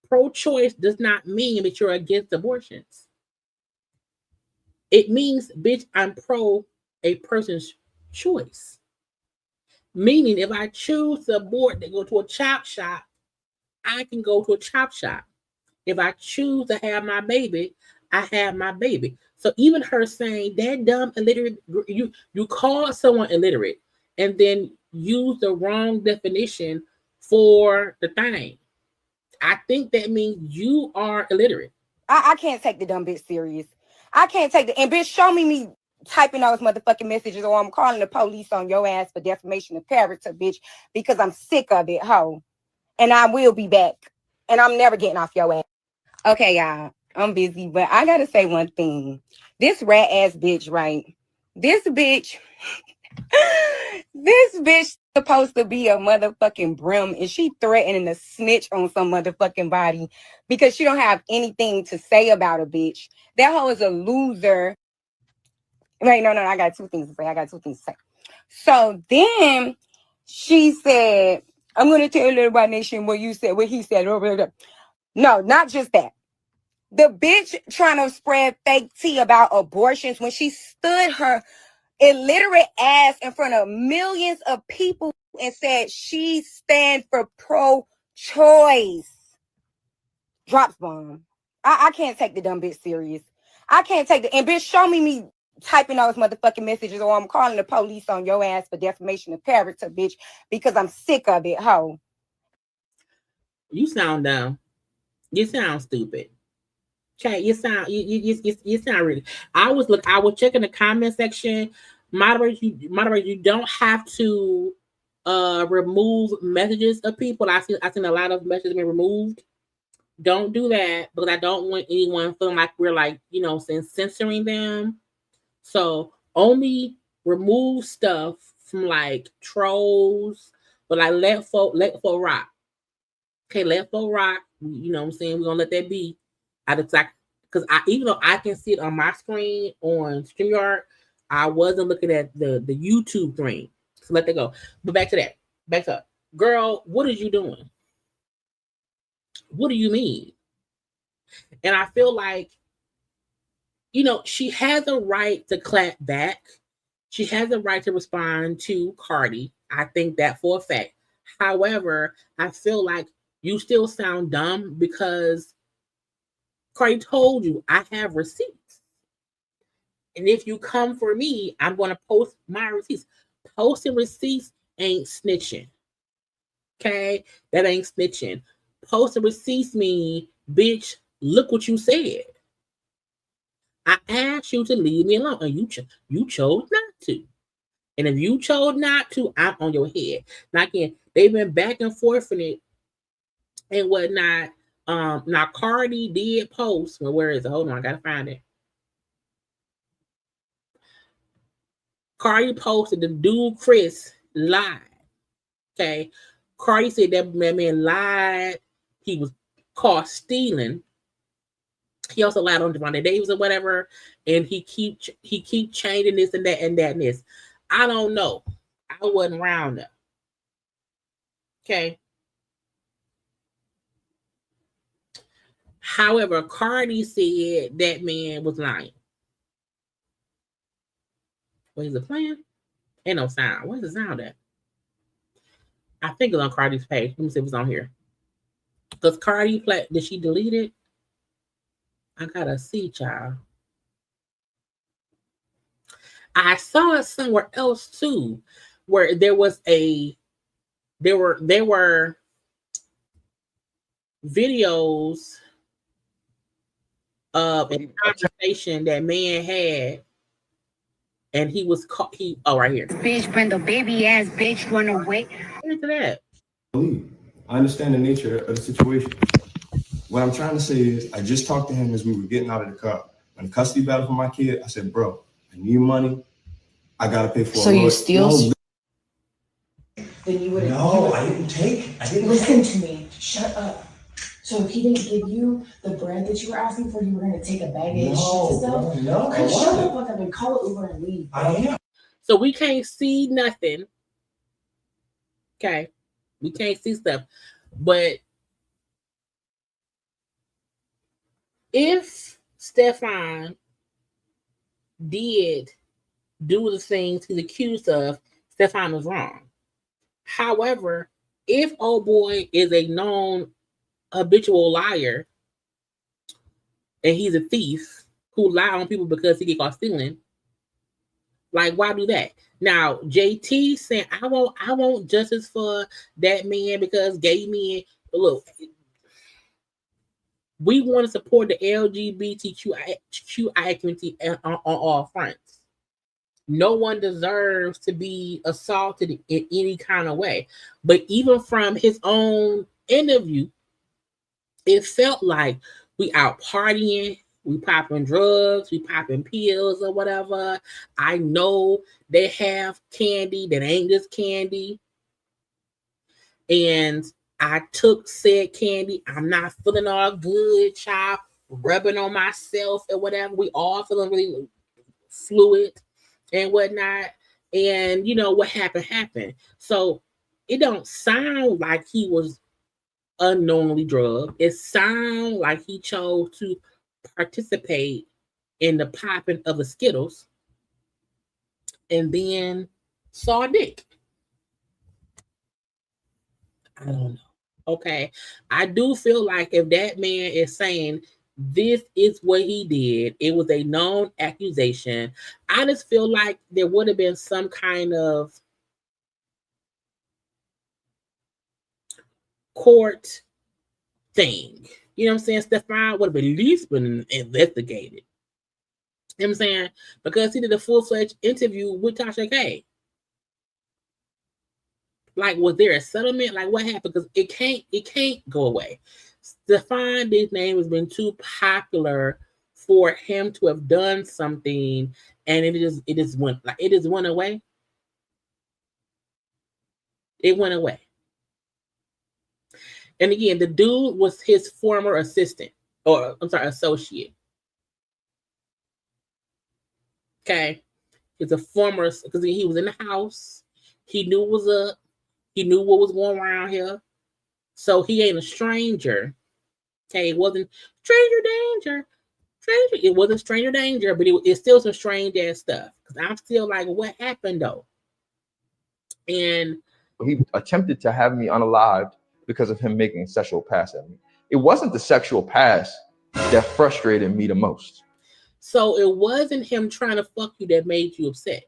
Pro-choice does not mean that you're against abortions. It means, bitch, I'm pro a person's choice. Meaning, if I choose to abort to go to a chop shop, I can go to a chop shop. If I choose to have my baby, I had my baby. So even her saying that dumb illiterate, you call someone illiterate and then use the wrong definition for the thing. I think that means you are illiterate. I can't take the dumb bitch serious. I can't take the, and bitch, show me typing those motherfucking messages or I'm calling the police on your ass for defamation of character, bitch, because I'm sick of it, ho. And I will be back. And I'm never getting off your ass. Okay, y'all. I'm busy, but I gotta say one thing. This rat ass bitch, right? This bitch supposed to be a motherfucking brim, and she threatening to snitch on some motherfucking body because she don't have anything to say about a bitch. That hoe is a loser. Wait, no, I got two things to say. So then she said, I'm gonna tell everybody nation what he said. No, not just that. The bitch trying to spread fake tea about abortions when she stood her illiterate ass in front of millions of people and said she stand for pro-choice. Drops bomb. I can't take the dumb bitch serious. I can't take the, and bitch, show me typing those motherfucking messages or I'm calling the police on your ass for defamation of character, bitch, because I'm sick of it, ho. You sound dumb. You sound stupid. Okay, you sound really. I was checking the comment section. Moderators, you don't have to remove messages of people. I seen a lot of messages being removed. Don't do that because I don't want anyone feeling like we're like, censoring them. So only remove stuff from like trolls, but like let folk rock. Okay, let folk rock. You know what I'm saying? We're gonna let that be. Because even though I can see it on my screen on StreamYard, I wasn't looking at the YouTube thing. So let that go. But back to that. Back up. Girl, what are you doing? What do you mean? And I feel like, she has a right to clap back. She has a right to respond to Cardi. I think that for a fact. However, I feel like you still sound dumb because Cardi told you I have receipts. And if you come for me, I'm going to post my receipts. Posting receipts ain't snitching. Okay? That ain't snitching. Posting receipts mean, bitch, look what you said. I asked you to leave me alone, and you chose not to. And if you chose not to, I'm on your head. Now again, they've been back and forth in it and whatnot. Now Cardi did post. Well, where is it? Hold on, I gotta find it. Cardi posted the dude Chris lied. Okay, Cardi said that man lied. He was caught stealing. He also lied on Devontae Davis or whatever, and he keep changing this and that and that and this. I don't know. I wasn't around there. Okay. However, Cardi said that man was lying. What is it playing? Ain't no sound. Where's the sound at? I think it's on Cardi's page. Let me see if it's on here. Because Cardi did she delete it? I gotta see, child. I saw it somewhere else too, where there were videos of a conversation that man had, and he was caught. Right here. Bitch, bring the baby ass bitch run away. Into that. I understand the nature of the situation. What I'm trying to say is, I just talked to him as we were getting out of the car. When custody battle for my kid, I said, bro, I need money. I gotta pay for. So you still? Then you would. No, I didn't take. Listen to me. Shut up. So if he didn't give you the bread that you were asking for, you were gonna take a bag of shit to sell? No. Shut the fuck up and call it Uber and leave. I am. So we can't see nothing. Okay, we can't see stuff, but if Stefan did do the things he's accused of, Stefan was wrong. However, if old boy is a known habitual liar, and he's a thief who lie on people because he get caught stealing. Like, why do that? Now, JT saying, I want justice for that man because gay men. Look, we want to support the LGBTQI community on all fronts. No one deserves to be assaulted in any kind of way. But even from his own interview, it felt like we out partying, we popping drugs, we popping pills or whatever. I know they have candy that ain't just candy. And I took said candy. I'm not feeling all good, child, rubbing on myself or whatever. We all feeling really fluid and whatnot. And you know what happened. So it don't sound like he was unknowingly drugged. It sounds like he chose to participate in the popping of the Skittles and then saw a dick. I don't know. Okay. I do feel like if that man is saying this is what he did, it was a known accusation, I just feel like there would have been some kind of court thing. You know what I'm saying? Stefan would have at least been investigated. You know what I'm saying? Because he did a full-fledged interview with Tasha K. Like, was there a settlement? Like, what happened? Because it can't go away. Stefan Diggs' name has been too popular for him to have done something, and it just went away. It went away. And again, the dude was his former assistant, or I'm sorry, associate. Okay, he's a former, because he was in the house. He knew what was up. He knew what was going around here. So he ain't a stranger. Okay, it wasn't stranger danger. It wasn't stranger danger, but it's still some strange ass stuff. Because I'm still like, what happened though? And he attempted to have me unalived because of him making a sexual pass at me. It wasn't the sexual pass that frustrated me the most. So it wasn't him trying to fuck you that made you upset.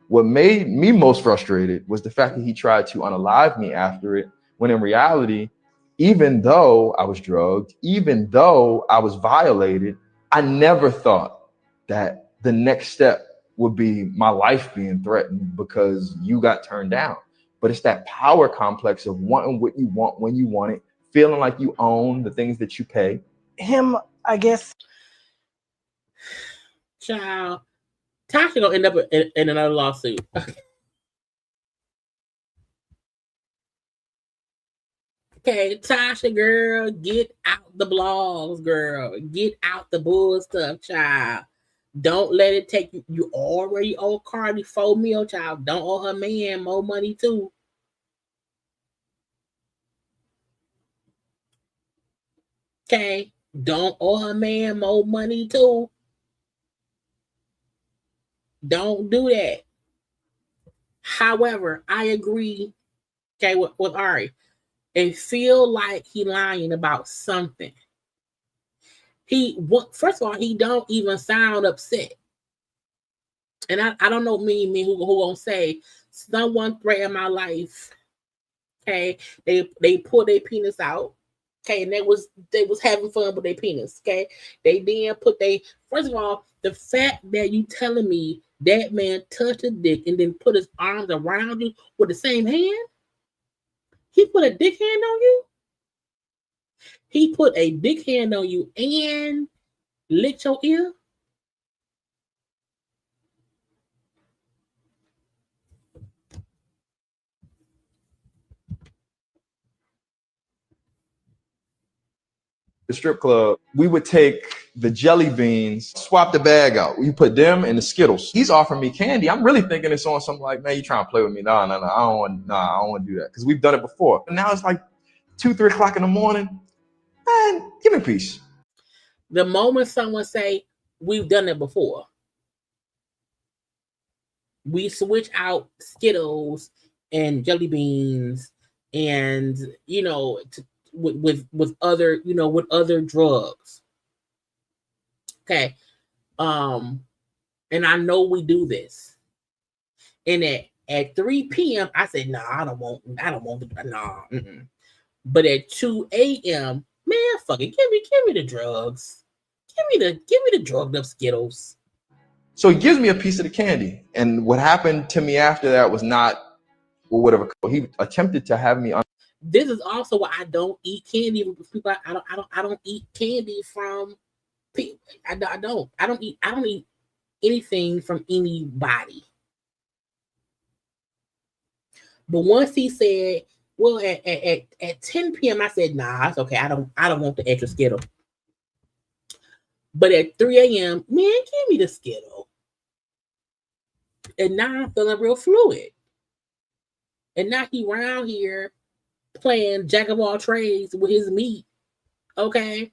What made me most frustrated was the fact that he tried to unalive me after it, when in reality, even though I was drugged, even though I was violated, I never thought that the next step would be my life being threatened because you got turned down. But it's that power complex of wanting what you want when you want it, feeling like you own the things that you pay. Him, I guess. Child, Tasha gonna end up in another lawsuit. Okay, Tasha, girl, get out the blogs, girl. Get out the bull stuff, child. Don't let it take you. You already owe Cardi $4 million, child. Don't owe her man more money too. Okay, don't owe her man more money too. Don't do that. However, I agree, okay, with Ari. And feel like he lying about something. First of all, he don't even sound upset. And I don't know me who gonna say someone threatened my life. Okay, they pulled their penis out. Okay, and they was having fun with their penis. Okay, they then first of all, the fact that you telling me that man touched a dick and then put his arms around you with the same hand. He put a dick hand on you? He put a dick hand on you and licked your ear? The strip club, we would take the jelly beans, swap the bag out. You put them in the Skittles. He's offering me candy. I'm really thinking it's on something like, man, you trying to play with me? No, I don't want to do that. Because we've done it before. And now it's like 2-3 o'clock in the morning. Man, give me peace. The moment someone say, we've done it before, we switch out Skittles and jelly beans and, with other, with other drugs. Okay. And I know we do this. And at 3 p.m., I said, nah, I don't want nah. Mm-mm. But at 2 a.m., man, fuck it, give me the drugs. Give me the drugged up Skittles. So he gives me a piece of the candy. And what happened to me after that was not whatever. He attempted to have me on. This is also why I don't eat candy from people. I don't eat candy from people. I don't eat anything from anybody. But once he said, well, at 10 p.m., I said, nah, it's okay. I don't want the extra Skittle. But at 3 a.m., man, give me the Skittle. And now I'm feeling real fluid. And now he around here playing jack of all trades with his meat. Okay.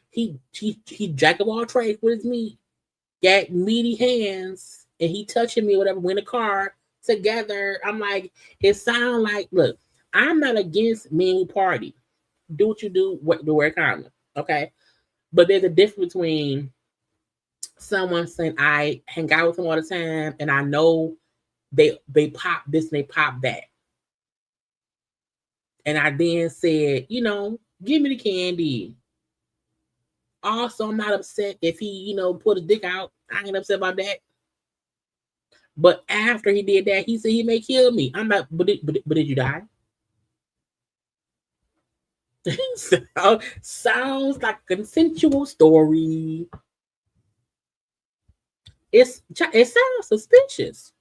He jack of all trades with his meat. Got meaty hands. And he touching me, whatever, we're in the car together. I'm like, it sound like, look, I'm not against men who party. Do what you do, to wear a condom. Okay. But there's a difference between someone saying I hang out with them all the time and I know they pop this and they pop that. And I then said, give me the candy. Also, I'm not upset if he, put a dick out. I ain't upset about that. But after he did that, he said he may kill me. I'm not, but did you die? Sounds like a consensual story. It sounds suspicious.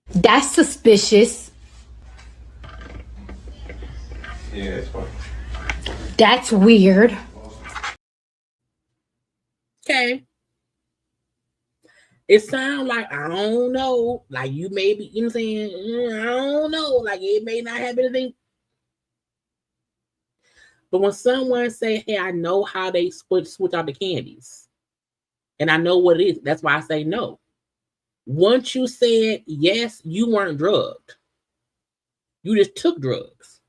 That's suspicious. Yeah, it's fine. That's weird. Okay. It sounds like, I don't know, like you may be, you know what I'm saying? I don't know, like it may not have anything. But when someone say, hey, I know how they switch out the candies, and I know what it is, that's why I say no. Once you said yes, you weren't drugged. You just took drugs.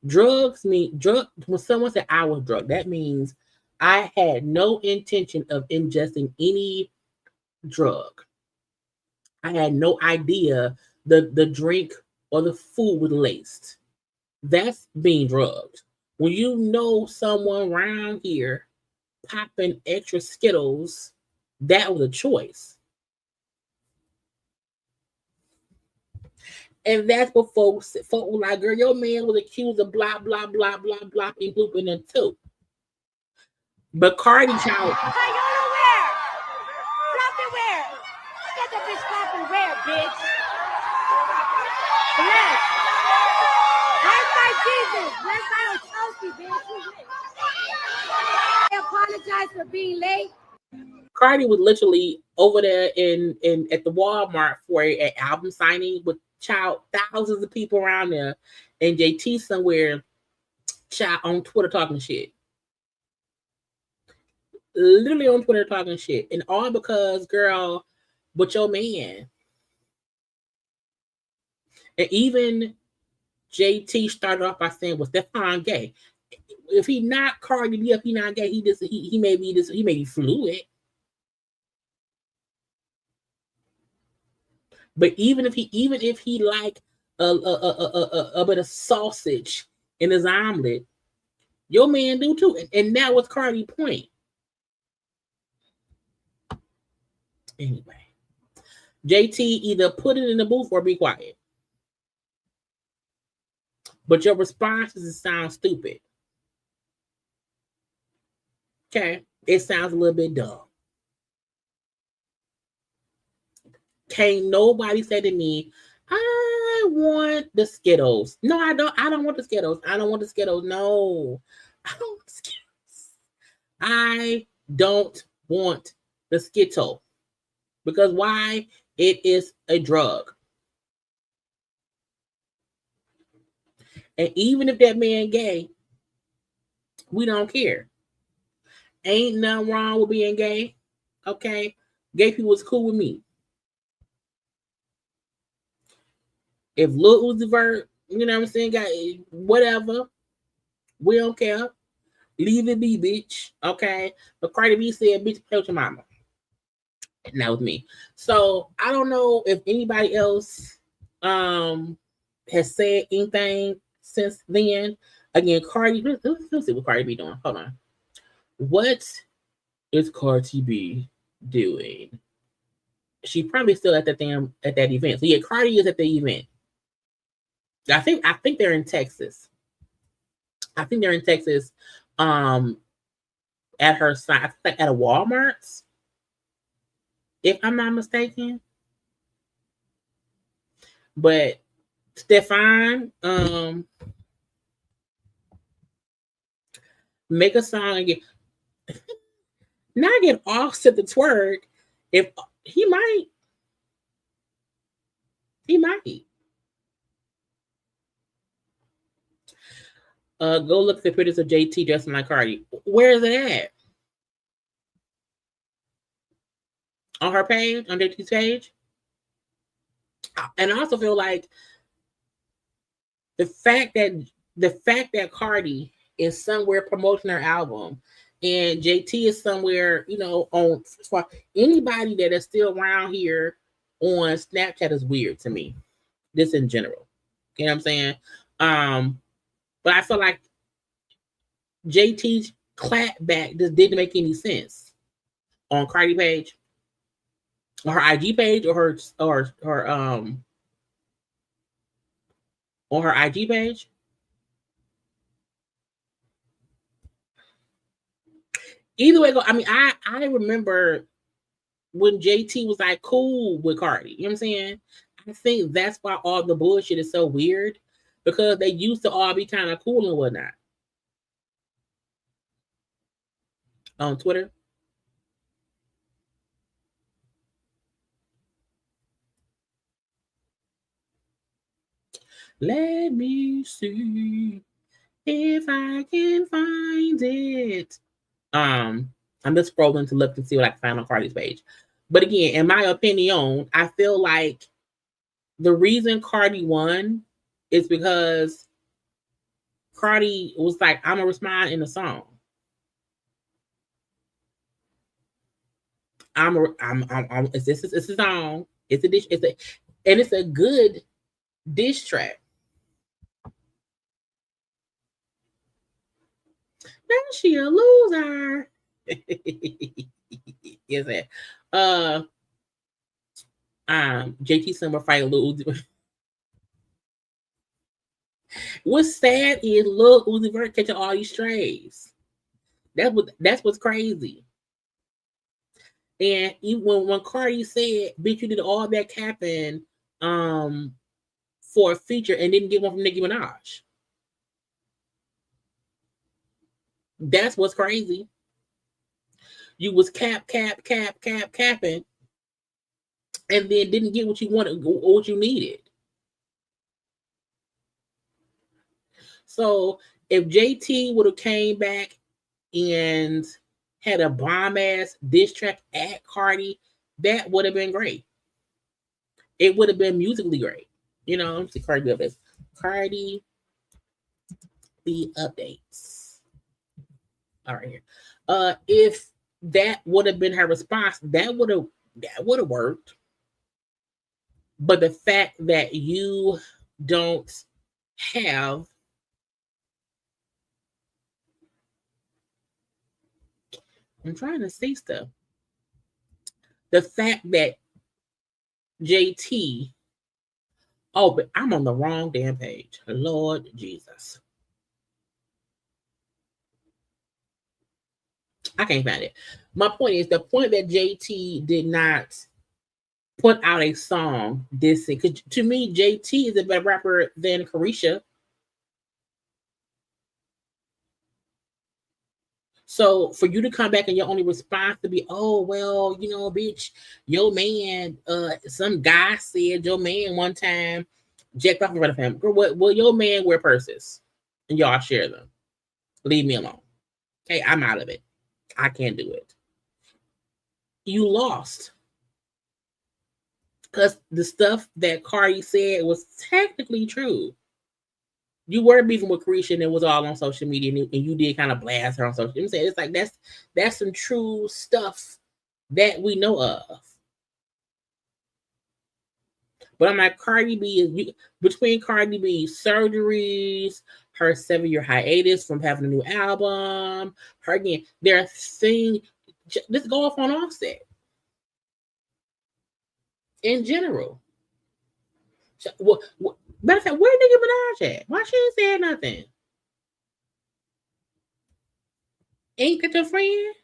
Drugs mean when someone said I was drugged, that means I had no intention of ingesting any drug. I had no idea the drink or the food was laced. That's being drugged. When you know someone around here popping extra Skittles, that was a choice. And that's what folks were like, girl, your man was accused of blah, blah, blah, blah, blah, and blooping them too. But Cardi child. Hey, y'all where? Drop it where? Get the bitch popping where, bitch? Bless. Bless by Jesus. Bless by Chelsea, bitch. I apologize for being late. Cardi was literally over there in at the Walmart for an album signing with thousands of people around there, and JT somewhere on Twitter talking shit. Literally on Twitter talking shit. And all because, girl, but your man. And even JT started off by saying, well, Stefan gay. If he not Cardi B, if he not gay, he may be fluid. But even if he like a bit of sausage in his omelet, your man do too. And that was Cardi's point. Anyway, JT, either put it in the booth or be quiet. But your responses sound stupid. Okay, it sounds a little bit dumb. Can't nobody say to me, I want the Skittles. No, I don't. I don't want the Skittles. I don't want the Skittles. No, I don't want the Skittles. I don't want the Skittle. Because why? It is a drug. And even if that man gay, we don't care. Ain't nothing wrong with being gay. Okay? Gay people is cool with me. If Lil Uzi Vert, you know what I'm saying, got whatever, we don't care. Leave it be, bitch. Okay. But Cardi B said, bitch, play with your mama. And that was me. So I don't know if anybody else has said anything since then. Again, Cardi, let's see what Cardi B doing. Hold on. What is Cardi B doing? She probably still at that event. So yeah, Cardi is at the event. I think they're in Texas. I think they're in Texas. At her site, at a Walmart's, if I'm not mistaken. But Stefan, make a song and get Offset the twerk. If he might. Go look at the pictures of JT dressing like Cardi. Where is it at? On her page, on JT's page. And I also feel like the fact that Cardi is somewhere promoting her album and JT is somewhere, on anybody that is still around here on Snapchat is weird to me. This in general. You know what I'm saying? But I feel like JT's clapback just didn't make any sense on Cardi page, on her IG page, or her on her IG page. Either way, I remember when JT was like cool with Cardi. You know what I'm saying? I think that's why all the bullshit is so weird, because they used to all be kind of cool and whatnot on Twitter. Let me see if I can find it. I'm just scrolling to look and see what I can find on Cardi's page. But again, in my opinion, I feel like the reason Cardi won is because Cardi was like, I'm gonna respond in the song. It's a song. It's a dish. And it's a good diss track. Now she a loser. Is it? JT Summer fight Lil Uzi. What's sad is Lil Uzi Vert catching all these strays. That's what's crazy. And even when Cardi said, "Bitch, you did all that capping for a feature and didn't get one from Nicki Minaj." That's what's crazy. You was capping, and then didn't get what you wanted or what you needed. So if JT would have came back and had a bomb ass diss track at Cardi, that would have been great. It would have been musically great. Let me see Cardi updates. Cardi B updates. All right here. If that would have been her response, that would have worked. But the fact that you don't have I'm trying to see stuff. The fact that JT, but I'm on the wrong damn page. Lord Jesus. I can't find it. My point is the point that JT did not put out a song dissing, because to me, JT is a better rapper than Caresha. So for you to come back and your only response to be, oh, well, bitch, your man, some guy said your man one time jacked off in front of him. Girl, well, your man wear purses and y'all share them. Leave me alone. Okay, I'm out of it. I can't do it. You lost. Because the stuff that Cardi said was technically true. You were beefing with Caresha and it was all on social media and you did kind of blast her on social media. I'm saying it's like that's some true stuff that we know of. But I'm like, Cardi B is between Cardi B's surgeries, her 7-year hiatus from having a new album, her again, their thing. Let's go off on Offset. In general. Matter of fact, where Nicki Minaj at? Why she ain't saying nothing? Ain't that your friend?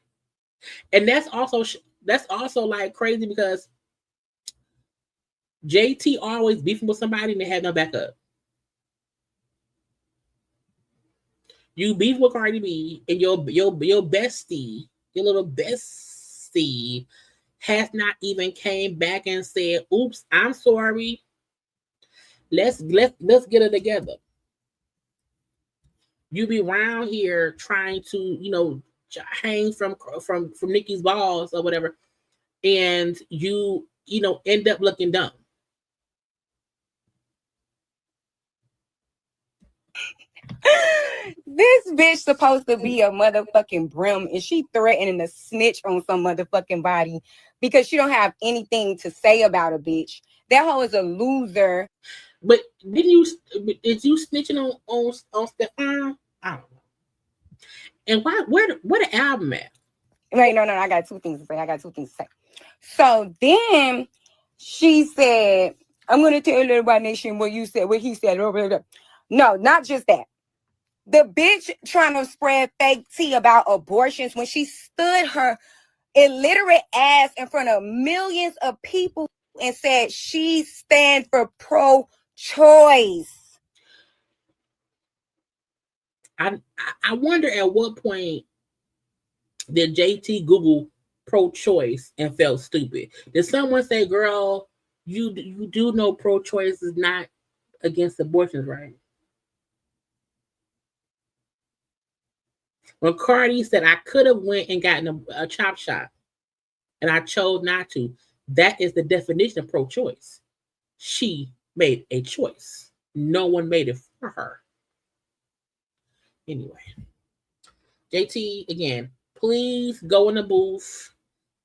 And that's also like crazy because JT always beefing with somebody and they have no backup. You beef with Cardi B and your bestie, your little bestie, has not even came back and said, "Oops, I'm sorry. Let's get it together." You be around here trying to, hang from Nicki's balls or whatever, and you end up looking dumb. This bitch supposed to be a motherfucking brim, and she threatening to snitch on some motherfucking body because she don't have anything to say about a bitch. That hoe is a loser. But did you snitching on Stefan? I don't know. And where the album at? Wait, no, I got two things to say. So then she said, "I'm gonna tell everybody nation what he said. No, not just that. The bitch trying to spread fake tea about abortions when she stood her illiterate ass in front of millions of people and said she stands for pro-choice. I wonder at what point did JT Google pro-choice and felt stupid? Did someone say, "Girl, you do know pro-choice is not against abortions, right?" When Cardi said, "I could have went and gotten a chop shop and I chose not to," that is the definition of pro-choice. She made a choice. No one made it for her. Anyway, JT, again, please go in the booth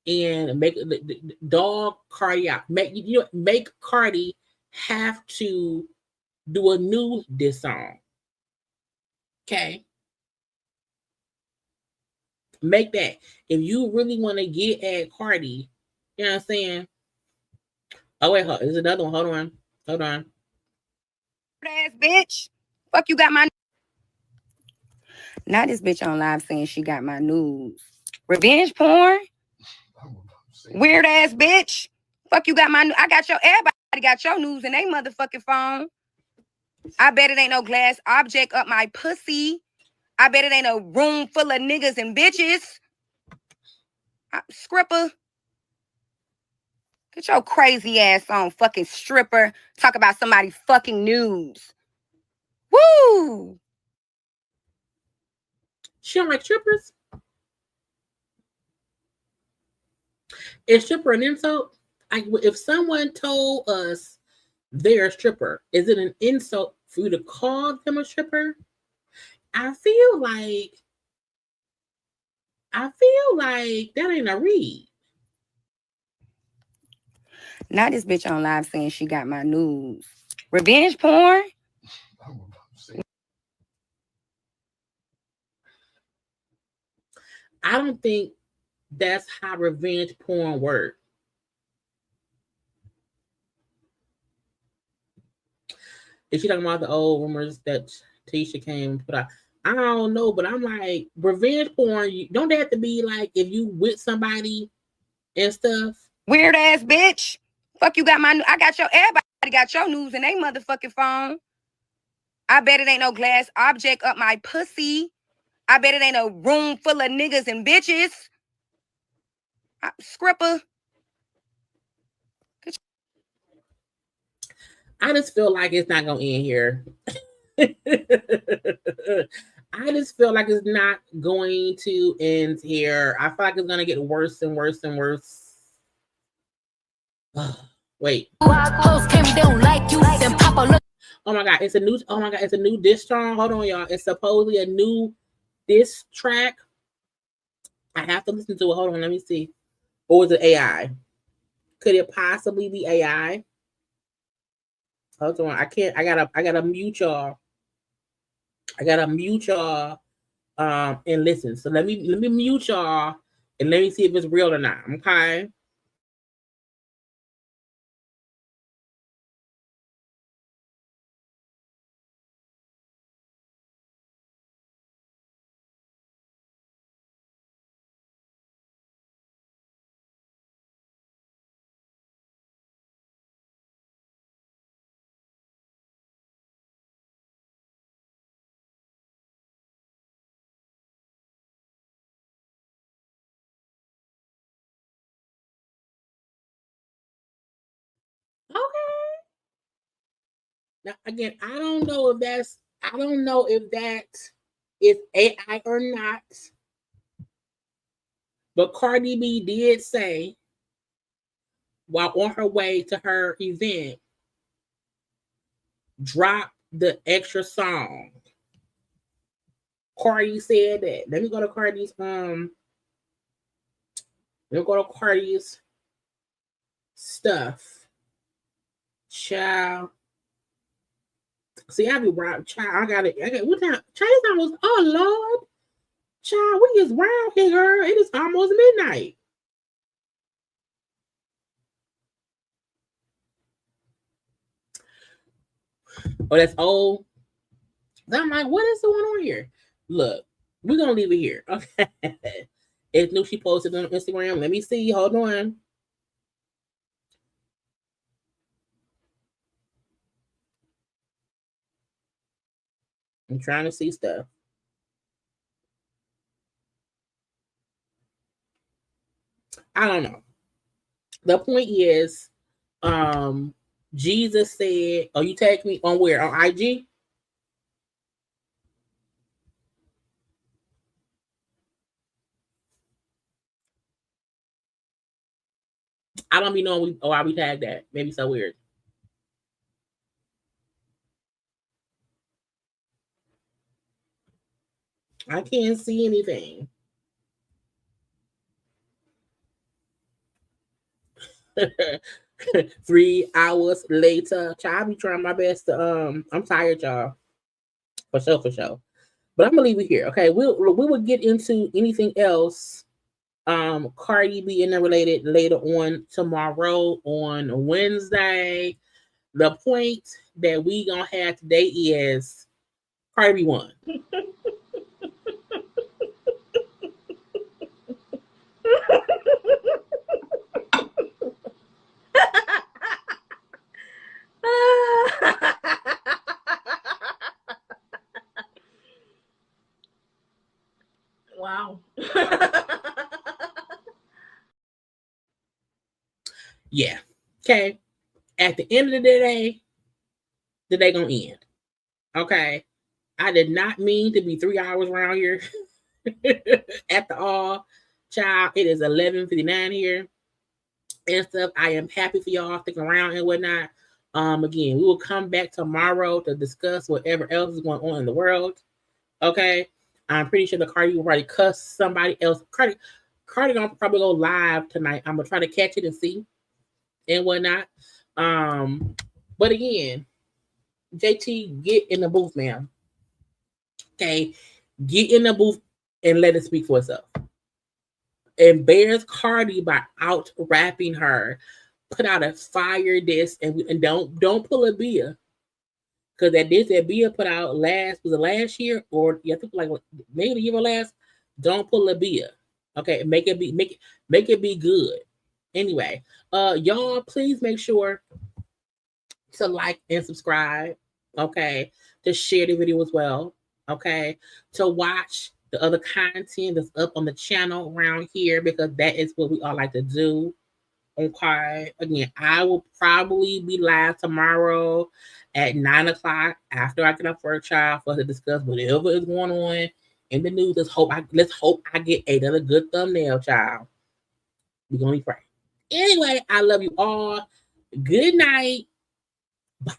and make the dog Cardi out. Make Cardi have to do a new diss song. Okay? Make that. If you really want to get at Cardi, you know what I'm saying? Oh, wait, there's another one. Hold on. Ass bitch. Fuck you got my... Now this bitch on live saying she got my news. Revenge porn? Weird ass bitch. Fuck you got my news. Everybody got your news in their motherfucking phone. I bet it ain't no glass object up my pussy. I bet it ain't a room full of niggas and bitches. Scripper. Get your crazy ass on, fucking stripper. Talk about somebody fucking news. Woo! She don't like strippers? Is stripper an insult? If someone told us they're a stripper, is it an insult for you to call them a stripper? I feel like that ain't a read. Now this bitch on live saying she got my news. Revenge porn? I don't think that's how revenge porn works. Is she talking about the old rumors that Tisha came and put out? I don't know, but I'm like, revenge porn, don't they have to be like if you with somebody and stuff? Weird ass bitch. Fuck you got my... Everybody got your news in their motherfucking phone. I bet it ain't no glass object up my pussy. I bet it ain't a room full of niggas and bitches. Scripper. I just feel like it's not going to end here. I just feel like it's not going to end here. I feel like it's going to get worse and worse and worse. Wait. Oh my god, it's a new. Oh my god, it's a new diss song. Hold on, y'all. It's supposedly a new diss track. I have to listen to it. Hold on, let me see. Or is it AI? Could it possibly be AI? Hold on, I can't. I gotta mute y'all. I gotta mute y'all. And listen. So let me mute y'all and let me see if it's real or not. Okay. Okay. Now again, I don't know if that is AI or not. But Cardi B did say while on her way to her event, drop the extra song. Cardi said that. Let me go to Cardi's stuff. Child. See, I be right. Child, I got what time? Child, it's almost, oh Lord. Child, we is round here, girl. It is almost midnight. Oh, that's old. I'm like, what is going on here? Look, we're gonna leave it here. Okay. It's new. She posted on Instagram. Let me see. Hold on. I'm trying to see stuff. I don't know. The point is, Jesus said, "Oh, you tagged me on where? On IG?" I don't be knowing why we tagged that. Maybe so weird. I can't see anything. Three hours later, child, I be trying my best to I'm tired, y'all. For sure. But I'm gonna leave it here. Okay, we will get into anything else. Cardi B and related later on tomorrow on Wednesday. The point that we gonna have today is Cardi B won. Wow. Yeah. Okay. At the end of the day gonna end. Okay. I did not mean to be 3 hours around here at the all. Child, it is 11:59 here and stuff. I am happy for y'all sticking around and whatnot. Again, we will come back tomorrow to discuss whatever else is going on in the world. Okay. I'm pretty sure the Cardi will probably cuss somebody else. Cardi gonna probably go live tonight. I'm gonna try to catch it and see and whatnot. But again, JT, get in the booth, ma'am. Okay, get in the booth and let it speak for itself. Embarrass Cardi by out rapping her. Put out a fire disc and don't pull a Bia. Because that disc that Bia put out last year or I think like maybe the year before last. Don't pull a Bia. Okay, make it be good. Anyway, y'all please make sure to like and subscribe. Okay, to share the video as well. Okay, to watch the other content that's up on the channel around here because that is what we all like to do. Okay, again, I will probably be live tomorrow at 9 o'clock after I get up for a child for us to discuss whatever is going on in the news. Let's hope I get another good thumbnail, child. We're gonna be praying. Anyway, I love you all. Good night. Bye.